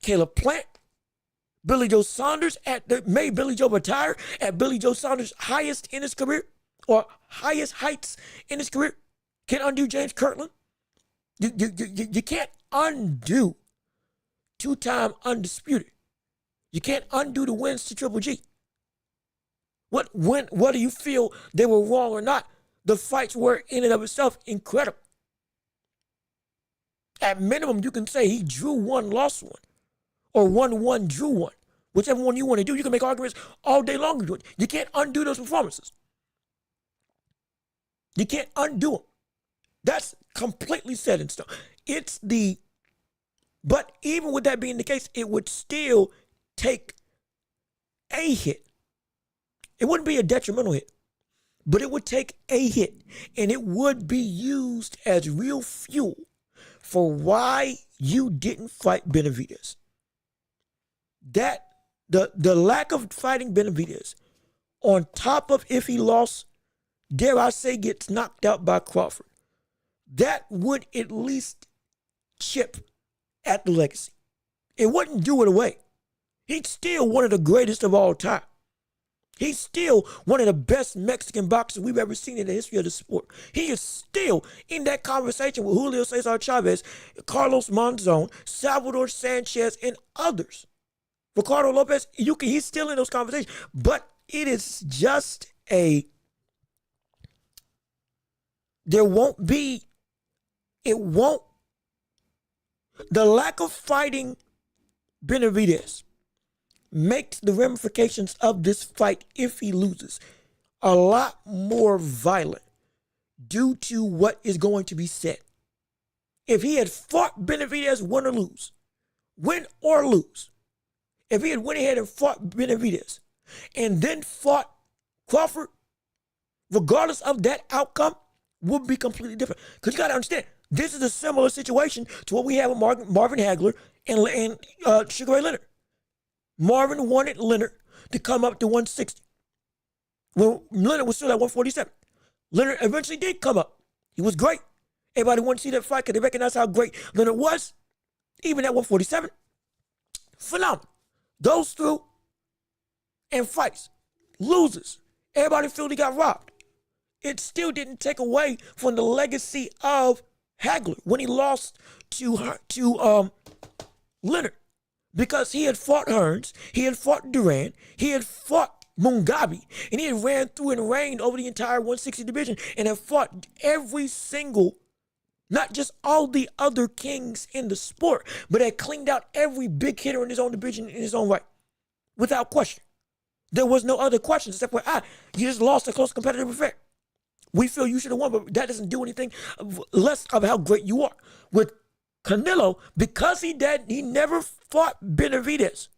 Speaker 1: Caleb Plant, Billy Joe Saunders made Billy Joe retire at Billy Joe Saunders' highest in his career, or highest heights in his career. Can't undo James Kirtland. You can't undo two-time undisputed. You can't undo the wins to Triple G. Whether you feel they were wrong or not, the fights were in and of itself incredible. At minimum, you can say he drew one, lost one, or won one, drew one. Whichever one you want to do, you can make arguments all day long. You can't undo those performances. You can't undo them. That's completely set in stone. But even with that being the case, it would still take a hit. It wouldn't be a detrimental hit, but it would take a hit, and it would be used as real fuel for why you didn't fight Benavidez. That the lack of fighting Benavidez, on top of if he lost, dare I say, gets knocked out by Crawford, that would at least chip at the legacy. It wouldn't do it away. He's still one of the greatest of all time. He's still one of the best Mexican boxers we've ever seen in the history of the sport. He is still in that conversation with Julio Cesar Chavez, Carlos Monzon, Salvador Sanchez, and others. Ricardo Lopez, he's still in those conversations. But it is just the lack of fighting Benavidez makes the ramifications of this fight, if he loses, a lot more violent due to what is going to be said. If he had fought Benavidez, win or lose, if he had went ahead and fought Benavidez and then fought Crawford, regardless of that outcome, would be completely different. Because you got to understand, this is a similar situation to what we have with Marvin Hagler and Sugar Ray Leonard. Marvin wanted Leonard to come up to 160. When Leonard was still at 147. Leonard eventually did come up. He was great. Everybody wanted to see that fight because they recognized how great Leonard was, even at 147. Phenomenal. Goes through and fights. Loses. Everybody feel he got robbed. it still didn't take away from the legacy of Hagler when he lost to Leonard, because he had fought Hearns, he had fought Duran, he had fought Mugabe, and he had ran through and reigned over the entire 160 division and had fought every single, not just all the other kings in the sport, but had cleaned out every big hitter in his own division in his own right, without question. There was no other question except for, you just lost a close competitive affair. We feel you should have won, but that doesn't do anything less of how great you are. With Canelo, because he never fought Benavidez,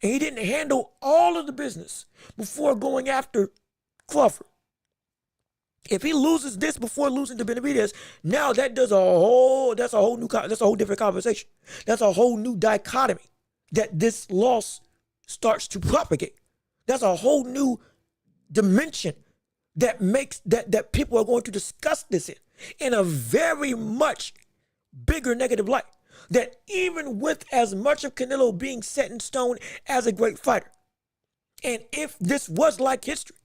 Speaker 1: and he didn't handle all of the business before going after Crawford. If he loses this before losing to Benavidez, now that's a whole different conversation. That's a whole new dichotomy that this loss starts to propagate. That's a whole new dimension that makes that people are going to discuss this in a very much bigger negative light. That even with as much of Canelo being set in stone as a great fighter, and if this was like history,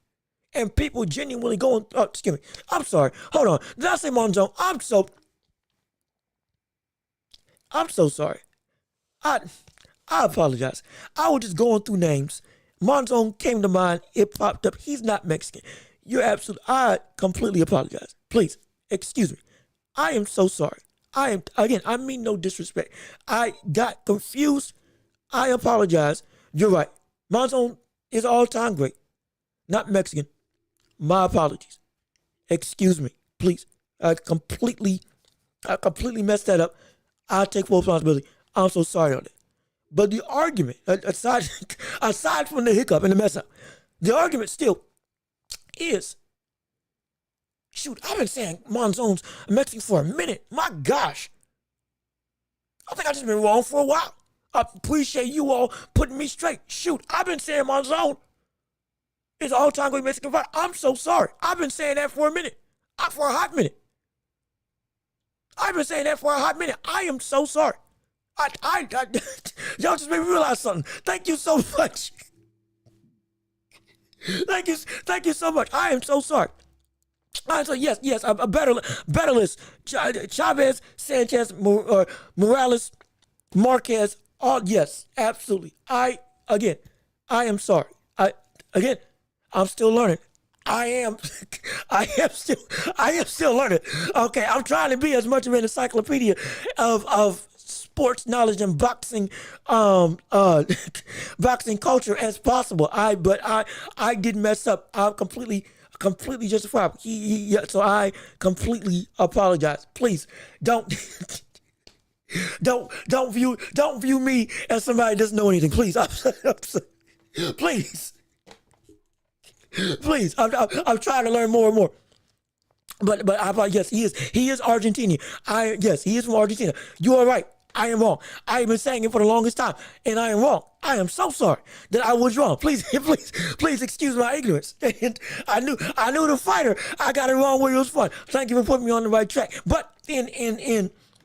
Speaker 1: and people genuinely going, excuse me, I'm sorry, hold on, did I say Monzon? I'm so sorry. I apologize. I was just going through names. Monzon came to mind. It popped up. He's not Mexican. I completely apologize. Please, excuse me. I am so sorry. I mean no disrespect. I got confused. I apologize. You're right. Monzon is all-time great. Not Mexican. My apologies. Excuse me, please. I completely messed that up. I take full responsibility. I'm so sorry on that. But the argument, aside from the hiccup and the mess up, the argument still is, shoot, I've been saying Monzon's Mexican for a minute. My gosh. I think I've just been wrong for a while. I appreciate you all putting me straight. Shoot, I've been saying Monzon is an all-time great Mexican fighter. I'm so sorry. I've been saying that for a minute. For a hot minute. I've been saying that for a hot minute. I am so sorry. Y'all just made me realize something. Thank you so much. Thank you so much. I am so sorry. So yes, a better list. Chavez, Sanchez, Morales, Marquez. All yes, absolutely. I am sorry. I'm still learning. I am still learning. Okay, I'm trying to be as much of an encyclopedia of sports knowledge and boxing boxing culture as possible. But I did mess up. I'm completely justified. So I completely apologize. Please don't view me as somebody that doesn't know anything. Please, please. I'm trying to learn more and more. But yes, he is Argentinian. Yes, he is from Argentina. You are right. I am wrong. I have been saying it for the longest time, and I am wrong. I am so sorry that I was wrong. Please excuse my ignorance. And I knew the fighter. I got it wrong where it was fun. Thank you for putting me on the right track. But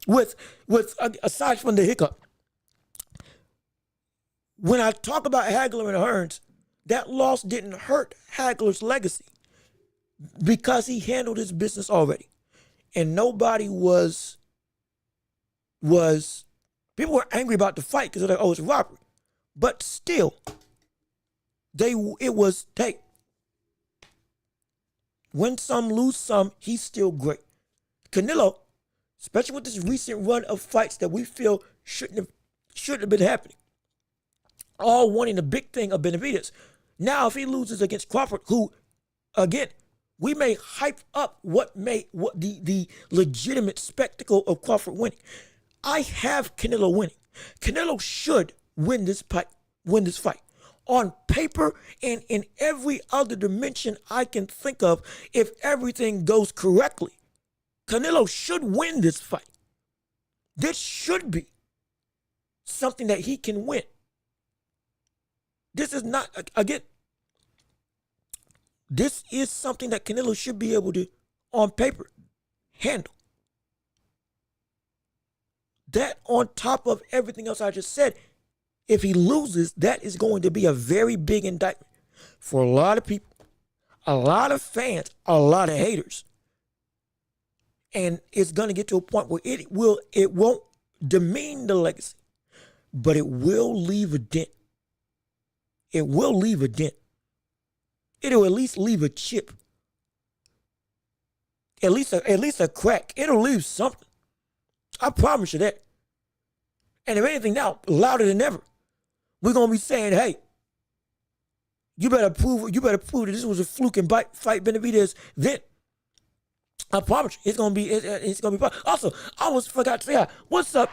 Speaker 1: with aside from the hiccup, when I talk about Hagler and Hearns, that loss didn't hurt Hagler's legacy because he handled his business already, and nobody was. People were angry about the fight because they're like, oh, it's a robbery. But still, win some, lose some, he's still great. Canelo, especially with this recent run of fights that we feel shouldn't have been happening, all wanting the big thing of Benavidez. Now, if he loses against Crawford, who, again, we may hype up what the legitimate spectacle of Crawford winning. I have Canelo winning. Canelo should win this fight. On paper and in every other dimension I can think of, if everything goes correctly, Canelo should win this fight. This should be something that he can win. This is not, again, this is something that Canelo should be able to, on paper, handle. That on top of everything else I just said, if he loses, that is going to be a very big indictment for a lot of people. a lot of fans, a lot of haters. And it's going to get to a point where it won't demean the legacy, but it will leave a dent. It will leave a dent. It'll at least leave a chip. At least a crack. It'll leave something. I promise you that. And if anything now, louder than ever, we're gonna be saying, hey, you better prove that this was a fluke and fight Benavidez then. I promise you, it's gonna be also, I almost forgot to say hi. What's up?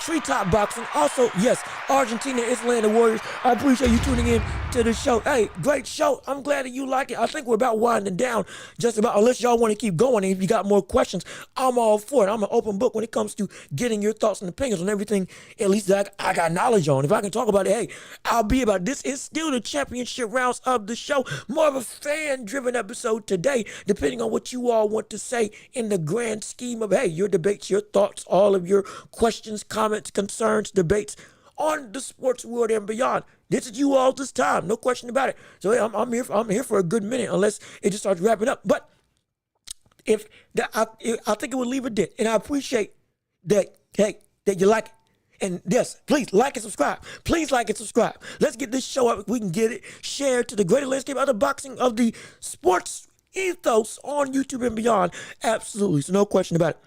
Speaker 1: Treetop Boxing. Also, yes, Argentina is laying the Warriors. I appreciate you tuning in to the show. Hey, great show. I'm glad that you like it. I think we're about winding down just about, unless y'all want to keep going. And if you got more questions, I'm all for it. I'm an open book when it comes to getting your thoughts and opinions on everything, at least that I got knowledge on. If I can talk about it, hey, I'll be about it. This is still the championship rounds of the show. More of a fan-driven episode today, depending on what you all want to say in the grand scheme of, hey, your debates, your thoughts, all of your questions, comments, concerns, debates on the sports world and beyond. This is you all this time, no question about it. So hey, I'm here for a good minute, unless it just starts wrapping up. But I think it would leave a dent, and I appreciate that. Hey, that you like it, and yes, please like and subscribe. Please like and subscribe. Let's get this show up. We can get it shared to the greater landscape of the boxing, of the sports ethos on YouTube and beyond. Absolutely, so no question about it.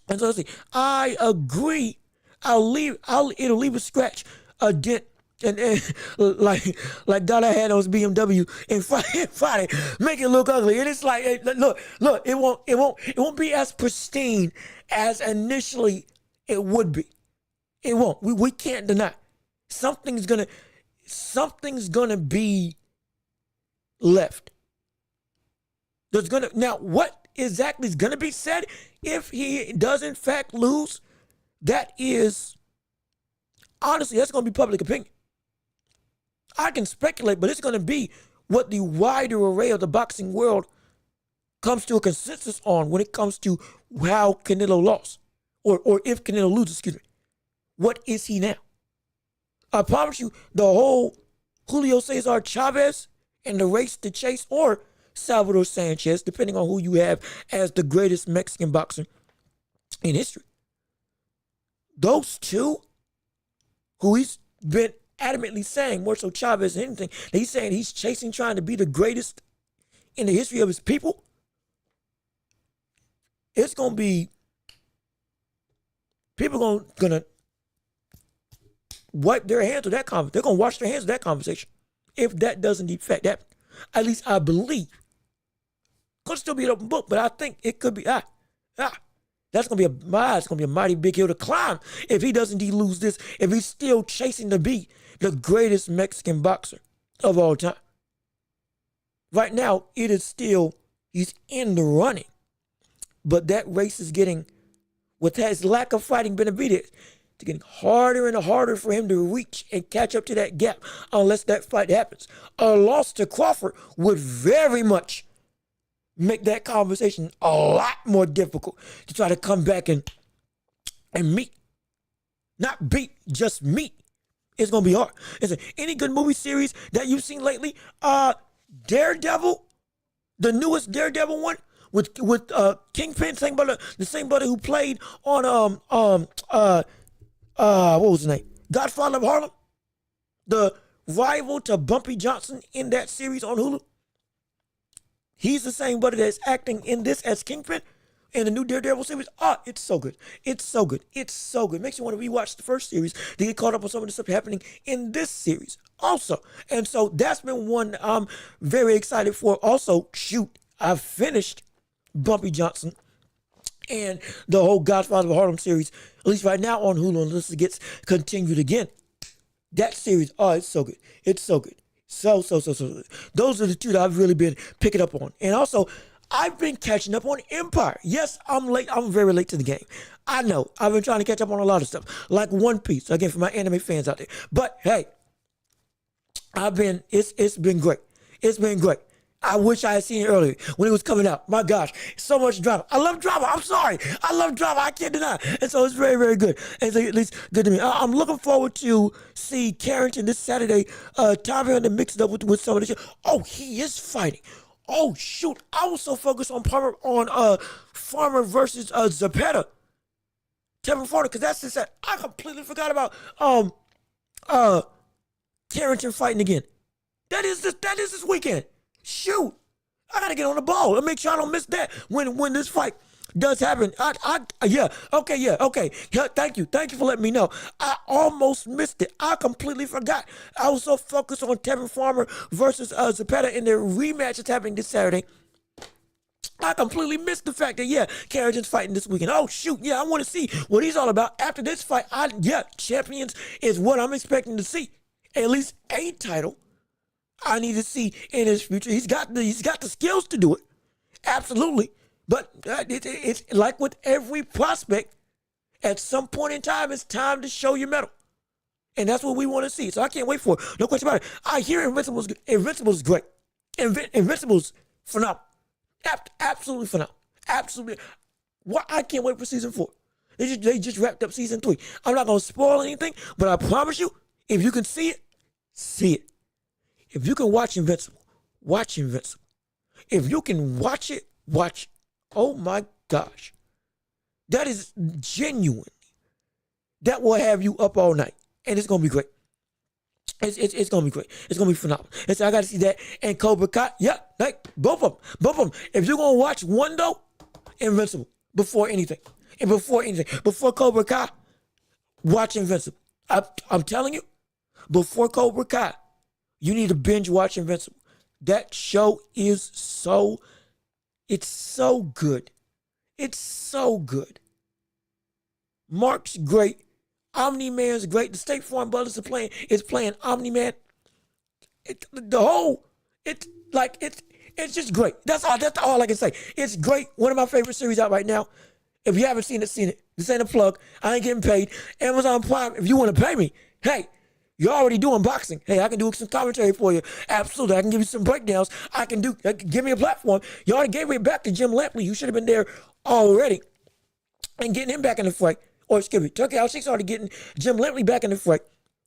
Speaker 1: And so let's see. I agree. It'll leave a scratch, a dent, and like Donna had on his BMW and Friday, make it look ugly. And it's like, hey, look, it won't be as pristine as initially it would be. It won't. We can't deny. Something's gonna be left. Now what exactly is gonna be said if he does in fact lose? That is, honestly, that's going to be public opinion. I can speculate, but it's going to be what the wider array of the boxing world comes to a consensus on when it comes to how Canelo lost, or if Canelo loses, excuse me. What is he now? I promise you, the whole Julio Cesar Chavez and the race to chase, or Salvador Sanchez, depending on who you have as the greatest Mexican boxer in history. Those two, who he's been adamantly saying, more so Chavez than anything, that he's saying he's chasing, trying to be the greatest in the history of his people. It's going to be, people going to wipe their hands of that conversation. They're going to wash their hands of that conversation. If that doesn't in fact happen. At least I believe. Could still be an open book, but I think it could be, that's going to be a mighty big hill to climb if he doesn't indeed lose this, if he's still chasing to be the greatest Mexican boxer of all time. Right now, it is still, he's in the running. But that race is getting, with his lack of fighting Benavidez, it's getting harder and harder for him to reach and catch up to that gap unless that fight happens. A loss to Crawford would very much make that conversation a lot more difficult to try to come back and meet. Not beat, just meet. It's going to be hard. Listen, any good movie series that you've seen lately? Daredevil, the newest Daredevil one with Kingpin, the same brother who played on what was his name? Godfather of Harlem. The rival to Bumpy Johnson in that series on Hulu. He's the same brother that's acting in this as Kingpin in the new Daredevil series. It's so good. It's so good. It's so good. Makes you want to rewatch the first series to get caught up on some of the stuff happening in this series also. And so that's been one I'm very excited for. Also, I've finished Bumpy Johnson and the whole Godfather of Harlem series, at least right now on Hulu, unless it gets continued again. That series, it's so good. It's so good. So good. Those are the two that I've really been picking up on. And also, I've been catching up on Empire. Yes, I'm late. I'm very late to the game. I know. I've been trying to catch up on a lot of stuff, like One Piece, again, for my anime fans out there. But hey, it's been great. It's been great. I wish I had seen it earlier when it was coming out. My gosh, so much drama. I love drama. I'm sorry. I love drama. I can't deny it. And so it's very, very good. And so at least good to me. I'm looking forward to see Terence this Saturday. Time here to mix it up with some of the shit. Oh, he is fighting. Oh shoot! I was so focused on Farmer versus Zepeda, Tevin Farmer, because that's just I completely forgot about Terence fighting again. That is this weekend. Shoot, I gotta get on the ball and make sure I don't miss that when this fight does happen. Okay. Yeah, thank you for letting me know. I almost missed it. I completely forgot. I was so focused on Tevin Farmer versus Zepeda in their rematch that's happening this Saturday. I completely missed the fact that Carrigan's fighting this weekend. Oh shoot, I want to see what he's all about after this fight. Champions is what I'm expecting to see. At least a title I need to see in his future. He's got the skills to do it, absolutely. But it's like with every prospect, at some point in time, it's time to show your mettle. And that's what we want to see. So I can't wait for it. No question about it. I hear Invincible's great. Invincible's phenomenal. Absolutely phenomenal. Absolutely. I can't wait for season 4. They just wrapped up season 3. I'm not going to spoil anything, but I promise you, if you can see it, see it. If you can watch Invincible, watch Invincible. If you can watch it, watch it. Oh my gosh. That is genuine. That will have you up all night. And it's going to be great. It's going to be great. It's going to be phenomenal. And so I got to see that. And Cobra Kai, both of them. If you're going to watch one though, Invincible, before anything. And before Cobra Kai, watch Invincible. I'm telling you, before Cobra Kai, you need to binge watch Invincible. That show is it's so good. It's so good. Mark's great. Omni-Man's great. The State Farm Brothers is playing Omni-Man. It's just great. That's all I can say. It's great. One of my favorite series out right now. If you haven't seen it. This ain't a plug. I ain't getting paid. Amazon Prime, if you want to pay me, hey, you're already doing boxing. Hey, I can do some commentary for you. Absolutely. I can give you some breakdowns. Give me a platform. You already gave it back to Jim Lampley. You should have been there already and getting him back in the fight. Or excuse me, Turkey House 6 already getting Jim Lampley back in the fight.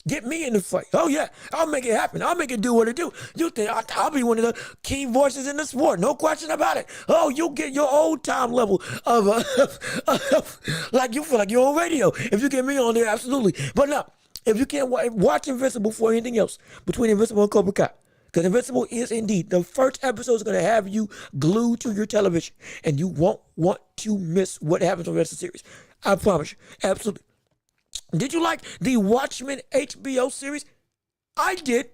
Speaker 1: Get me in the fight. Oh yeah, I'll make it happen. I'll make it do what it do. You think I'll be one of the key voices in the sport? No question about it. Oh, you'll get your old time level of like you feel like you're on radio. If you get me on there, absolutely. But no, if you can't watch Invincible before anything else, between Invincible and Cobra Kai, because Invincible is indeed the first episode is going to have you glued to your television, and you won't want to miss what happens on the rest of the series. I promise you, absolutely. Did you like the Watchmen HBO series? I did.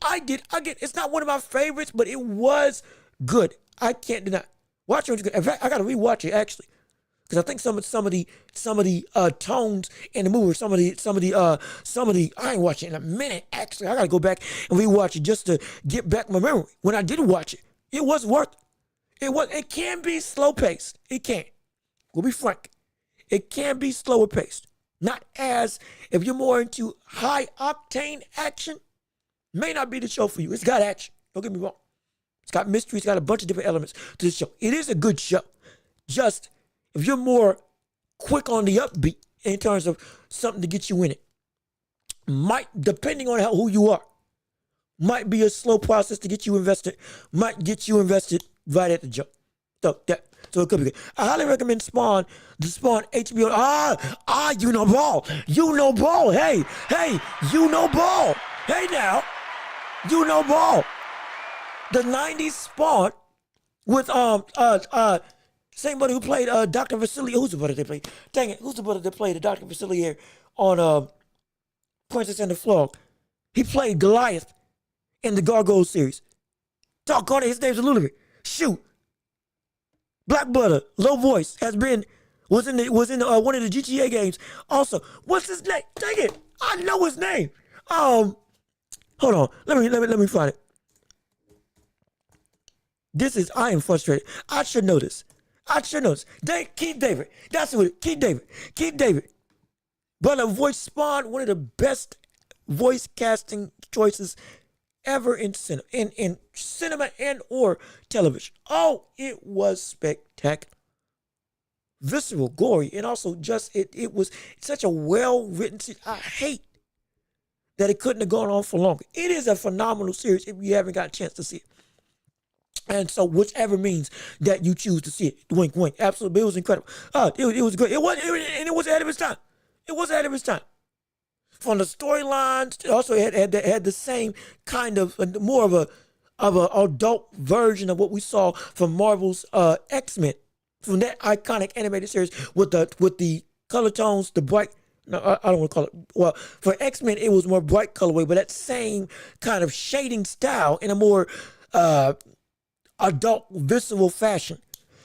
Speaker 1: It's not one of my favorites, but it was good. I can't deny. Watchmen was good. In fact, I got to rewatch it actually, because I think some of the tones in the movie, some of the I ain't watching in a minute. Actually, I got to go back and rewatch it just to get back my memory. When I did watch it, it was worth it. It can be slow paced. It can. We'll be frank. It can be slower paced. Not as, if you're more into high octane action, may not be the show for you. It's got action. Don't get me wrong. It's got mystery. It's got a bunch of different elements to the show. It is a good show. Just, if you're more quick on the upbeat in terms of something to get you in it, might, depending on who you are, might be a slow process to get you invested, might get you invested right at the jump. So it could be good. I highly recommend the Spawn HBO. You know ball. Hey, you know ball. Hey now, you know ball. The 90s Spawn with same buddy who played Dr. Vasily. Who's the brother they played? Dang it, who's the brother that played Dr. Vasily here on Princess and the Frog? He played Goliath in the Gargoyle series. Doggone it, his name's Ludovic. Shoot. Black Butter, low voice, was in one of the GTA games. Also, what's his name? Dang it, I know his name. Hold on, let me find it. I am frustrated. I should know this. Keith David. That's what Keith David. Brother voice Spawn, one of the best voice casting choices ever in cinema and or television. Oh, it was spectacular. Visceral, gory, and also just it was such a well-written series. I hate that it couldn't have gone on for longer. It is a phenomenal series if you haven't got a chance to see it. And so whichever means that you choose to see it, wink, wink, absolutely, it was incredible. It was great. And it was ahead of its time. It was ahead of its time. From the storylines, it also had the same kind of more of a adult version of what we saw from Marvel's X-Men, from that iconic animated series with the color tones, the bright. No, I don't want to call it. Well, for X-Men, it was more bright colorway, but that same kind of shading style in a more adult, visceral fashion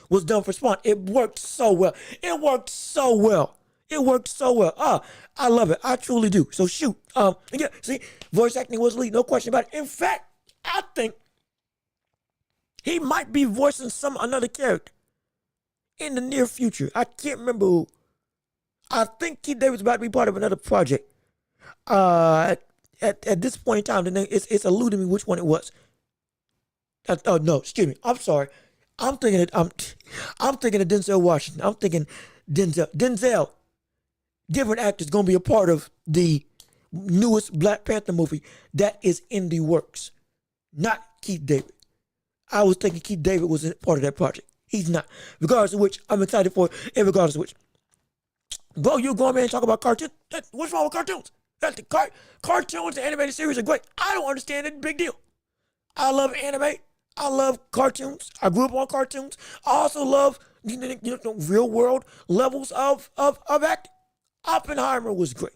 Speaker 1: was done for Spawn. It worked so well. It worked so well. It worked so well. I love it. I truly do. So shoot. Yeah, see, voice acting was elite, no question about it. In fact, I think he might be voicing another character in the near future. I can't remember who. I think Keith David's about to be part of another project. At this point in time, it's eluding me which one it was. Oh no, excuse me. I'm sorry. I'm thinking of Denzel Washington. I'm thinking Denzel. Different actors gonna be a part of the newest Black Panther movie that is in the works. Not Keith David. I was thinking Keith David was part of that project. He's not. Regardless of which, I'm excited for it. And regardless of which, bro, you go man and talk about cartoons. What's wrong with cartoons? Cartoons and animated series are great. I don't understand it. Big deal. I love anime. I love cartoons. I grew up on cartoons. I also love real world levels of acting. Oppenheimer was great.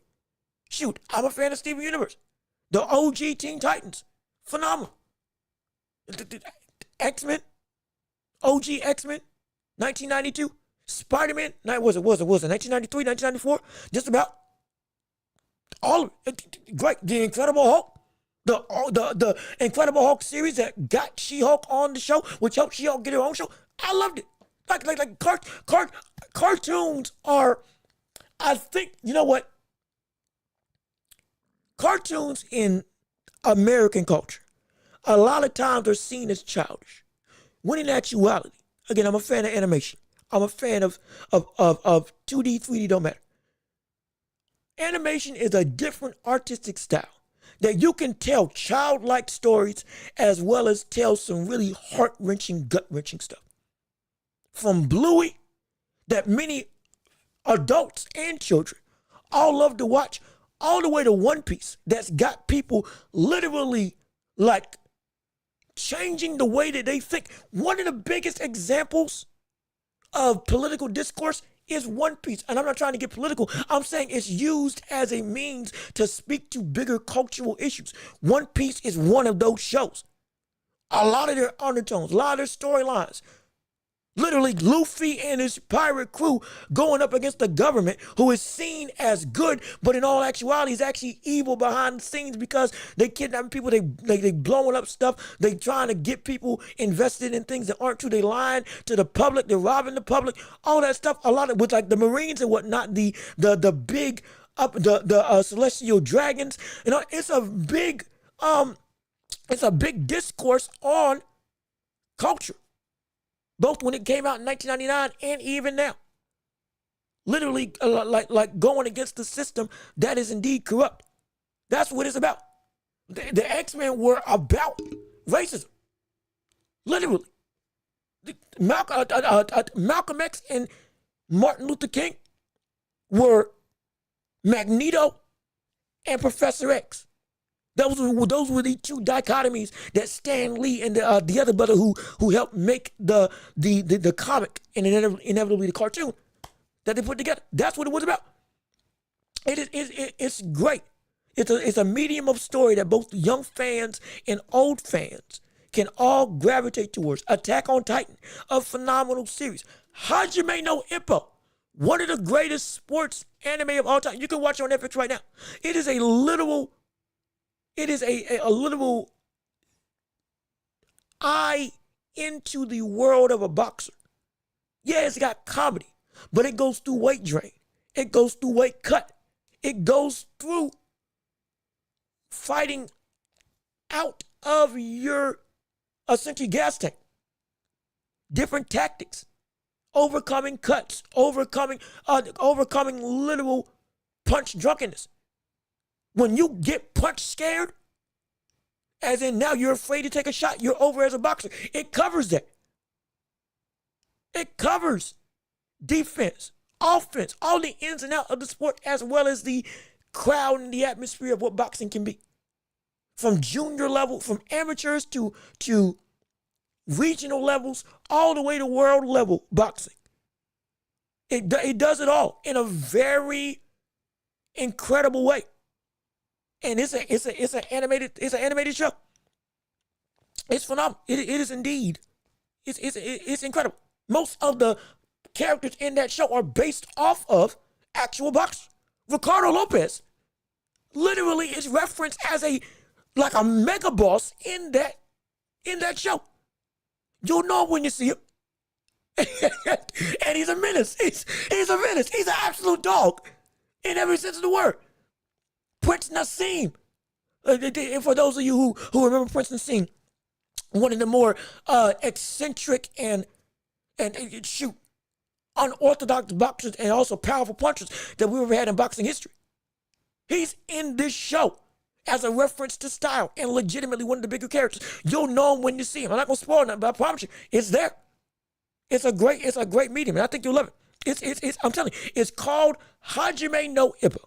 Speaker 1: Shoot, I'm a fan of Steven Universe. The OG Teen Titans, phenomenal. X-Men, OG X-Men, 1992. Spider-Man, was it 1993, 1994? Just about all of it. Great. The Incredible Hulk. The Incredible Hulk series that got She-Hulk on the show, which helped She-Hulk get her own show. I loved it. Like cartoons are, I think, you know what? Cartoons in American culture, a lot of times are seen as childish. When in actuality, again, I'm a fan of animation. I'm a fan of 2D, 3D, don't matter. Animation is a different artistic style that you can tell childlike stories as well as tell some really heart-wrenching, gut-wrenching stuff. From Bluey, that many adults and children all love to watch, all the way to One Piece, that's got people literally like changing the way that they think. One of the biggest examples of political discourse is One Piece. And I'm not trying to get political. I'm saying it's used as a means to speak to bigger cultural issues. One Piece is one of those shows. A lot of their undertones, a lot of their storylines. Literally, Luffy and his pirate crew going up against the government, who is seen as good, but in all actuality is actually evil behind the scenes because they kidnapping people, they blowing up stuff, they trying to get people invested in things that aren't true, they lying to the public, they're robbing the public, all that stuff. A lot of with like the Marines and whatnot, the big celestial dragons. You know, it's a big discourse on culture. Both when it came out in 1999 and even now. Literally, like going against the system that is indeed corrupt. That's what it's about. The X-Men were about racism. Literally. Malcolm X and Martin Luther King were Magneto and Professor X. Those were the two dichotomies that Stan Lee and the other brother who helped make the comic and inevitably the cartoon that they put together. That's what it was about. It's great. It's a medium of story that both young fans and old fans can all gravitate towards. Attack on Titan, a phenomenal series. Hajime no Ippo, one of the greatest sports anime of all time. You can watch it on Netflix right now. It is a literal eye into the world of a boxer. Yeah, it's got comedy, but it goes through weight drain. It goes through weight cut. It goes through fighting out of your essentially gas tank. Different tactics, overcoming cuts, overcoming literal punch drunkenness. When you get punch scared As in now you're afraid to take a shot. You're over as a boxer. It covers that. It covers defense, offense, all the ins and outs of the sport, as well as the crowd and the atmosphere of what boxing can be. From junior level, from amateurs to regional levels, all the way to world level boxing. It does it all in a very incredible way. And it's an animated show. It's phenomenal. It is indeed. It's incredible. Most of the characters in that show are based off of actual boxers. Ricardo Lopez literally is referenced as a mega boss in that show. You'll know when you see him. And he's a menace. He's a menace. He's an absolute dog in every sense of the word. Prince Nassim. And for those of you who remember Prince Nassim, one of the more eccentric and unorthodox boxers and also powerful punchers that we've ever had in boxing history. He's in this show as a reference to style and legitimately one of the bigger characters. You'll know him when you see him. I'm not gonna spoil nothing, but I promise you, it's there. It's a great medium, and I think you'll love it. I'm telling you, it's called Hajime no Ippo.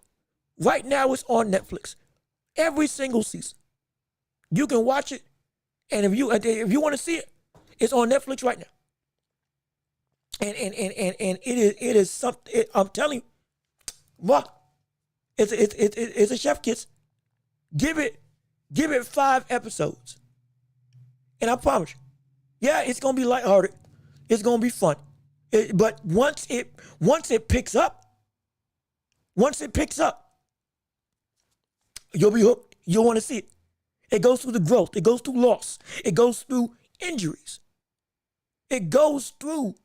Speaker 1: Right now, it's on Netflix. Every single season, you can watch it, and if you want to see it, it's on Netflix right now. And it is something. I'm telling you, what? It's a chef kiss. Give it 5 episodes, and I promise you, yeah, it's gonna be lighthearted. It's gonna be fun. But once it picks up, you'll be hooked. You'll want to see it. It goes through the growth. It goes through loss. It goes through injuries. It goes through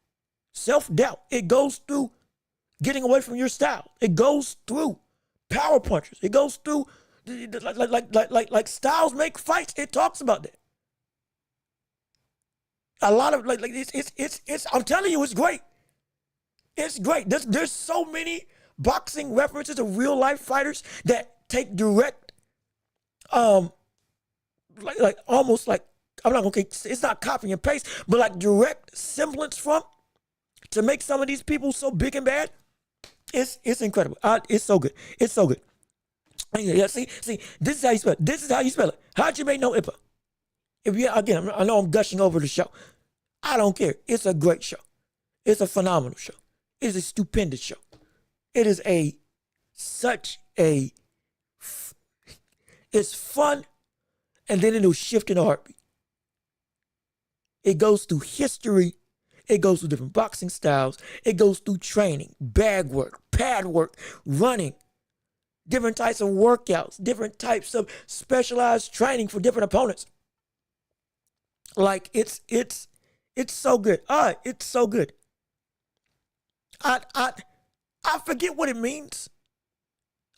Speaker 1: self-doubt. It goes through getting away from your style. It goes through power punches. It goes through like styles make fights. It talks about that. A lot of it's I'm telling you, it's great. It's great. There's so many boxing references of real life fighters that take direct almost like, I'm not gonna, it's not copy and paste, but like direct semblance from, to make some of these people so big and bad. It's incredible. It's so good. It's so good. Yeah, see, this is how you spell it. This is how you spell it. Hajime no Ippo. Again, I know I'm gushing over the show. I don't care. It's a great show. It's a phenomenal show. It's a stupendous show. It is it's fun, and then it'll shift in a heartbeat. It goes through history. It goes through different boxing styles. It goes through training, bag work, pad work, running, different types of workouts, different types of specialized training for different opponents. Like it's so good. It's so good. I forget what it means.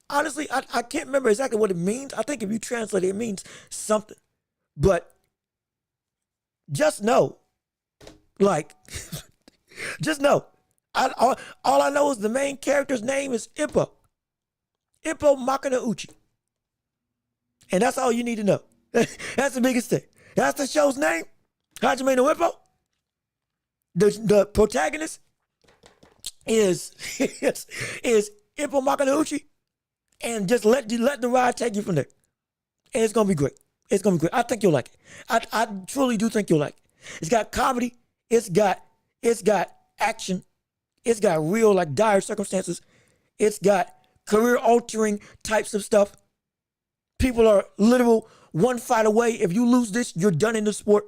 Speaker 1: Honestly, I can't remember exactly what it means. I think if you translate it, it means something. But just know, just know. All I know is the main character's name is Ippo. Ippo Makanauchi. And that's all you need to know. That's the biggest thing. That's the show's name. Hajime no Ippo. The protagonist is Ippo Makanauchi. And just let the ride take you from there. And it's gonna be great. It's gonna be great. I think you'll like it. I truly do think you'll like it. It's got comedy. It's got action. It's got real dire circumstances. It's got career altering types of stuff. People are literal one fight away. If you lose this, you're done in the sport.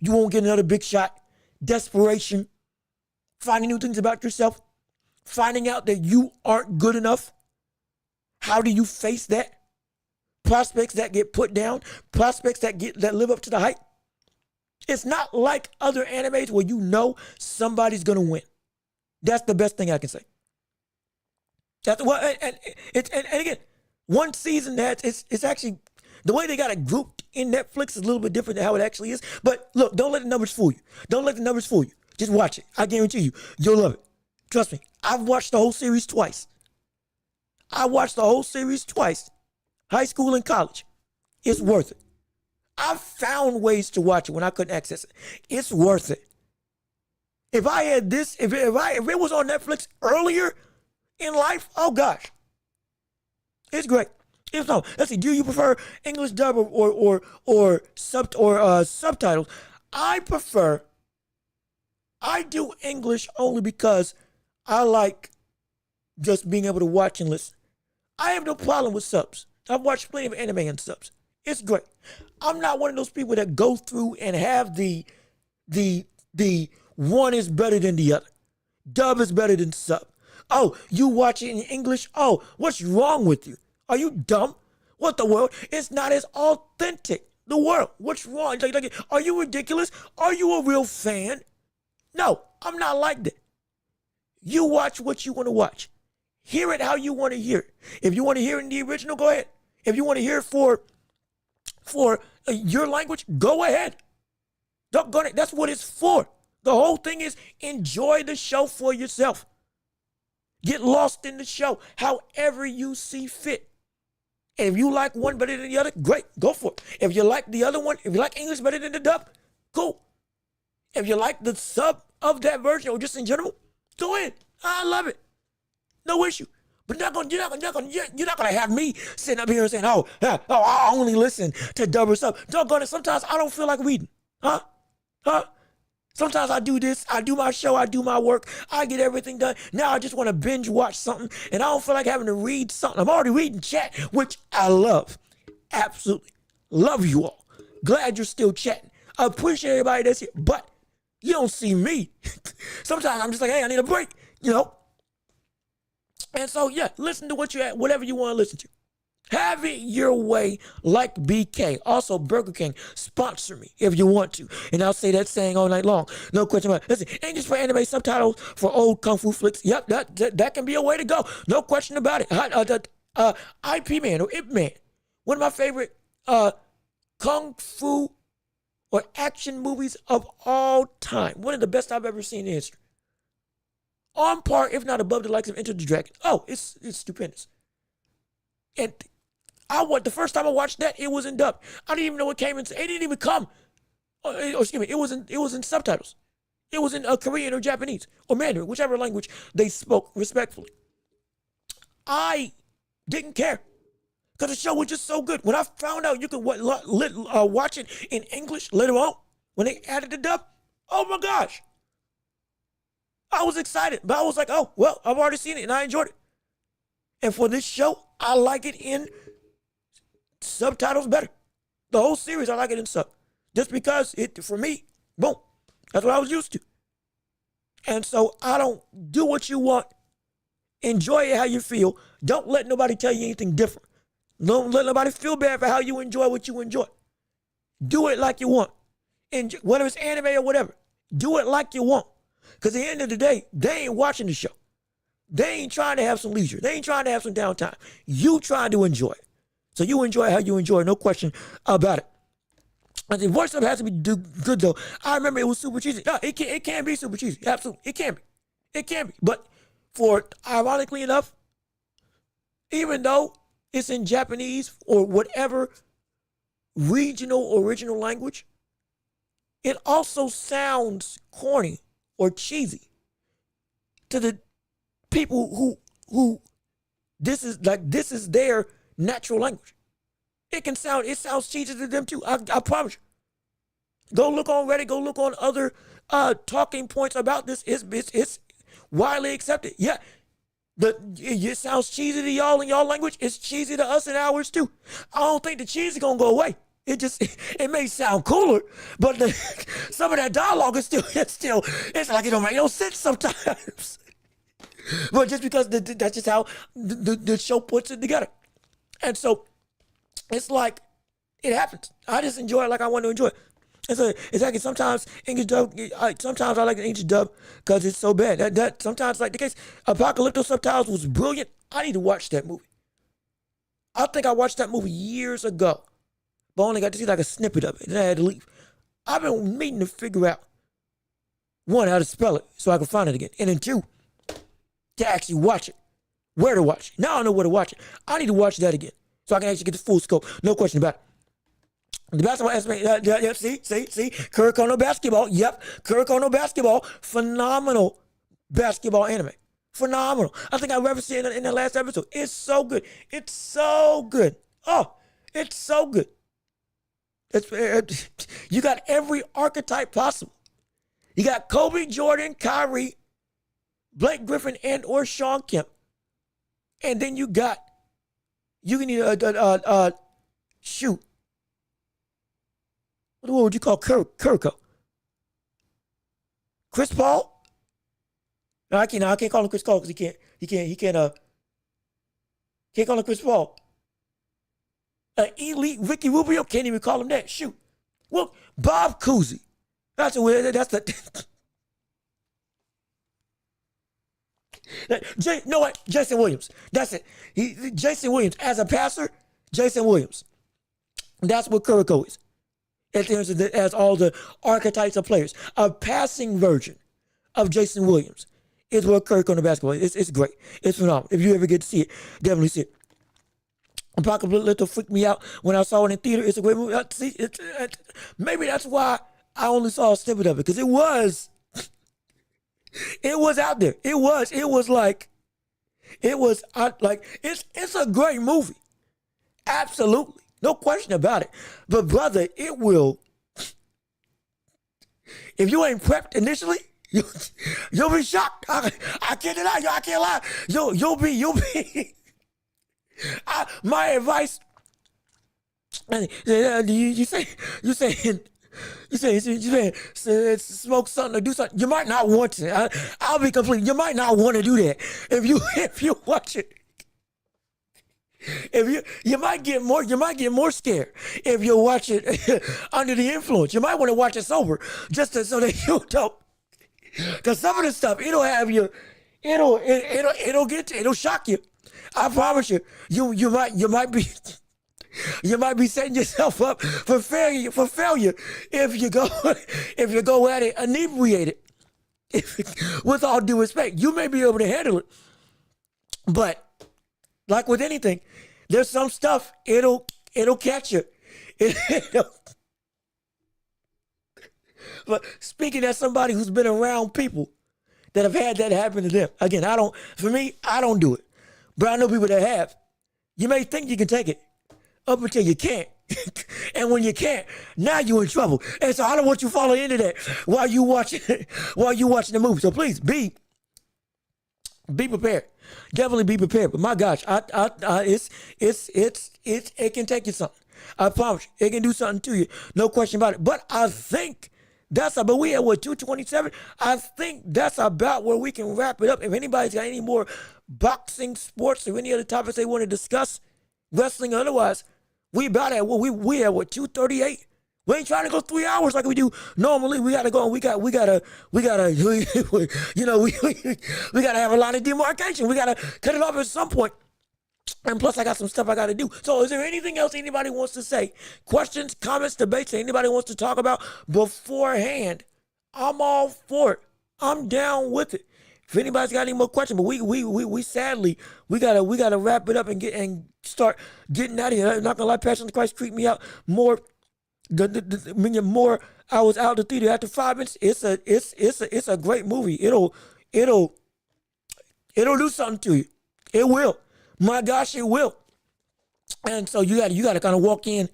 Speaker 1: You won't get another big shot. Desperation. Finding new things about yourself. Finding out that you aren't good enough. How do you face that? Prospects that get put down. Prospects that live up to the hype. It's not like other animes where you know somebody's gonna win. That's the best thing I can say. That's and again, one season that it's actually the way they got it grouped in Netflix is a little bit different than how it actually is. But look, don't let the numbers fool you. Don't let the numbers fool you. Just watch it. I guarantee you'll love it. Trust me. I've watched the whole series twice. I watched the whole series twice. High school and college. It's worth it. I've found ways to watch it when I couldn't access it. It's worth it. If I had this, if it was on Netflix earlier in life, oh gosh, it's great. If no, let's see. Do you prefer English dub or subtitles? I do English only because I like just being able to watch and listen. I have no problem with subs. I've watched plenty of anime and subs. It's great. I'm not one of those people that go through and have the one is better than the other. Dub is better than sub. Oh, you watch it in English? Oh, what's wrong with you? Are you dumb? What the world? It's not as authentic. The world. What's wrong? Are you ridiculous? Are you a real fan? No, I'm not like that. You watch what you want to watch. Hear it how you want to hear it. If you want to hear it in the original, go ahead. If you want to hear it for your language, go ahead. That's what it's for. The whole thing is enjoy the show for yourself. Get lost in the show however you see fit. And if you like one better than the other, great, go for it. If you like the other one, if you like English better than the dub, cool. If you like the sub of that version or just in general, go ahead. I love it. No issue. But you're not gonna have me sitting up here and saying, oh, I only listen to dub or sub. Doggone it, sometimes I don't feel like reading. Huh? Sometimes I do this, I do my show, I do my work, I get everything done. Now I just want to binge watch something and I don't feel like having to read something. I'm already reading chat, which I love. Absolutely. Love you all. Glad you're still chatting. I appreciate everybody that's here, but you don't see me. Sometimes I'm just like, hey, I need a break, you know? And so, yeah, listen to whatever you want to listen to. Have it your way like BK. Also, Burger King, sponsor me if you want to. And I'll say that saying all night long. No question about it. Listen, English for anime subtitles for old Kung Fu flicks. Yep, that can be a way to go. No question about it. IP Man or Ip Man. One of my favorite Kung Fu or action movies of all time. One of the best I've ever seen in history. On par, if not above, the likes of Enter the Dragon. Oh, it's stupendous. And the first time I watched that, it was in dub. I didn't even know it came in. It didn't even come. Excuse me. It was in subtitles. It was in Korean or Japanese or Mandarin, whichever language they spoke respectfully. I didn't care because the show was just so good. When I found out you could watch it in English later on, when they added the dub, oh my gosh. I was excited, but I was like, oh, well, I've already seen it and I enjoyed it. And for this show, I like it in subtitles better. The whole series, I like it in sub. Just because for me, boom, that's what I was used to. And so I don't do what you want. Enjoy it how you feel. Don't let nobody tell you anything different. Don't let nobody feel bad for how you enjoy what you enjoy. Do it like you want. And whether it's anime or whatever, do it like you want. Because at the end of the day, they ain't watching the show. They ain't trying to have some leisure. They ain't trying to have some downtime. You trying to enjoy it. So you enjoy how you enjoy it, no question about it. And the voice stuff has to be good though. I remember it was super cheesy. No, it can be super cheesy. Absolutely. It can be. It can be. But ironically enough, even though it's in Japanese or whatever regional original language, it also sounds corny or cheesy to the people who this is their natural language. It sounds cheesy to them too. I promise you. Go look on Reddit, go look on other talking points about this. It's widely accepted. Yeah. It sounds cheesy to y'all in y'all language. It's cheesy to us in ours too. I don't think the cheese is gonna go away. It may sound cooler, but some of that dialogue is it's like it don't make no sense sometimes. But just because that's just how the show puts it together. And so it's like it happens. I just enjoy it like I want to enjoy it. It's like sometimes English dub. Sometimes I like the English dub because it's so bad. That sometimes like the case. Apocalypto subtitles was brilliant. I need to watch that movie. I think I watched that movie years ago, but only got to see like a snippet of it, and I had to leave. I've been meaning to figure out, one, how to spell it so I can find it again, and then two, to actually watch it, where to watch it. Now I know where to watch it. I need to watch that again so I can actually get the full scope. No question about it. The basketball aspect, yeah, see, Curry Kono basketball, yep, Curry Kono basketball, phenomenal basketball anime, phenomenal. I think I referenced it in the last episode. It's so good. It's so good. Oh, it's so good. You got every archetype possible. You got Kobe, Jordan, Kyrie, Blake Griffin, and or Sean Kemp, and then you can shoot. What would you call Kirko? Chris Paul? No, I can't call him Chris Paul because he can't call him Chris Paul. Elite Ricky Rubio, can't even call him that. Shoot. Well, Bob Cousy. That's the Jason Williams. That's it. Jason Williams as a passer. Jason Williams. That's what Kirko is. As all the archetypes of players, a passing version of Jason Williams is what Kirk on the basketball is. It's great. It's phenomenal. If you ever get to see it, definitely see it. Apocalypto freaked me out when I saw it in theater. It's a great movie. Maybe that's why I only saw a snippet of it, because it was out there. It's a great movie. Absolutely. No question about it. But brother, it will. If you ain't prepped initially, you'll be shocked. I can't deny you. I can't lie. You'll be. My advice. You say smoke something or do something. You might not want to. I'll be complete. You might not want to do that if you watch it. If you might get more scared if you watch it under the influence. You might want to watch it sober so that you don't. Because some of the stuff it'll shock you. I promise you. You might be setting yourself up for failure if you go at it inebriated. With all due respect, you may be able to handle it, but like with anything, there's some stuff it'll catch you. But speaking as somebody who's been around people that have had that happen to them, again, I don't do it, but I know people that have. You may think you can take it up until you can't. And when you can't, now you're in trouble. And so I don't want you falling into that while you watching the movie. So please be prepared. Definitely be prepared. But my gosh, it can take you something. I promise you, it can do something to you. No question about it. But I think but we at 227? I think that's about where we can wrap it up. If anybody's got any more boxing, sports, or any other topics they want to discuss, wrestling or otherwise, we about at we at 238. We ain't trying to go 3 hours like we do normally. We gotta go. We gotta have a line of demarcation. We gotta cut it off at some point. And plus, I got some stuff I gotta do. So, is there anything else anybody wants to say? Questions, comments, debates, anybody wants to talk about beforehand? I'm all for it. I'm down with it. If anybody's got any more questions, but we sadly we gotta wrap it up and start getting out of here. I'm not gonna lie, Passion of the Christ creeped me out more. The more I was out of the theater after 5 minutes, it's a great movie. It'll do something to you. It will. My gosh, it will. And so you gotta kind of walk in.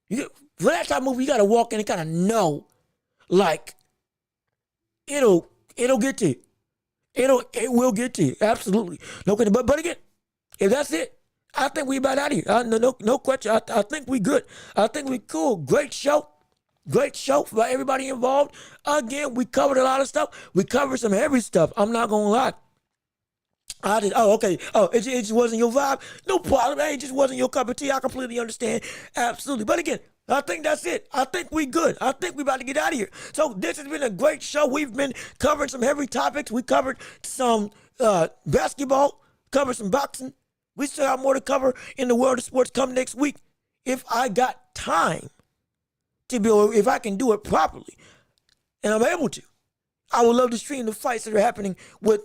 Speaker 1: For that type of movie, you gotta walk in and kind of know, like, it'll get to you. It will get to you. Absolutely. No question. But again, if that's it, I think we about out of here. No question. I think we good. I think we cool. Great show. Great show for everybody involved. Again, we covered a lot of stuff. We covered some heavy stuff. I'm not going to lie. Okay. It just wasn't your vibe? No problem. It just wasn't your cup of tea. I completely understand. Absolutely. But again, I think that's it. I think we good. I think we about to get out of here. So this has been a great show. We've been covering some heavy topics. We covered some basketball, covered some boxing. We still have more to cover in the world of sports come next week. If I got time if I can do it properly, and I'm able to, I would love to stream the fights that are happening with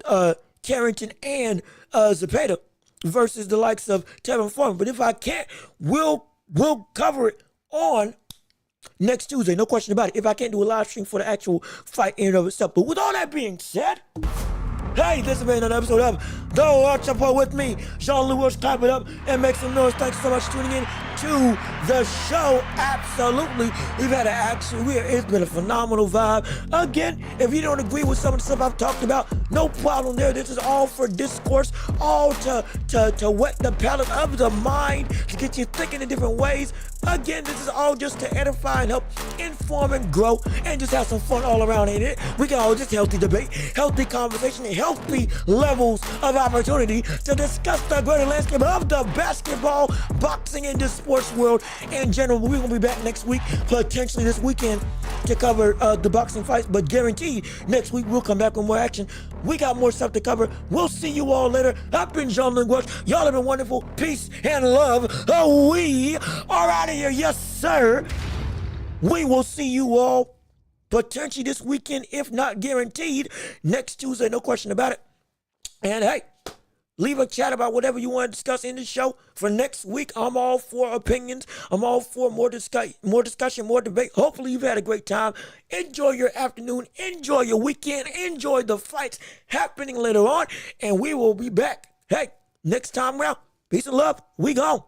Speaker 1: Carrington and Zepeda versus the likes of Tevin Foreman. But if I can't, we'll cover it on next Tuesday, no question about it. If I can't do a live stream for the actual fight in and of itself. But with all that being said, hey, this has been another episode of The Welch Report with me, Jean-Louis Welch. Clap it up and make some noise. Thanks so much for tuning in to the show. Absolutely. We've had it's been a phenomenal vibe. Again, if you don't agree with some of the stuff I've talked about, no problem there. This is all for discourse, all to whet the palate of the mind, to get you thinking in different ways. Again, this is all just to edify and help inform and grow and just have some fun all around in it. We can all just healthy debate, healthy conversation, and healthy levels of opportunity to discuss the greater landscape of the basketball, boxing, and the sports world in general. We're going to be back next week, potentially this weekend, to cover the boxing fights, but guaranteed next week we'll come back with more action. We got more stuff to cover. We'll see you all later. I've been Jean-Louis Welch. Y'all have been wonderful. Peace and love. We are out of here. Yes, sir. We will see you all potentially this weekend, if not guaranteed, next Tuesday. No question about it. And hey, leave a chat about whatever you want to discuss in the show for next week. I'm all for opinions. I'm all for more discussion, more debate. Hopefully you've had a great time. Enjoy your afternoon. Enjoy your weekend. Enjoy the fights happening later on. And we will be back. Hey, next time around. Peace and love. We gone.